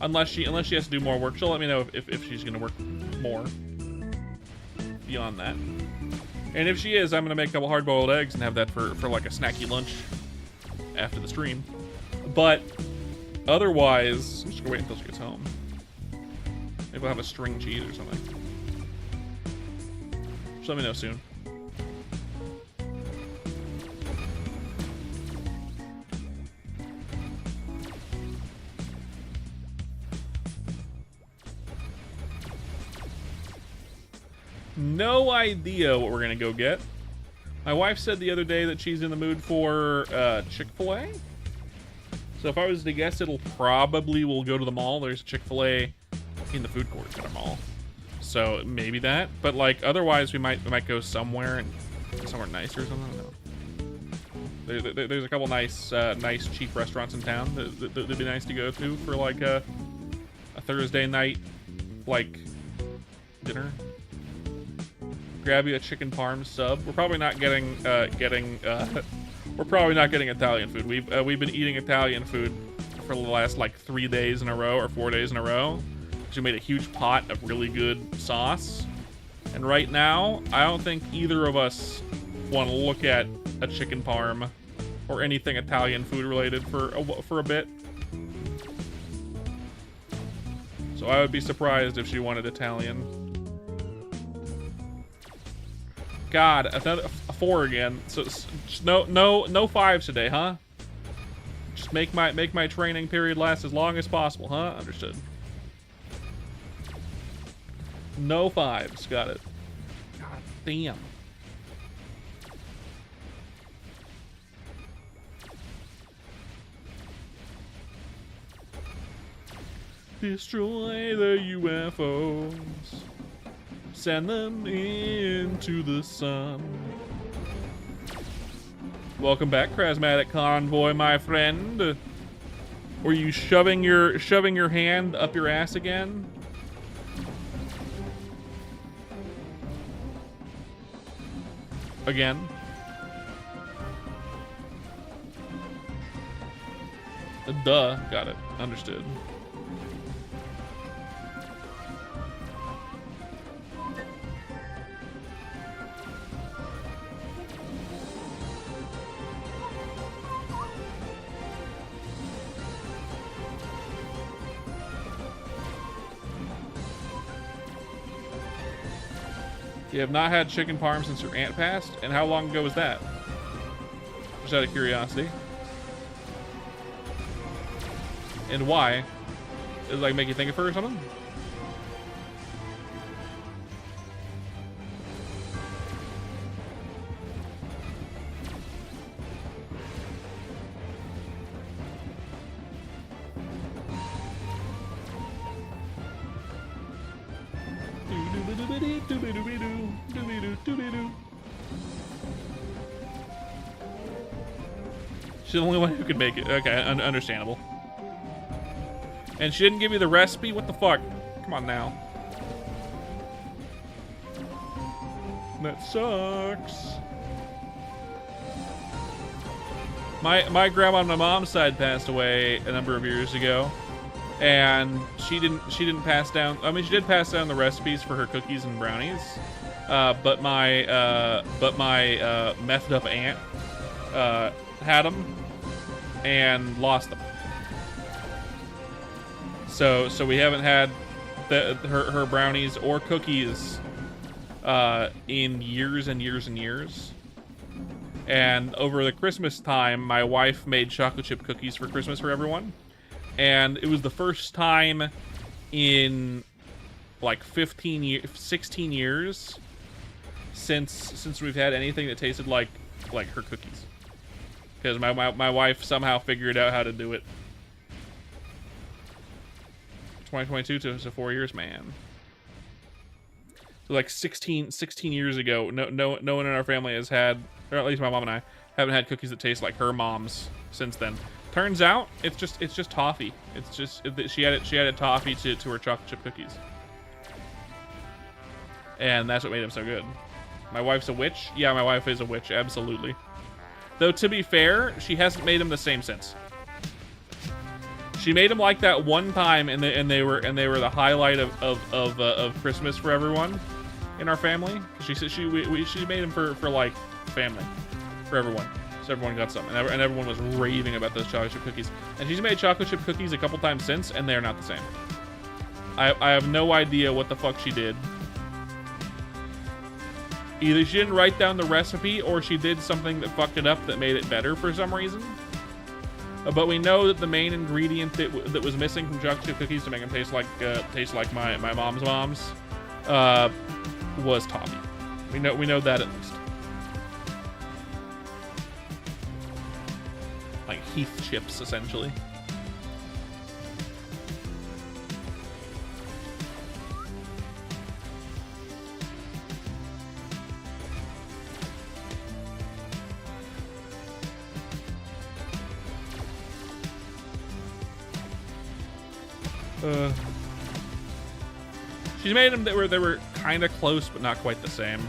unless she has to do more work. She'll let me know if she's gonna work more beyond that. And if she is, I'm gonna make a couple hard-boiled eggs and have that for like a snacky lunch after the stream. But otherwise, I'm just gonna wait until she gets home. Maybe we'll have a string cheese or something. Just let me know soon. No idea what we're gonna go get. My wife said the other day that she's in the mood for Chick-fil-A. So if I was to guess, it'll probably will go to the mall. There's Chick-fil-A in the food court at a mall. So maybe that. But like otherwise we might go somewhere nicer or something. I don't know. There's a couple nice cheap restaurants in town that'd be nice to go to for like a Thursday night like dinner. Grab you a chicken parm sub. We're probably not getting Italian food. We've been eating Italian food for the last like 3 days in a row or 4 days in a row. We made a huge pot of really good sauce, and right now I don't think either of us want to look at a chicken parm or anything Italian food related for a bit. So I would be surprised if she wanted Italian. God, another 4 again. So no 5s today, huh? Just make my training period last as long as possible, huh? Understood. No 5s, got it. God damn. Destroy the UFOs. Send them into the sun. Welcome back, Charismatic Convoy, my friend. Were you shoving your hand up your ass again? Again? Duh, got it. Understood. You have not had chicken parm since your aunt passed? And how long ago was that? Just out of curiosity. And why? Does it like make you think of her or something? She's the only one who could make it. Okay, understandable. And she didn't give you the recipe? What the fuck? Come on now. That sucks. My grandma on my mom's side passed away a number of years ago, and she didn't pass down. I mean, she did pass down the recipes for her cookies and brownies, but my methed up aunt had them and lost them. So we haven't had her brownies or cookies in years and years and years. And over the Christmas time, my wife made chocolate chip cookies for Christmas for everyone. And it was the first time in like 16 years since we've had anything that tasted like her cookies. Because my wife somehow figured out how to do it. 2022 to 4 years, man. So like 16 years ago, no one in our family has had, or at least my mom and I, haven't had cookies that taste like her mom's since then. Turns out it's just toffee. It's just she added toffee to her chocolate chip cookies, and that's what made them so good. My wife's a witch. Yeah, my wife is a witch, absolutely. Though to be fair, she hasn't made them the same since. She made them like that one time, and they were the highlight of Christmas for everyone in our family. She said she made them for like family, for everyone. So everyone got some, and everyone was raving about those chocolate chip cookies. And she's made chocolate chip cookies a couple times since, and they're not the same. I have no idea what the fuck she did. Either she didn't write down the recipe, or she did something that fucked it up that made it better for some reason. But we know that the main ingredient that was missing from chocolate chip cookies to make them taste like my mom's was toffee. We know that at least. teeth chips, essentially. She's made them that they were kind of close, but not quite the same.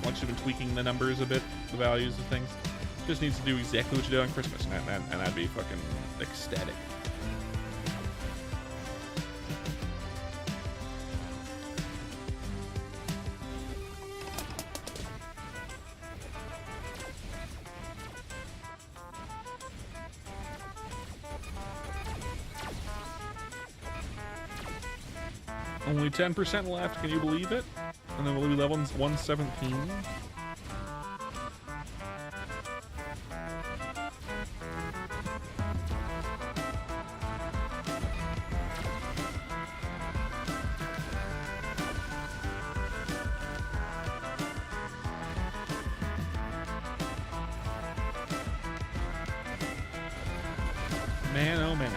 Once you've been tweaking the numbers a bit, the values of things, just needs to do exactly what you do on Christmas, and I'd be fucking ecstatic. Only 10% left, can you believe it? And then we'll be level 117. Man, oh man.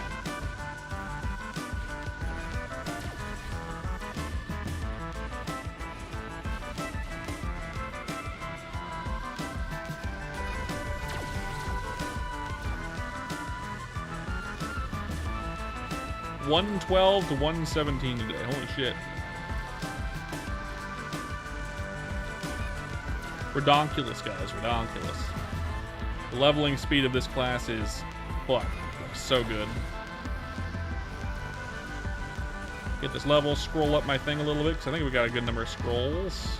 $112 to $117 today. Holy shit. Redonkulous, guys. Redonkulous. The leveling speed of this class is fuck. So good. Get this level, scroll up my thing a little bit, because I think we got a good number of scrolls.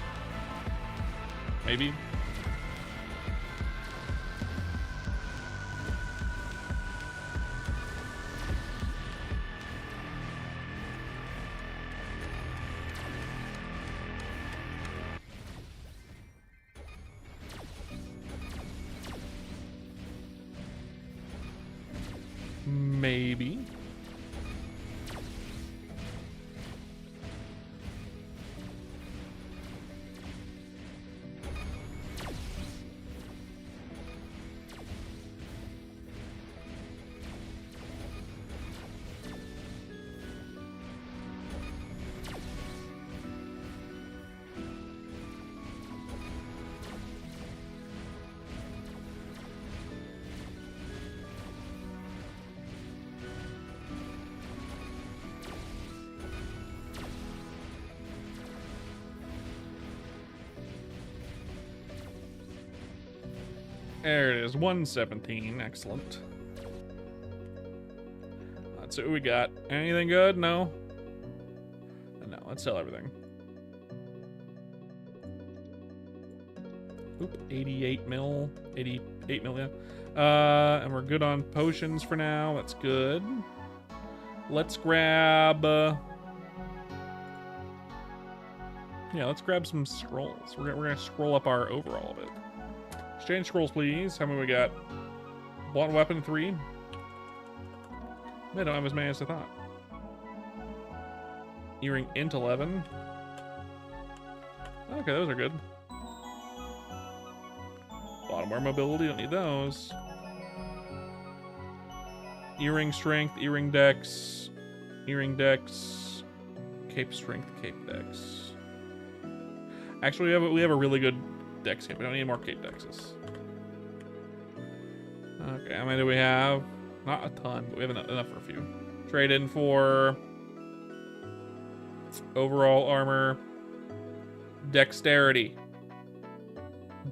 Maybe. Maybe. There it is, 117. Excellent. Let's see what we got. Anything good? No? No, let's sell everything. Oop, 88 mil. 88 mil, yeah. And we're good on potions for now. That's good. Let's grab... yeah, let's grab some scrolls. We're gonna scroll up our overall a bit. Exchange scrolls, please. How many we got? Blunt weapon 3. I don't have as many as I thought. Earring int 11. Okay, those are good. Bottom wear mobility, don't need those. Earring strength, earring dex, cape strength, cape dex. Actually, we have a really good dex cape. We don't need more cape dexes. Okay, how many do we have? Not a ton, but we have enough for a few. Trade in for overall armor, dexterity,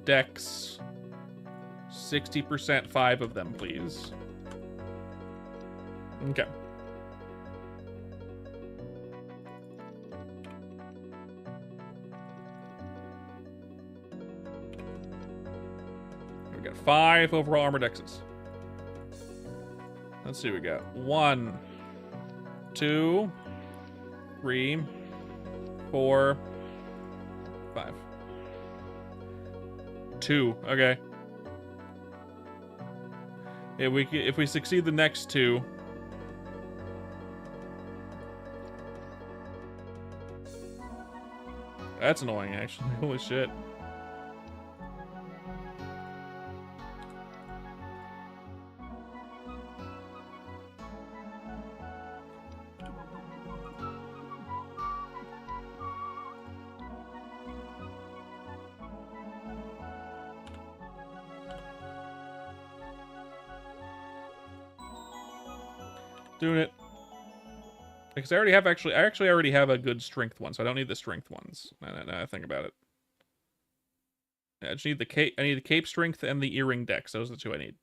dex, 60%, 5 of them, please. Okay. We got 5 overall armor dexes. Let's see what we got. 1, 2, 3, 4, 5. 2. Okay. If we succeed the next 2. That's annoying, actually. Holy shit. Doing it. Because I actually already have a good strength one, so I don't need the strength ones. Now I think about it. I just need the cape. I need the cape strength and the earring dex. Those are the two I need.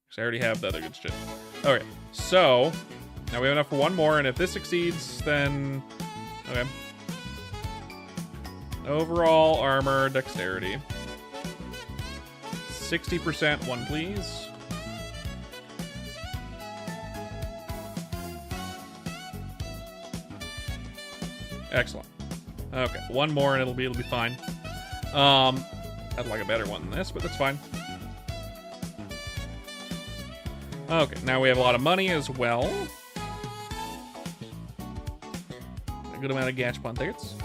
Because I already have the other good shit. Okay, so now we have enough for one more, and if this succeeds, then okay. Overall armor, dexterity. 60%, one please. Excellent. Okay, one more and it'll be fine. I'd like a better one than this, but that's fine. Okay, now we have a lot of money as well. A good amount of Gachapon tickets.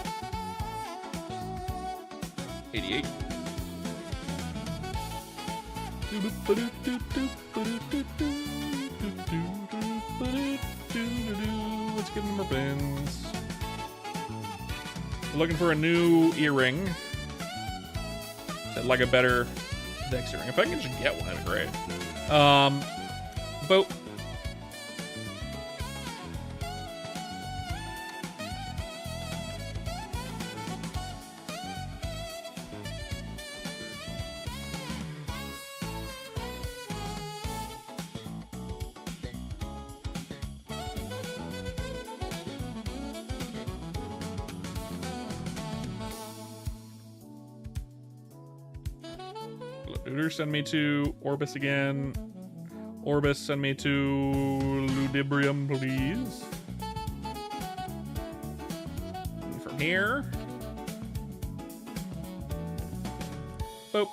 88. Let's give them more pins. Looking for a new earring. I'd like a better dex earring. If I can just get one, that'd be great. Boat. Send me to Orbis again. Orbis, send me to Ludibrium, please. And from here. Boop.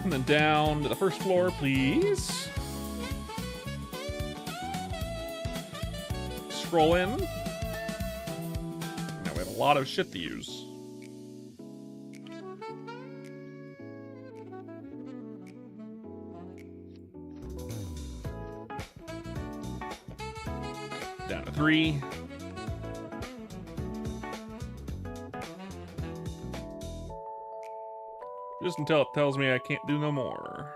And then down to the first floor, please. Scroll in. Now we have a lot of shit to use. Down to 3. Just until it tells me I can't do no more.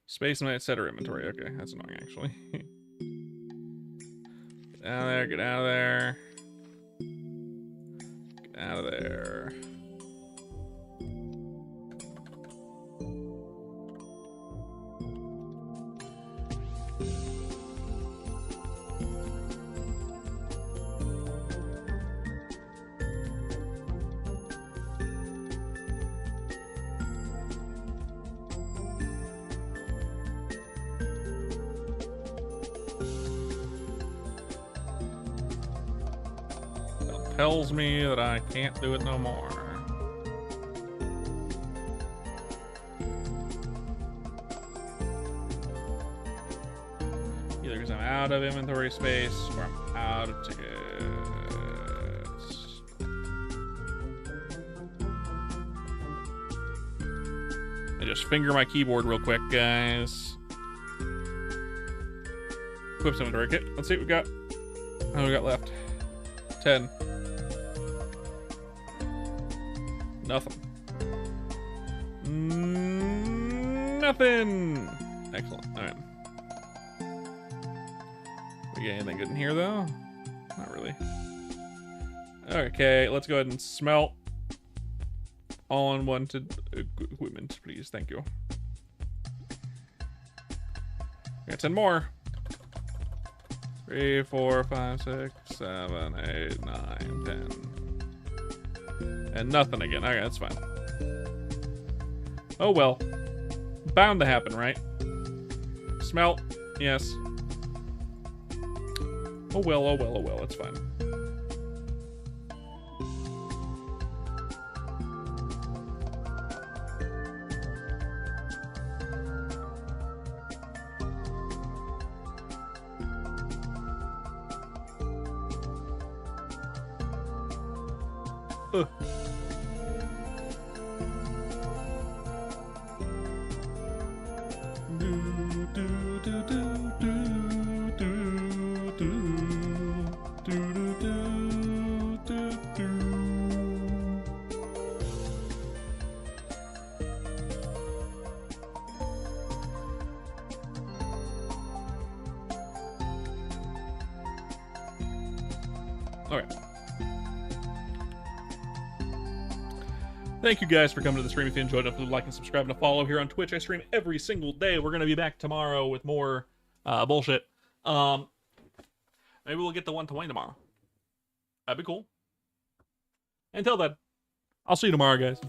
Space and etc. inventory. Okay, that's annoying actually. Get out of there, get out of there. Get out of there. Tells me that I can't do it no more. Either because I'm out of inventory space or I'm out of tickets. I just finger my keyboard real quick, guys. Equip inventory kit. Let's see what we got. How we got left? 10. Nothing. Nothing. Excellent. All right. We get anything good in here though? Not really. Okay, let's go ahead and smelt all unwanted equipment, please. Thank you. Got 10 more. 3, 4, 5, 6, 7, 8, 9, 10. And nothing again. Okay, that's fine. Oh well. Bound to happen, right? Smelt. Yes. Oh well, oh well, oh well. It's fine. Okay. Thank you guys for coming to the stream. If you enjoyed, don't forget to like and subscribe and to follow here on Twitch. I stream every single day. We're gonna be back tomorrow with more bullshit. Maybe we'll get to 120 tomorrow. That'd be cool. Until then, I'll see you tomorrow, guys.